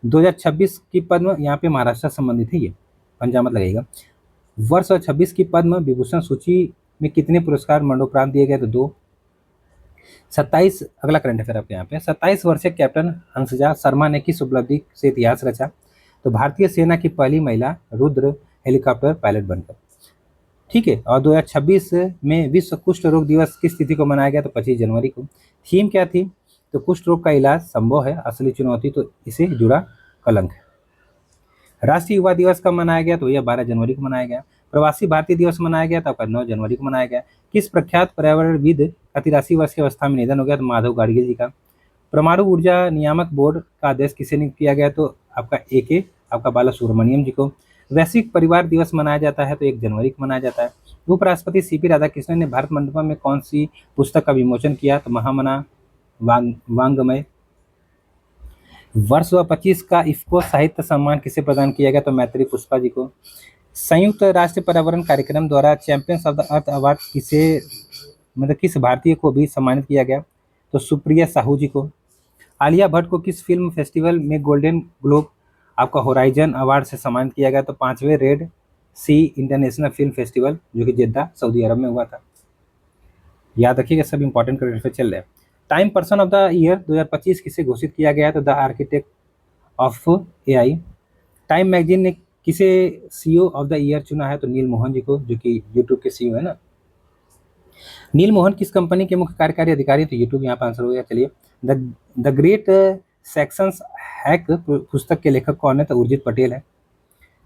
2026 की पद्म यहाँ पे महाराष्ट्र संबंधित है, ये पंजाब मत लगेगा। वर्ष 2026 की पद्म विभूषण सूची में कितने पुरस्कार मरणोपरांत दिए गए? तो 2। 27 अगला करंट अफेयर आपके यहाँ पे। 27 वर्षीय कैप्टन हंसजा शर्मा ने किस उपलब्धि से इतिहास रचा? तो भारतीय सेना की पहली महिला रुद्र हेलीकॉप्टर पायलट बनकर। ठीक है। और 2026 में विश्व कुष्ठ रोग दिवस किस तिथि को मनाया गया? तो 25 जनवरी को। थीम क्या थी? तो कुष्ठ रोग का इलाज संभव है, असली चुनौती तो इसे जुड़ा कलंक है। राष्ट्रीय युवा दिवस कब मनाया गया? तो यह 12 जनवरी को मनाया गया। प्रवासी भारतीय दिवस मनाया गया तो आपका 9 जनवरी को मनाया गया। किस प्रख्यात पर्यावरणविद का 83 वर्ष की अवस्था में निधन हो गया? तो माधव गाडगिल जी का। परमाणु ऊर्जा नियामक बोर्ड का अध्यक्ष किसे नियुक्त किया गया? तो आपका AK आपका बाला सुब्रमण्यम जी को। वैश्विक परिवार दिवस मनाया जाता है तो 1 जनवरी को मनाया जाता है। उपराष्ट्रपति CP राधाकृष्णन ने भारत मंडपम में कौन सी पुस्तक का विमोचन किया? तो महामना वांग्मय। वर्ष 2025 का इफ्को साहित्य सम्मान किसे प्रदान किया गया? तो मैत्री पुष्पा जी को। संयुक्त राष्ट्र पर्यावरण कार्यक्रम द्वारा champions of the earth award किस भारतीय को भी सम्मानित किया गया? तो सुप्रिया साहू जी को। आलिया भट्ट को किस फिल्म फेस्टिवल में गोल्डन ग्लोब आपका होराइजन अवार्ड से सम्मानित किया गया? तो 5वें रेड सी इंटरनेशनल फिल्म फेस्टिवल जो कि जेद्दा सऊदी अरब में हुआ था। याद रखिएगा, सब इंपॉर्टेंट करंट अफेयर चल रहे हैं। Time person of the year 2025 किसे घोषित किया गया? तो the architect of AI। Time magazine ने किसे CEO ऑफ द ईयर चुना है? तो नील मोहन जी को, जो कि यूट्यूब के CEO है ना। नील मोहन किस कंपनी के मुख्य कार्यकारी अधिकारी? तो यूट्यूब यहाँ पर आंसर हो गया। चलिए, द ग्रेट सेक्शंस हैक पुस्तक के लेखक कौन है? तो उर्जित पटेल है।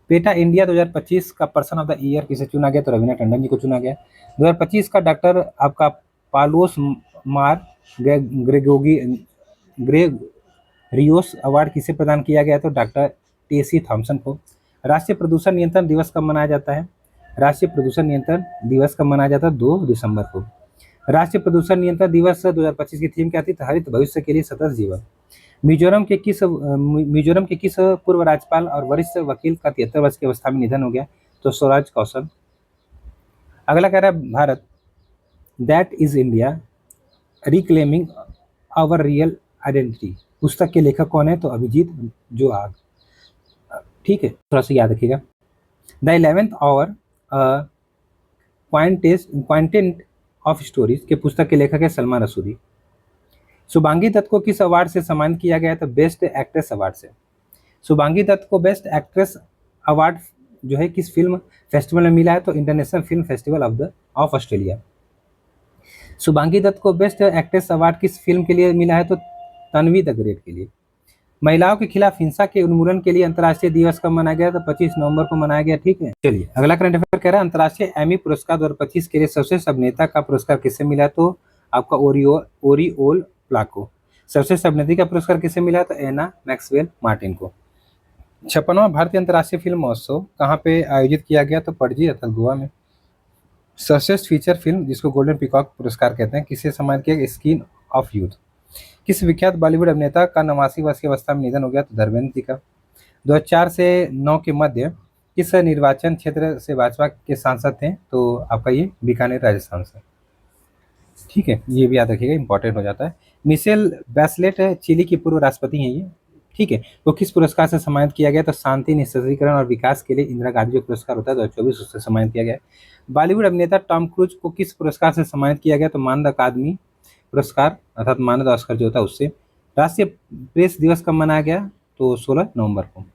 पेटा इंडिया 2025 का पर्सन ऑफ द ईयर किसे चुना गया? तो रवीना टंडन जी को चुना गया। 2025 का डॉक्टर आपका पालोस मार ग्रेगोरियोस अवार्ड किसे प्रदान किया गया? तो डॉक्टर टेसी थॉमसन को। राष्ट्रीय प्रदूषण नियंत्रण दिवस कब मनाया जाता है? राष्ट्रीय प्रदूषण नियंत्रण दिवस कब मनाया जाता है? 2 दिसंबर को। राष्ट्रीय प्रदूषण नियंत्रण दिवस 2025 की थीम क्या थी? तो हरित भविष्य के लिए सतत जीवन। मिजोरम के किस पूर्व राज्यपाल और वरिष्ठ वकील का 73 वर्ष की अवस्था में निधन हो गया? तो स्वराज कौशल। अगला कह रहा है Bharat that is India reclaiming our real identity पुस्तक के लेखक कौन है? तो अभिजीत जोआग। ठीक है, थोड़ा सा याद रखिएगा। The 11th hour quintet of stories के पुस्तक के लेखक है सलमान रसूदी। शुभांगी दत्त को किस अवार्ड से सम्मानित किया गया? तो बेस्ट एक्ट्रेस अवार्ड से। शुभांगी दत्त को बेस्ट एक्ट्रेस अवार्ड जो है किस फिल्म फेस्टिवल में मिला है? तो international film festival of Australia. Shubhangi Dutt को बेस्ट एक्ट्रेस अवार्ड किस फिल्म के लिए मिला है? तो तन्वी द ग्रेट के लिए। महिलाओं के खिलाफ हिंसा के उन्मूलन के लिए अंतर्राष्ट्रीय दिवस कब मनाया गया? तो 25 नवंबर को मनाया गया। ठीक है, चलिए अगला करंट अफेयर कह रहा है अंतर्राष्ट्रीय एमी पुरस्कार 2025 के लिए सर्वश्रेष्ठ अभिनेता का पुरस्कार किसे मिला? तो आपका ओरिओल प्लाको। सर्वश्रेष्ठ अभिनेत्री का पुरस्कार किसे मिला? तो एना मैक्सवेल मार्टिन को। 56वां भारतीय अंतर्राष्ट्रीय फिल्म महोत्सव कहाँ पे आयोजित किया गया? तो पणजी अर्थात गोवा में। सर्वश्रेष्ठ फीचर फिल्म जिसको गोल्डन पीकॉक पुरस्कार कहते हैं किसे सम्मानित किया? Skin of youth. किस विख्यात बॉलीवुड अभिनेता का 89 वर्ष की अवस्था में निधन हो गया? तो धर्मेंद्र जी का। 2004 से 9 के मध्य किस निर्वाचन क्षेत्र से भाजपा के सांसद थे? तो आपका ये बीकानेर राजस्थान से। ठीक है, ये भी याद रखिएगा, इंपॉर्टेंट हो जाता है। मिशेल बैचलेट चिली की पूर्व राष्ट्रपति हैं ये। ठीक है, वो किस पुरस्कार से सम्मानित किया गया? तो शांति निःशस्त्रीकरण और विकास के लिए इंदिरा गांधी जो पुरस्कार होता है 2024 उससे सम्मानित किया गया। बॉलीवुड अभिनेता टॉम क्रूज को किस पुरस्कार से सम्मानित किया गया? तो मानद अकादमी पुरस्कार अर्थात मानद ऑस्कर जो होता है उससे। राष्ट्रीय प्रेस दिवस कब मनाया गया? तो 16 नवंबर को।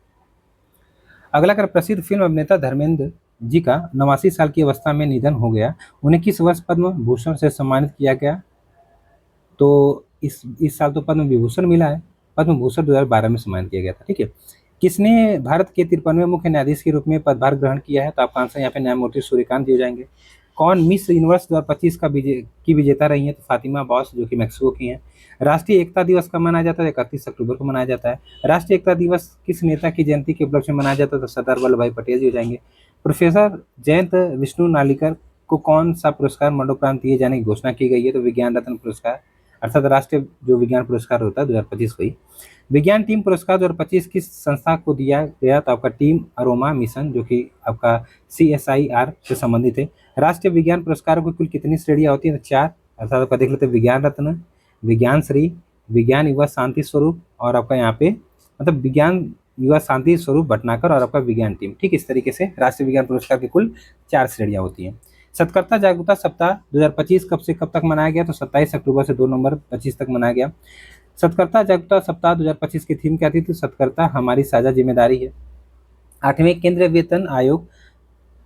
अगला कर प्रसिद्ध फिल्म अभिनेता धर्मेंद्र जी का 89 साल की अवस्था में निधन हो गया, उन्हें किस वर्ष पद्म भूषण से सम्मानित किया गया? तो इस साल तो पद्म विभूषण मिला है, पद्म भूषण 2012 में सम्मानित किया गया था। ठीक है, किसने भारत के 53वें मुख्य न्यायाधीश के रूप में पदभार ग्रहण किया है? तो आपका आंसर यहाँ पे न्यायमूर्ति सूर्यकांत जी हो जाएंगे। कौन मिस यूनिवर्स 2025 की विजेता रही है? तो फातिमा बॉस जो कि मैक्सिको की हैं। राष्ट्रीय एकता दिवस कब मनाया जाता है? 31 अक्टूबर को मनाया जाता है। राष्ट्रीय एकता दिवस किस नेता की जयंती के उपलक्ष्य में मनाया जाता है? तो सरदार वल्लभ भाई पटेल जी हो जाएंगे। प्रोफेसर जयंत विष्णु नालिकर को कौन सा पुरस्कार मरणोपरांत दिए जाने की घोषणा की गई है? तो विज्ञान रत्न पुरस्कार अर्थात राष्ट्रीय जो विज्ञान पुरस्कार होता है 2025 को ही। विज्ञान टीम पुरस्कार 2025 किस संस्था को दिया गया? तो आपका टीम अरोमा मिशन जो कि आपका CSIR से संबंधित है। राष्ट्रीय विज्ञान पुरस्कारों की कुल कितनी श्रेणियां होती हैं? तो 4 अर्थात आपका देख लेते हैं विज्ञान रत्न, विज्ञान श्री, विज्ञान युवा शांति स्वरूप और आपका यहाँ पे मतलब विज्ञान युवा शांति स्वरूप भटनागर और आपका विज्ञान टीम। ठीक इस तरीके से राष्ट्रीय विज्ञान पुरस्कार की कुल 4 श्रेणियां होती हैं। सतर्कता जागरूकता सप्ताह 2025 कब से कब तक मनाया गया? तो 27 अक्टूबर से 2 नवंबर 25 तक मनाया गया। सतर्कता जागरूकता सप्ताह 2025 की थीम क्या थी? तो सतर्कता हमारी साझा जिम्मेदारी है। 8वें केंद्रीय वेतन आयोग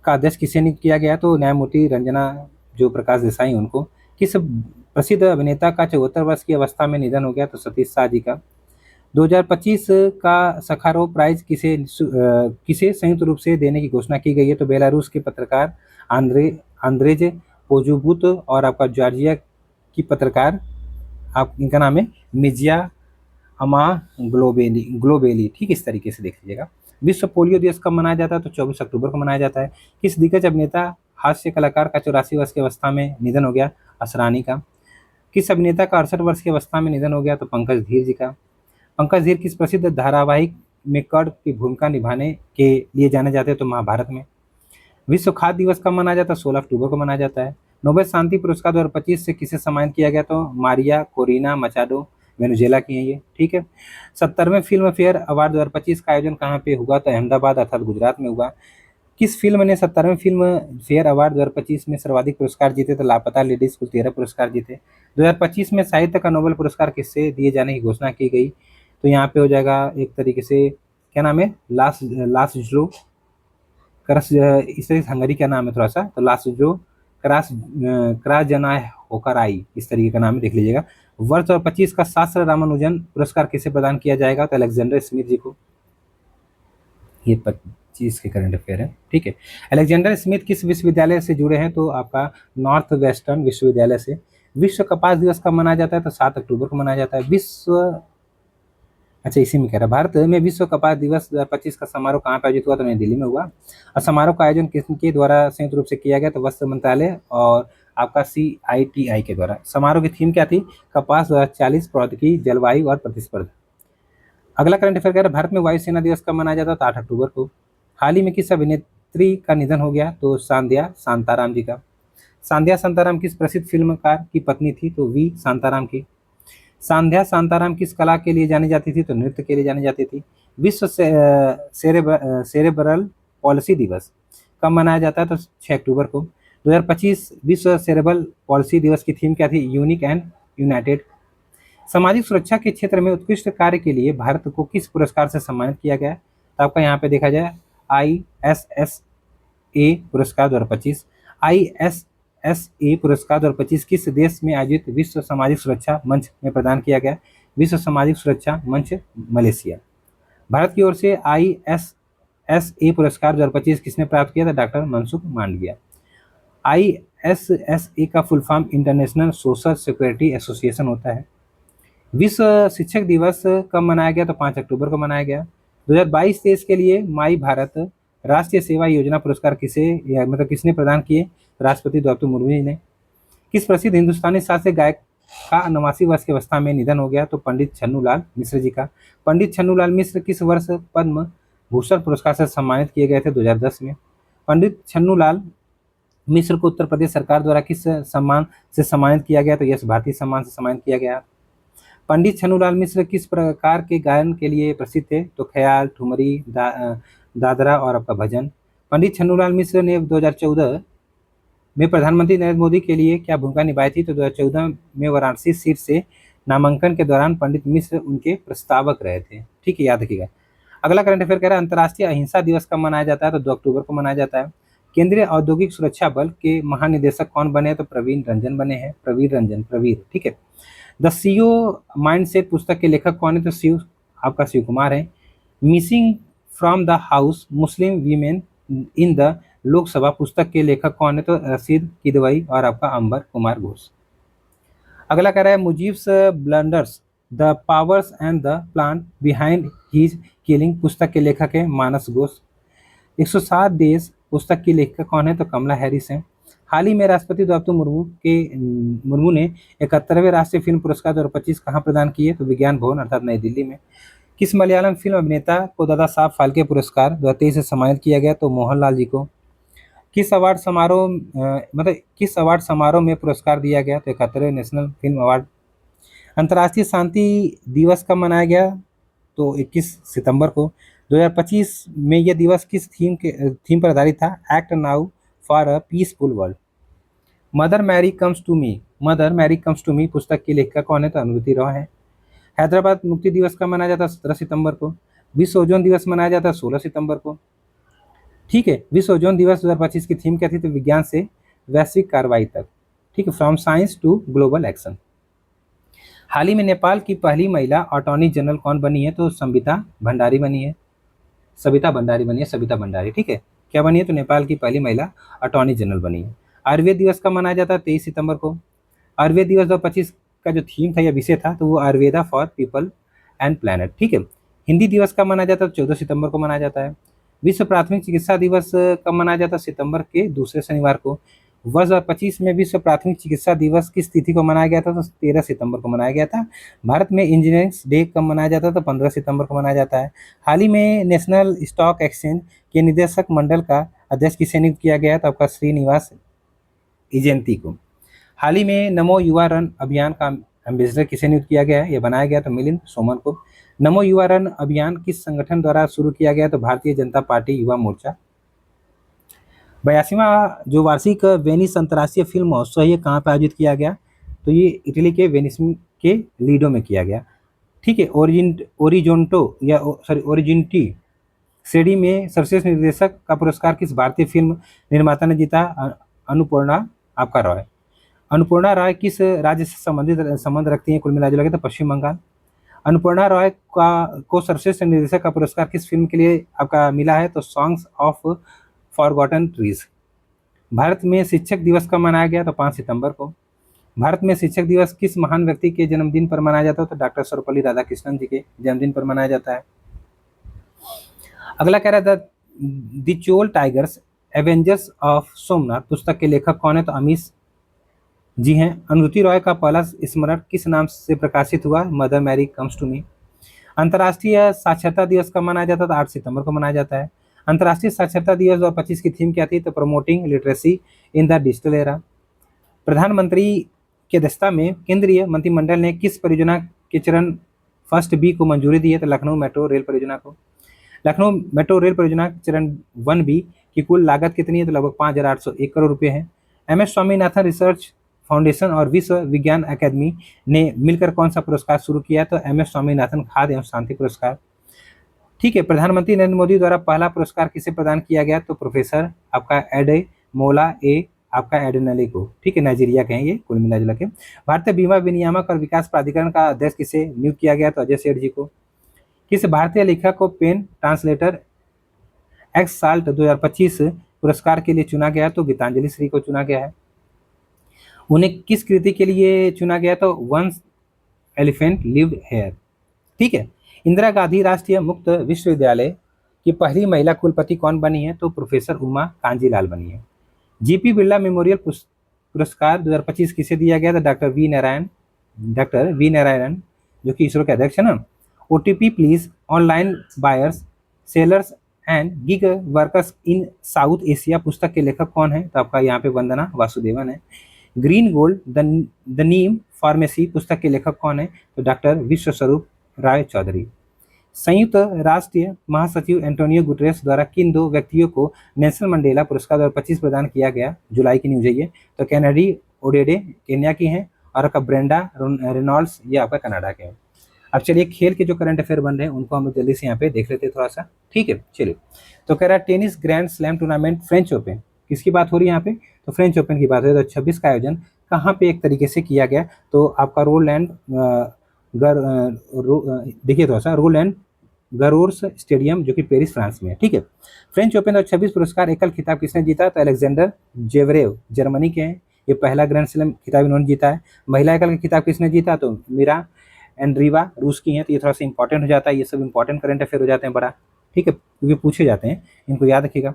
का अध्यक्ष किसे नियुक्त किया गया? तो न्यायमूर्ति रंजना जो प्रकाश देसाई उनको। किस प्रसिद्ध अभिनेता का 74 वर्ष की अवस्था में निधन हो गया? तो सतीश शाह जी का। 2025 का सखारोव प्राइज किसे संयुक्त रूप से देने की घोषणा की गई है? तो बेलारूस के पत्रकार आंद्रेज पोजुबुत और आपका जॉर्जिया की पत्रकार आप इनका नाम है मिजिया अमा ग्लोबेली। ठीक इस तरीके से देख लीजिएगा। विश्व पोलियो दिवस कब मनाया जाता है? तो 24 अक्टूबर को मनाया जाता है। किस दिग्गज अभिनेता हास्य कलाकार का 84 वर्ष की अवस्था में निधन हो गया? असरानी का। किस अभिनेता का 68 वर्ष की अवस्था में निधन हो गया? तो पंकज धीर जी का। पंकज धीर किस प्रसिद्ध धारावाहिक में कर्ण की भूमिका निभाने के लिए जाने जाते हैं? तो महाभारत में। विश्व खाद्य दिवस कब मनाया जाता है? 16 अक्टूबर को मनाया जाता है। नोबेल शांति पुरस्कार 2025 से किसे सम्मानित किया गया? तो मारिया कोरिना मचाडो वेनेजुएला की हैं ये। ठीक है, 70वें फिल्म फेयर अवार्ड 2025 का आयोजन कहाँ पे हुआ? तो अहमदाबाद अर्थात गुजरात में हुआ। किस फिल्म ने 70वें फिल्म फेयर अवार्ड 2025 में सर्वाधिक पुरस्कार जीते? तो लापता लेडीज कुल 13 पुरस्कार जीते। 2025 में साहित्य का नोबेल पुरस्कार किससे दिए जाने की घोषणा की गई? तो यहाँ पे हो जाएगा एक तरीके से क्या नाम है लासजो क्रस, इस तरीके से हंगरी का नाम है थोड़ा सा, तो लासजो क्राजना होकर आई इस तरीके का नाम है, देख लीजिएगा। वर्ष 2025 का शास्त्र रामानुजन पुरस्कार किसे प्रदान किया जाएगा? तो अलेक्जेंडर स्मिथ जी को। ये 25 के करंट अफेयर है। ठीक है, अलेक्जेंडर स्मिथ किस विश्वविद्यालय से जुड़े हैं? तो आपका नॉर्थ वेस्टर्न विश्वविद्यालय से। विश्व कपास दिवस कब मनाया जाता है? तो 7 अक्टूबर को मनाया जाता है। अच्छा इसी में कह रहा है भारत में विश्व कपास दिवस 2025 का समारोह कहाँ पर आयोजित हुआ? तो नई दिल्ली में हुआ। और समारोह का आयोजन किसके द्वारा संयुक्त रूप से किया गया? तो वस्त्र मंत्रालय और आपका CITI के द्वारा। समारोह की थीम क्या थी? कपास 2040 प्रौद्योगिकी जलवायु और प्रतिस्पर्धा। अगला करंट अफेयर कह रहा है भारत में वायुसेना दिवस कब मनाया जाता है? तो 8 अक्टूबर को। हाल ही में किस अभिनेत्री का निधन हो गया? तो सांध्या शांताराम जी का। सांध्या शांताराम किस प्रसिद्ध फिल्मकार की पत्नी थी? तो V शांताराम की। सांध्या शांताराम किस कला के लिए जानी जाती थी? तो नृत्य के लिए जानी जाती थी। विश्व सेरेब्रल पॉलिसी दिवस कब मनाया जाता है? तो 6 अक्टूबर को। 2025 विश्व सेरेब्रल पॉलिसी दिवस की थीम क्या थी? Unique and United. सामाजिक सुरक्षा के क्षेत्र में उत्कृष्ट कार्य के लिए भारत को किस पुरस्कार से सम्मानित किया गया? तो आपका यहाँ पे देखा जाए ISSA पुरस्कार 2025। ISSA पुरस्कार 2025 किस देश में आयोजित विश्व सामाजिक सुरक्षा मंच में प्रदान किया गया? विश्व सामाजिक सुरक्षा मंच मलेशिया। भारत की ओर से ISSA पुरस्कार 2025 किसने प्राप्त किया था? डॉक्टर मनसुख मांडविया। ISSA का full form international social security association होता है। विश्व शिक्षक दिवस कब मनाया गया? तो 5 अक्टूबर को मनाया गया। 2022-23 के लिए माई भारत राष्ट्रीय सेवा योजना पुरस्कार किसने प्रदान किए? राष्ट्रपति द्रौपदी मुर्मू जी ने। किस प्रसिद्ध हिंदुस्तानी शास्त्रीय गायक का 89 वर्ष की अवस्था में निधन हो गया? तो पंडित छन्नूलाल मिश्र जी का। पंडित छन्नूलाल मिश्र किस वर्ष पद्म भूषण पुरस्कार से सम्मानित किए गए थे? 2010 में। पंडित छन्नूलाल मिश्र को उत्तर प्रदेश सरकार द्वारा किस सम्मान से सम्मानित किया गया? तो यश भारती सम्मान से सम्मानित किया गया। पंडित छन्नूलाल मिश्र किस प्रकार के गायन के लिए प्रसिद्ध थे? तो ख्याल, ठुमरी, दादरा और आपका भजन। पंडित छन्नूलाल मिश्र ने 2014 में प्रधानमंत्री नरेंद्र मोदी के लिए क्या भूमिका निभाई थी? तो 2014 में वाराणसी सीट से नामांकन के दौरान पंडित मिश्र उनके प्रस्तावक रहे थे। ठीक है, याद रखिएगा। अगला करंट अफेयर कह रहा है अंतर्राष्ट्रीय अहिंसा दिवस कब मनाया जाता है? तो 2 अक्टूबर को मनाया जाता है। केंद्रीय औद्योगिक सुरक्षा बल के महानिदेशक कौन बने? तो प्रवीर रंजन बने हैं। प्रवीर। ठीक है। द सीओ माइंडसेट पुस्तक के लेखक कौन है? तो शिव कुमार है। Missing from the house Muslim women in the Lok Sabha पुस्तक के लेखक कौन है? तो रशीद किदवई और आपका अंबर कुमार घोष। अगला कह रहा है Mujib's blunders the powers and the plan behind his killing पुस्तक के लेखक है मानस घोष। 107 देश पुस्तक की लेखक कौन है? तो कमला हैरिस है। हाल ही में राष्ट्रपति द्रौपदी मुर्मू ने 71वें राष्ट्रीय फिल्म पुरस्कार 2025 कहाँ प्रदान किए? तो विज्ञान भवन अर्थात नई दिल्ली में। किस मलयालम फिल्म अभिनेता को दादा साहब फाल्के पुरस्कार 2023 से सम्मानित किया गया? तो मोहनलाल जी को। किस अवार्ड समारोह में पुरस्कार दिया गया? तो 71वें नेशनल फिल्म अवार्ड। अंतर्राष्ट्रीय शांति दिवस कब मनाया गया? तो 21 सितंबर को। 2025 में यह दिवस किस थीम पर आधारित था? Act now for a peaceful world. Mother Mary comes to me पुस्तक की लेखिका कौन है? तो अनुभूति रॉय है। हैदराबाद मुक्ति दिवस कब मनाया जाता है? 17 सितंबर को। विश्व ओजोन दिवस मनाया जाता है 16 सितंबर को। ठीक है। विश्व ओजोन दिवस 2025 की थीम क्या थी? तो विज्ञान से वैश्विक कार्रवाई तक। ठीक है, from science to global action. हाल ही में नेपाल की पहली महिला अटॉर्नी जनरल कौन बनी है? तो सविता भंडारी बनी है। सविता भंडारी। ठीक है, क्या बनी है? तो नेपाल की पहली महिला अटॉर्नी जनरल बनी है। आयुर्वेद दिवस कब मनाया जाता है? 23 सितंबर को। आयुर्वेद दिवस 2025 का जो थीम था या विषय था तो वो Ayurveda for people and planet. ठीक है। हिंदी दिवस कब मनाया जाता है? 14 सितंबर को मनाया जाता है। विश्व प्राथमिक चिकित्सा दिवस कब मनाया जाता है? सितंबर के दूसरे शनिवार को। वर्ष 2025 में विश्व प्राथमिक चिकित्सा दिवस किस तिथि को मनाया गया था? तो 13 सितंबर को मनाया गया था। भारत में इंजीनियरिंग डे कब मनाया जाता है? तो 15 सितंबर को मनाया जाता है। हाल ही में नेशनल स्टॉक एक्सचेंज के निदेशक मंडल का अध्यक्ष किसे नियुक्त किया गया? तो आपका श्रीनिवास इजेंती को। हाल ही में नमो युवा रन अभियान का एम्बेसडर किसे नियुक्त किया गया है? यह बनाया गया तो मिलिंद सोमन को। नमो युवा रन अभियान किस संगठन द्वारा शुरू किया गया? तो भारतीय जनता पार्टी युवा मोर्चा। 82वां जो वार्षिक वेनिस अंतर्राष्ट्रीय फिल्म महोत्सव ये कहाँ पर आयोजित किया गया? तो ये इटली के वेनिस के लीडो में किया गया। ठीक है। ओरिजिनटी श्रेणी में सर्वश्रेष्ठ निर्देशक का पुरस्कार किस भारतीय फिल्म निर्माता ने जीता? अन्नपूर्णा आपका रॉय। अन्नपूर्णा रॉय किस राज्य से संबंध रखती हैं? कुल मिला के तो पश्चिम बंगाल। अन्नपूर्णा रॉय को सर्वश्रेष्ठ निर्देशक का पुरस्कार किस फिल्म के लिए आपका मिला है? तो songs of forgotten trees. Bharat में शिक्षक दिवस कब मनाया गया? तो 5 सितंबर को। भारत में शिक्षक दिवस किस महान व्यक्ति के जन्मदिन पर मनाया जाता है? तो डॉक्टर सर्वपल्ली राधाकृष्णन जी के जन्मदिन पर मनाया जाता है। अगला कह रहा था the Chola tigers Avengers of Somnath पुस्तक के लेखक कौन है? तो अमीश जी हैं। अनुभूति रॉय का पहला स्मरण किस नाम से प्रकाशित हुआ? Mother Mary comes to me. अंतर्राष्ट्रीय साक्षरता दिवस कब मनाया जाता है? तो 8 सितंबर को मनाया जाता है। अंतर्राष्ट्रीय साक्षरता दिवस 2025 की थीम क्या थी? तो promoting literacy in the digital era. प्रधानमंत्री की अध्यक्षता में केंद्रीय मंत्रिमंडल ने किस परियोजना के चरण फर्स्ट बी को मंजूरी दी है? तो लखनऊ मेट्रो रेल परियोजना को। लखनऊ मेट्रो रेल परियोजना चरण 1B की कुल लागत कितनी है? तो लगभग 5,801 करोड़ रुपये है। MS स्वामीनाथन रिसर्च फाउंडेशन और विश्व विज्ञान अकादमी ने मिलकर कौन सा पुरस्कार शुरू किया? तो MS स्वामीनाथन खाद्य एवं शांति पुरस्कार। ठीक है। प्रधानमंत्री नरेंद्र मोदी द्वारा पहला पुरस्कार किसे प्रदान किया गया? तो प्रोफेसर आपका एडे मोला ए आपका एडेनले को, ठीक है, नाइजीरिया के हैं ये कुल मिला जुला के। भारतीय बीमा विनियामक और विकास प्राधिकरण का अध्यक्ष किसे नियुक्त किया गया? तो अजय सेठ जी को। किस भारतीय लेखक को पेन ट्रांसलेटर एक्स साल्ट 2025 पुरस्कार के लिए चुना गया? तो गीतांजलि श्री को चुना गया है। उन्हें किस कृति के लिए चुना गया? तो वंस एलिफेंट लिव्ड हेयर, ठीक है। इंदिरा गांधी राष्ट्रीय मुक्त विश्वविद्यालय की पहली महिला कुलपति कौन बनी है? तो प्रोफेसर उमा कांजीलाल बनी है। जीपी बिरला मेमोरियल पुरस्कार 2025 किसे दिया गया? था डॉक्टर वी नारायण, जो कि इसरो के अध्यक्ष है ना। OTP please online buyers sellers and gig workers in south Asia पुस्तक के लेखक कौन है? तो आपका यहाँ पे वंदना वासुदेवन है। Green gold the Neem pharmacy पुस्तक के लेखक कौन है? तो डॉक्टर विश्वस्वरूप राय चौधरी। संयुक्त राष्ट्र महासचिव एंटोनियो गुटेरेस द्वारा किन दो व्यक्तियों को नेल्सन मंडेला पुरस्कार 2025 प्रदान किया गया? जुलाई की न्यूज है ये। तो कैनेडी ओडेडे केन्या की हैं, और आपका ब्रेंडा रेनॉल्ड्स ये आपका कनाडा के हैं। अब चलिए खेल के जो करंट अफेयर बन रहे हैं उनको हम जल्दी से यहाँ पे देख लेते हैं थोड़ा सा, ठीक है। चलिए, तो कह रहा है tennis grand slam tournament French open, किसकी बात हो रही है यहाँ पे? तो फ्रेंच ओपन की बात हो रही है। तो 26 का आयोजन कहाँ पे एक तरीके से किया गया? तो आपका देखिए थोड़ा सा रोलैंड गरोर्स स्टेडियम, जो कि पेरिस फ्रांस में है, ठीक है। फ्रेंच ओपन 2026 पुरस्कार एकल खिताब किसने जीता? तो अलेक्जेंडर जेवरेव जर्मनी के हैं, ये पहला ग्रैंड स्लैम खिताब इन्होंने जीता है। महिला एकल खिताब किसने जीता? तो मीरा एंड्रीवा रूस की हैं। तो ये थोड़ा सा इंपॉर्टेंट हो जाता है, ये सब इंपॉर्टेंट करंट अफेयर हो जाते हैं बड़ा, ठीक है, क्योंकि पूछे जाते हैं, इनको याद रखिएगा।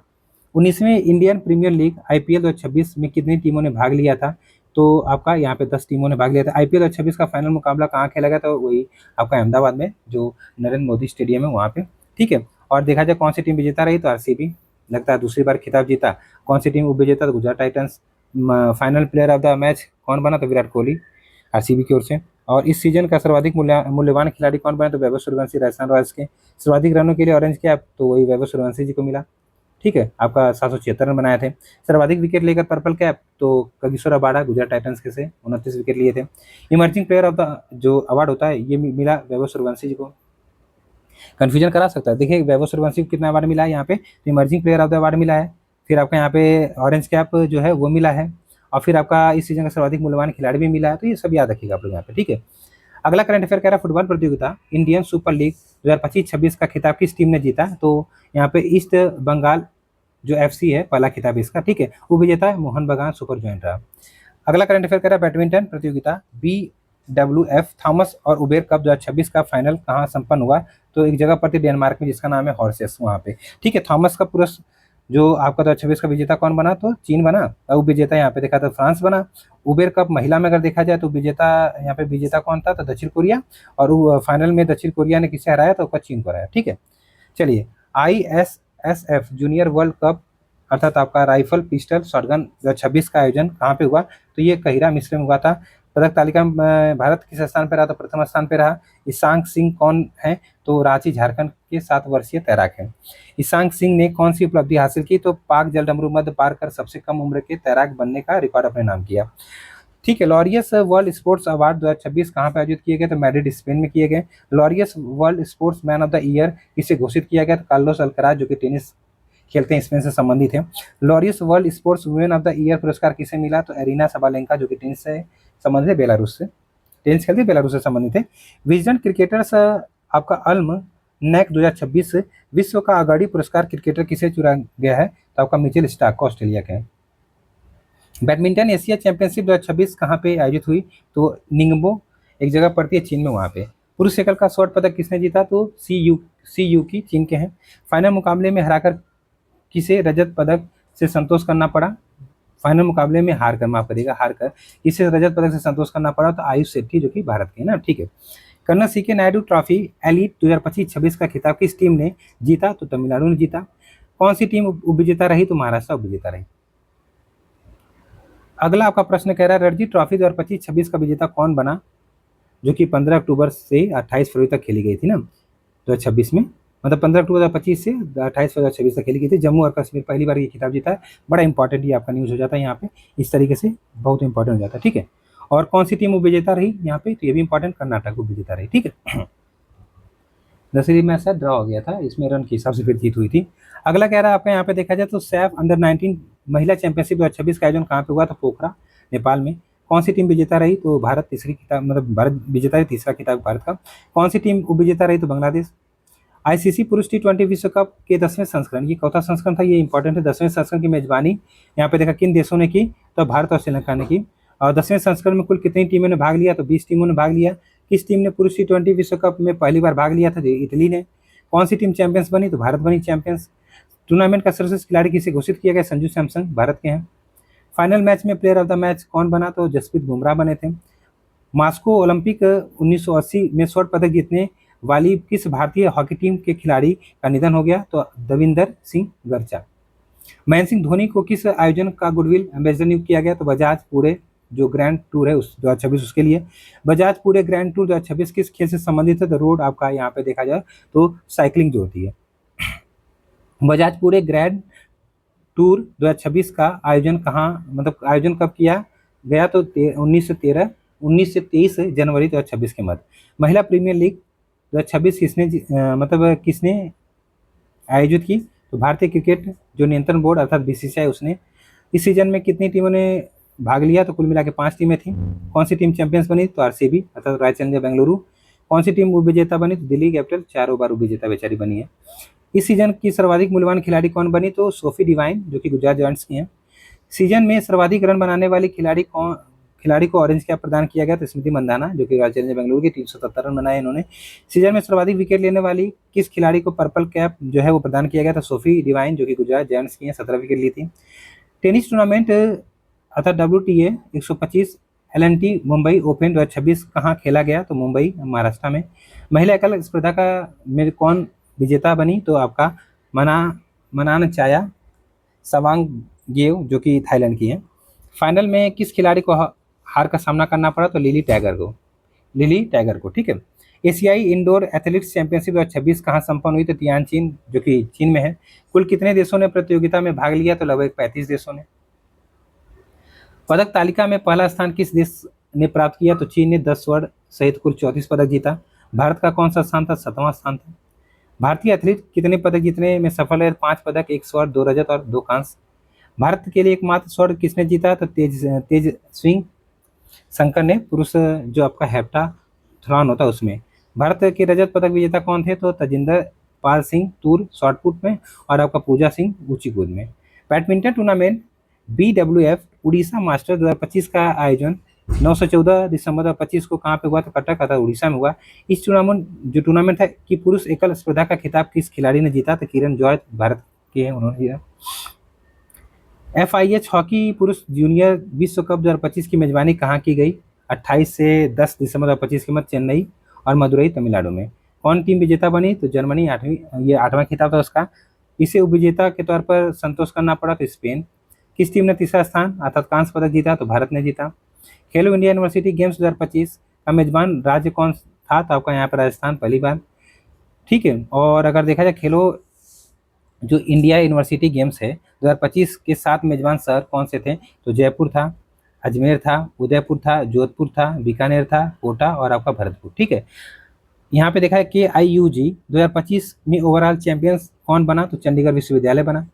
19वें इंडियन प्रीमियर लीग आईपीएल 2026 में कितनी टीमों ने भाग लिया था? तो आपका यहाँ पे 10 टीमों ने भाग लिया था। आईपीएल 2026 का फाइनल मुकाबला कहाँ खेला गया? तो वही आपका अहमदाबाद में, जो नरेंद्र मोदी स्टेडियम है वहाँ पे, ठीक है। और देखा जाए कौन सी टीम विजेता रही? तो आरसीबी, लगता है दूसरी बार खिताब जीता। कौन सी टीम उपविजेता? तो Gujarat Titans. Final player of the match कौन बना? तो विराट कोहली, आरसीबी की ओर से। और इस सीजन का सर्वाधिक मूल्यवान खिलाड़ी कौन बना? तो वैभव सूर्यवंशी राजस्थान रॉयल्स के। सर्वाधिक रनों के लिए ऑरेंज कैप तो वही वैभव सूर्यवंशी जी को मिला, ठीक है, आपका 776 रन बनाए थे। सर्वाधिक विकेट लेकर पर्पल कैप तो कगिसोर अबाड़ा गुजरात टाइटंस के से 29 विकेट लिए थे। इमर्जिंग प्लेयर ऑफ द जो अवार्ड होता है ये मिला वैभव सूर्यवंशी जी को। कंफ्यूजन करा सकता है, देखिए वैभव सूर्यवंशी को कितना अवार्ड मिला है यहाँ पे? तो emerging player of the award मिला है, फिर आपका यहाँ पे ऑरेंज कैप जो है वो मिला है, और फिर आपका इस सीजन का सर्वाधिक मूल्यवान खिलाड़ी भी मिला है। तो ये सब याद रखिएगा आप लोग यहाँ पे, ठीक है। अगला करंट अफेयर कह रहा है फुटबॉल प्रतियोगिता इंडियन सुपर लीग 2025-26 का खिताब किस टीम ने जीता? तो यहाँ पे ईस्ट बंगाल जो एफसी है, पहला खिताब इसका, ठीक है, वो विजेता है मोहन बगान सुपर जॉइंट रहा। अगला करंट अफेयर कह रहा है बैडमिंटन प्रतियोगिता BWF थॉमस और उबेर कप 2026 का फाइनल कहाँ संपन्न हुआ? तो एक जगह पर थी डेनमार्क में जिसका नाम है हॉर्सेस, वहाँ पे, ठीक है। थॉमस का पुरस्कार जो आपका 2026 का विजेता कौन बना? तो चीन बना, और विजेता यहाँ पे देखा तो फ्रांस बना। उबेर कप महिला में अगर देखा जाए तो विजेता यहाँ पे विजेता कौन था? तो दक्षिण कोरिया, और फाइनल में दक्षिण कोरिया ने किसे हराया? तो चीन को हराया, ठीक है। चलिए, ISSF जूनियर वर्ल्ड कप अर्थात आपका राइफल पिस्टल शॉटगन 2026 का आयोजन कहाँ पे हुआ? तो ये कहिरा मिस्र में हुआ था। पदक तालिका में भारत किस स्थान पर रहा? तो प्रथम स्थान पर रहा। ईशांक सिंह कौन है? तो रांची झारखंड के 7 वर्षीय तैराक हैं। ईशांक सिंह ने कौन सी उपलब्धि हासिल की? तो पाक जलडमरू मध्य पार कर सबसे कम उम्र के तैराक बनने का रिकॉर्ड अपने नाम किया, ठीक है। लॉरियस वर्ल्ड स्पोर्ट्स अवार्ड 2026 कहाँ पे आयोजित किए गए? तो मैड्रिड स्पेन में किए गए। Laureus world sports man of the year किसे घोषित किया गया? तो कार्लोस अल्कराज, जो कि टेनिस खेलते हैं, स्पेन से संबंधित है। Laureus world sports women of the year पुरस्कार किसे मिला? तो एरिना सबालेंका, जो कि टेनिस से संबंधित है, बेलारूस से टेनिस खेलते हैं, बेलारूस से संबंधित है। विजन क्रिकेटर्स आपका अल्म नेक 2026 विश्व का अगाड़ी पुरस्कार क्रिकेटर किसे चुना गया है? तो आपका मिचेल स्टार्क को, ऑस्ट्रेलिया के हैं। बैडमिंटन एशिया चैंपियनशिप 2026 कहाँ पे आयोजित हुई? तो निंगबो एक जगह पड़ती है चीन में, वहाँ पे। पुरुष एकल का स्वर्ण पदक किसने जीता? तो सी यू की, चीन के हैं। फाइनल मुकाबले में हराकर किसे रजत पदक से संतोष करना पड़ा? फाइनल मुकाबले में हारकर किसे रजत पदक से संतोष करना पड़ा? तो आयुष शेट्टी, जो कि भारत के हैं ना, ठीक है। Colonel CK Naidu trophy elite 2025-26 का खिताब किस टीम ने जीता? तो तमिलनाडु ने जीता। कौन सी टीम उपविजेता रही? तो महाराष्ट्र उपविजेता रही। अगला आपका प्रश्न कह रहा है रणजी ट्रॉफी 2025-26 का विजेता कौन बना? जो कि 15 अक्टूबर से 28 फरवरी तक खेली गई थी ना 2026 में, मतलब 15 अक्टूबर 2025 से 28 फरवरी 2026 तक खेली गई थी। जम्मू और कश्मीर पहली बार ये खिताब जीता है। बड़ा इंपॉर्टेंट ये आपका न्यूज़ हो जाता है यहाँ पे, इस तरीके से बहुत इंपॉर्टेंट हो जाता है, ठीक है। और कौन सी टीम उपविजेता रही यहाँ पे? तो ये भी इंपॉर्टेंट, कर्नाटक उपविजेता रही, ठीक है। दूसरी मैच शायद ड्रॉ हो गया था, इसमें रन के हिसाब से फिर जीत हुई थी। अगला कह रहा है आपका यहाँ पे देखा जाए तो सैफ अंडर 19 महिला चैंपियनशिप 2026 का आयोजन कहाँ पे हुआ था? पोखरा, नेपाल में। कौन सी टीम विजेता रही? तो भारत तीसरी खिताब, मतलब भारत विजेता रही, तीसरा खिताब भारत का। कौन सी टीम उपविजेता रही? तो बांग्लादेश। आईसीसी पुरुष T20 विश्व कप के 10वें संस्करण, ये चौथा संस्करण था, ये इंपॉर्टेंट है। 10वें संस्करण की मेजबानी यहाँ पे देखा किन देशों ने की? तो भारत और श्रीलंका ने की। और 10वें संस्करण में कुल कितनी टीमों ने भाग लिया? तो 20 टीमों ने भाग लिया। किस टीम ने पुरुष T20 विश्व कप में पहली बार भाग लिया था? तो इटली ने। कौन सी टीम चैंपियंस बनी? तो भारत बनी चैंपियंस। टूर्नामेंट का सर्वश्रेष्ठ खिलाड़ी किसे घोषित किया गया? संजू सैमसन, भारत के हैं। फाइनल मैच में प्लेयर ऑफ द मैच कौन बना? तो जसप्रीत बुमराह बने थे। मॉस्को ओलंपिक 1980 में स्वर्ण पदक जीतने वाली किस भारतीय हॉकी टीम के खिलाड़ी का निधन हो गया? तो दविंदर सिंह गर्चा। महेंद्र सिंह धोनी को किस आयोजन का गुडविल एम्बेसडर नियुक्त किया गया? तो बजाज पूरे जो ग्रैंड टूर है उस 2026 उसके लिए। बजाज पूरे ग्रैंड टूर 2026 किस खेल से संबंधित है? तो रोड आपका यहाँ पे देखा जाए तो साइकिलिंग जो होती है। बजाज पूरे ग्रैंड टूर 2026 का आयोजन कहाँ, मतलब आयोजन कब किया गया? तो 19 से 23 जनवरी 2026 के मध्य। महिला प्रीमियर लीग 2026 मतलब किसने आयोजित की? तो भारतीय क्रिकेट जो नियंत्रण बोर्ड अर्थात बीसीसीआई उसने। इस सीजन में कितनी टीमों ने भाग लिया? तो कुल मिला के 5 टीमें थी। कौन सी टीम चैंपियंस बनी? तो आरसीबी अर्थात रॉयल चैलेंजर बेंगलुरु। कौन सी टीम उपविजेता बनी? तो दिल्ली कैपिटल, चारों बार उपविजेता बेचारी बनी है। इस सीजन की सर्वाधिक मूल्यवान खिलाड़ी कौन बनी? तो सोफी डिवाइन जो कि गुजरात जायंट्स की हैं। सीजन में सर्वाधिक रन बनाने वाली खिलाड़ी को ऑरेंज कैप प्रदान किया गया? तो स्मृति मंदाना जो कि रॉयल चैलेंजर बेंगलुरु के 377 रन बनाए इन्होंने। सीजन में सर्वाधिक विकेट लेने वाली किस खिलाड़ी को पर्पल कैप जो है वो प्रदान किया गया? था सोफी डिवाइन जो कि गुजरात जायंट्स की हैं, 17 विकेट ली थी। टेनिस टूर्नामेंट अर्थात WTA 125 LNT मुंबई ओपन 2026 कहाँ खेला गया? तो मुंबई, महाराष्ट्र में। महिला एकल स्पर्धा का में कौन विजेता बनी? तो आपका मनानचाया सवांगगेव जो कि थाईलैंड की है। फाइनल में किस खिलाड़ी को हार का सामना करना पड़ा? तो लिली टैगर को। ठीक है। एशियाई इंडोर एथलेटिक्स चैंपियनशिप 2026 कहाँ संपन्न हुई? तो तियानजिन जो कि चीन में है। कुल कितने देशों ने प्रतियोगिता में भाग लिया? तो लगभग 35 देशों ने। पदक तालिका में पहला स्थान किस देश ने प्राप्त किया? तो चीन ने 10 स्वर्ण सहित कुल 34 पदक जीता। भारत का कौन सा स्थान था? 7वां स्थान था। भारतीय एथलीट कितने पदक जीतने में सफल है? 5 पदक, 1 स्वर्ण, 2 रजत और 2 कांस्य। भारत के लिए एकमात्र स्वर्ण किसने जीता? तो तेज स्विंग शंकर ने, पुरुष जो आपका हेप्टाथलॉन होता है उसमें। भारत के रजत पदक विजेता कौन थे? तो तजिंदर पाल सिंह तूर शॉटपुट में और आपका पूजा सिंह ऊंची कूद में। Badminton tournament BWF Orissa master 2025 का आयोजन 9 से 14 दिसंबर 2025 को कहाँ पे हुआ? तो कटक अर्थात उड़ीसा में हुआ। इस टूर्नामेंट था कि पुरुष एकल स्पर्धा का खिताब किस खिलाड़ी ने जीता? तो किरण जॉर्ज, भारत के हैं, उन्होंने जीता। FIH हॉकी पुरुष जूनियर विश्व कप 2025 की मेजबानी कहाँ की गई? 28 से 10 दिसंबर 2025 के मध्य चेन्नई और मदुरई, तमिलनाडु में। कौन टीम विजेता बनी? तो जर्मनी, ये 8वां खिताब था उसका। इसे उपविजेता के तौर पर संतोष करना पड़ा तो स्पेन। किस टीम ने तीसरा स्थान अर्थात कांस्य पदक जीता? तो भारत ने जीता। खेलो इंडिया यूनिवर्सिटी गेम्स 2025 का मेजबान राज्य कौन था? तो आपका यहाँ पर राजस्थान पहली बार। ठीक है। और अगर देखा जाए खेलो जो इंडिया यूनिवर्सिटी गेम्स है 2025 के 7 मेजबान शहर कौन से थे? तो जयपुर था, अजमेर था, उदयपुर था, जोधपुर था, बीकानेर था, कोटा और आपका भरतपुर। ठीक है। यहाँ पे देखा है कि IUG 2025 में ओवरऑल चैंपियंस कौन बना? तो चंडीगढ़ विश्वविद्यालय बना।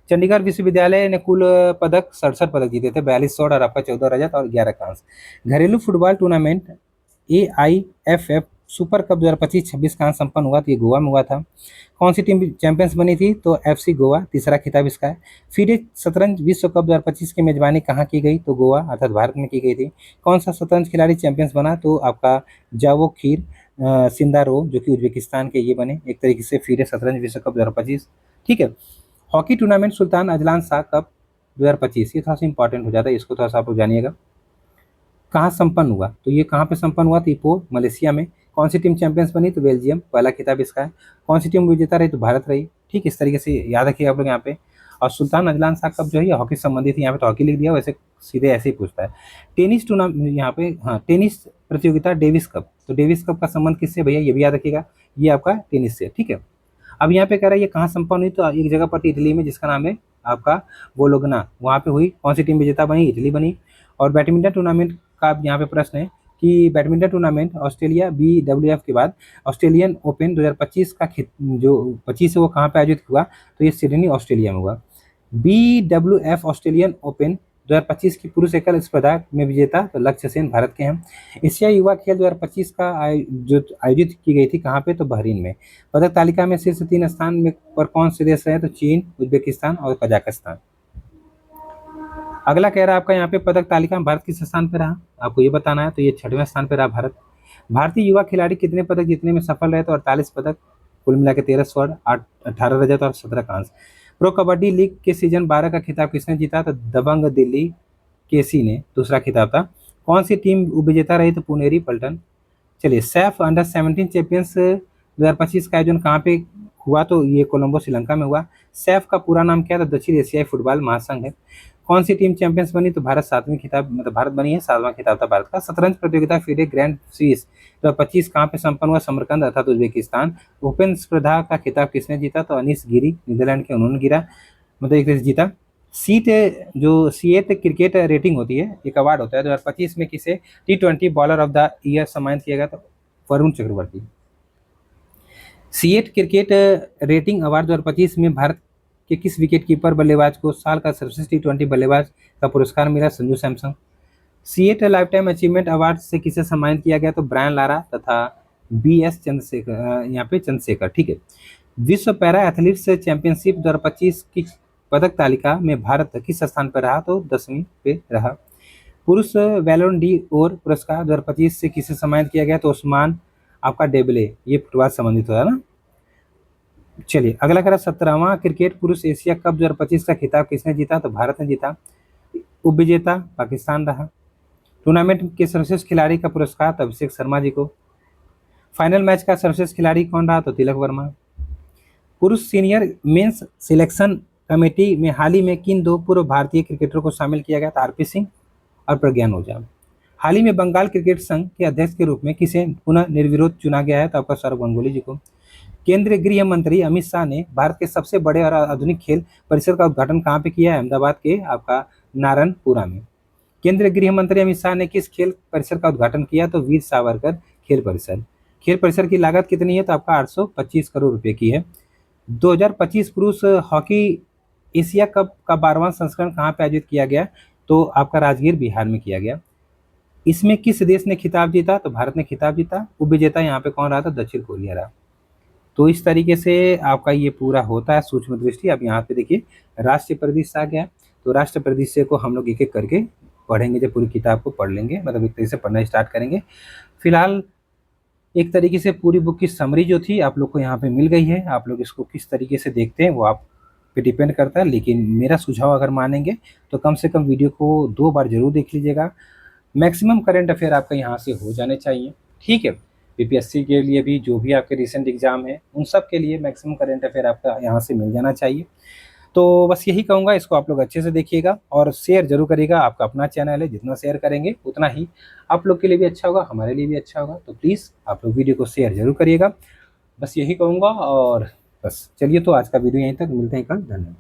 चंडीगढ़ विश्वविद्यालय ने कुल पदक 67 पदक जीते थे, 42 स्वर्ण और आपका 14 रजत और 11 कांस्य। घरेलू football tournament AIFF super cup 2025-26 कहाँ संपन्न हुआ? तो ये गोवा में हुआ था। कौन सी टीम चैंपियंस बनी थी? तो FC गोवा, तीसरा खिताब इसका है। फिर शतरंज विश्व कप 2025 की मेजबानी कहाँ की गई? तो गोवा अर्थात भारत में की गई थी। कौन सा शतरंज खिलाड़ी चैंपियंस बना? तो आपका जावोखिर सिंदारोव जो कि उज्बेकिस्तान के ये बने एक तरीके से फिर शतरंज विश्व कप 2025। ठीक है। Hockey tournament Sultan Azlan Shah cup 2025, ये थोड़ा सा इंपॉर्टेंट हो जाता है, इसको थोड़ा सा आप लोग जानिएगा। कहाँ संपन्न हुआ? तो ये कहाँ पे संपन्न हुआ? तो इपोह, मलेशिया में। कौन सी टीम चैंपियंस बनी? तो बेल्जियम, पहला खिताब इसका है। कौन सी टीम विजेता रही? तो भारत रही। ठीक, इस तरीके से याद रखिए आप लोग यहाँ पे। और सुल्तान अजलान शाह कप जो है हॉकी संबंधित है, यहाँ पे तो हॉकी लिख दिया, वैसे सीधे ऐसे ही पूछता है। टेनिस टूर्नामेंट यहाँ पे, हाँ, टेनिस प्रतियोगिता डेविस कप, तो डेविस कप का संबंध किससे भैया? ये भी याद रखिएगा, ये आपका टेनिस से। ठीक है। अब यहाँ पे कह रहा है ये कहाँ संपन्न हुई? तो एक जगह पर थी इटली में जिसका नाम है आपका बोलोगना, वहाँ पे हुई। कौन सी टीम विजेता बनी? इटली बनी। और बैडमिंटन टूर्नामेंट का यहाँ पे प्रश्न है कि बैडमिंटन टूर्नामेंट ऑस्ट्रेलिया BWF के बाद ऑस्ट्रेलियन ओपन 2025 का जो 25 है वो कहाँ पे आयोजित हुआ, तो ये सिडनी ऑस्ट्रेलिया में हुआ। BWF ऑस्ट्रेलियन ओपन 2025 की पुरुष एकल स्पर्धा में विजेता तो लक्ष्य सेन भारत के हैं। एशिया युवा खेल 2025 का जो आयोजित की गई थी कहाँ पे, तो बहरीन में। पदक तालिका में शीर्ष 3 स्थान में पर कौन से देश रहे, तो चीन, उज्बेकिस्तान और कजाकिस्तान। अगला कह रहा है आपका यहाँ पे पदक तालिका में भारत किस स्थान पर रहा, आपको ये बताना है। तो ये 6वें स्थान पर रहा भारत। भारतीय युवा खिलाड़ी कितने पदक जीतने में सफल रहे, तो 48 पदक, कुल मिला के 13 स्वर्ण, 18 रजत और 17 कांस्य। प्रो कबड्डी लीग के सीजन 12 का खिताब किसने जीता, तो दबंग दिल्ली केसी ने दूसरा खिताब था। कौन सी टीम उपविजेता रही, तो पुनेरी पल्टन। चलिए, सैफ अंडर 17 चैंपियंस 2025 का आयोजन कहाँ पे हुआ, तो ये कोलंबो श्रीलंका में हुआ। सैफ का पूरा नाम क्या था, दक्षिण एशियाई फुटबॉल महासंघ है। कौन सी टीम चैंपियंस बनी, तो भारत 7वीं खिताब, मतलब भारत बनी है, 7वां खिताब था भारत का। शतरंज प्रतियोगिता फिडे ग्रैंड स्विस 2025 कहाँ पे संपन्न हुआ, समरकंद अर्थात उज्बेकिस्तान। ओपन स्पर्धा का खिताब किसने जीता, तो अनीस गिरी नीदरलैंड के, उन्होंने गिरा, मतलब एक जीता। सीएट क्रिकेट रेटिंग होती है, एक अवार्ड होता है, 2025 में किसे T20 bowler of the year सम्मानित किया गया, तो Varun Chakravarthy. CEAT cricket rating award 2025 में भारत के किस विकेट कीपर बल्लेबाज को साल का सर्वश्रेष्ठ T20 बल्लेबाज का पुरस्कार मिला, Sanju Samson. CEAT life time achievement award से किसे सम्मानित किया गया, तो ब्रायन लारा तथा BS चंद्रशेखर, यहाँ पे चंद्रशेखर, ठीक है। विश्व पैरा एथलीट्स चैंपियनशिप 2025 की पदक तालिका में भारत किस स्थान पर रहा, तो 10वीं पे रहा। पुरुष बैलोन डी ओर पुरस्कार 2025 से किसे सम्मानित किया गया, तो उस्मान आपका डेबले, ये फुटबॉल संबंधित होता है ना। चलिए, अगला करा 17वां क्रिकेट पुरुष एशिया कप 2025 का खिताब किसने जीता, तो भारत ने जीता। उपविजेता पाकिस्तान रहा। टूर्नामेंट के सर्वश्रेष्ठ खिलाड़ी का पुरस्कार तो अभिषेक शर्मा जी को। फाइनल मैच का सर्वश्रेष्ठ खिलाड़ी कौन रहा, तो तिलक वर्मा। पुरुष सीनियर मेंस सिलेक्शन कमेटी में हाल ही में किन 2 पूर्व भारतीय क्रिकेटरों को शामिल किया गया था, RP सिंह और प्रज्ञान ओझा। हाल ही में बंगाल क्रिकेट संघ के अध्यक्ष के रूप में किसे पुनः निर्विरोध चुना गया है, तो आपका सौरभ गांगुली जी को। केंद्रीय गृह मंत्री अमित शाह ने भारत के सबसे बड़े और आधुनिक खेल परिसर का उद्घाटन कहाँ पे किया है, अहमदाबाद के आपका नारायणपुरा में। केंद्रीय गृह मंत्री अमित शाह ने किस खेल परिसर का उद्घाटन किया, तो वीर सावरकर खेल परिसर। खेल परिसर की लागत कितनी है, तो आपका 825 करोड़ रुपए की है। 2025 पुरुष हॉकी एशिया कप का 12वां संस्करण कहाँ पे आयोजित किया गया, तो आपका राजगीर बिहार में किया गया। इसमें किस देश ने खिताब जीता, तो भारत ने खिताब जीता। उपविजेता यहाँ पे कौन रहा था, दक्षिण कोरिया रहा। तो इस तरीके से आपका ये पूरा होता है सूक्ष्म दृष्टि। अब यहाँ पे देखिए राष्ट्रीय परिदृश्य आ गया, तो राष्ट्रीय परिदृश्य को हम लोग एक एक करके पढ़ेंगे, जब पूरी किताब को पढ़ लेंगे, मतलब एक तरीके से पढ़ना स्टार्ट करेंगे। फिलहाल एक तरीके से पूरी बुक की समरी जो थी आप लोग को यहाँ पे मिल गई है। आप लोग इसको किस तरीके से देखते हैं वो आप पे डिपेंड करता है, लेकिन मेरा सुझाव अगर मानेंगे तो कम से कम वीडियो को 2 बार जरूर देख लीजिएगा। मैक्सिमम करंट अफेयर आपका यहाँ से हो जाने चाहिए, ठीक है। PPSC के लिए भी जो भी आपके रिसेंट एग्जाम है उन सब के लिए मैक्सिमम करंट अफेयर आपका यहाँ से मिल जाना चाहिए। तो बस यही कहूँगा, इसको आप लोग अच्छे से देखिएगा और शेयर जरूर करिएगा। आपका अपना चैनल है, जितना शेयर करेंगे उतना ही आप लोग के लिए भी अच्छा होगा, हमारे लिए भी अच्छा होगा। तो प्लीज़ आप लोग वीडियो को शेयर जरूर करिएगा, बस यही कहूँगा। और बस चलिए, तो आज का वीडियो यहीं तक, मिलते हैं कल, धन्यवाद।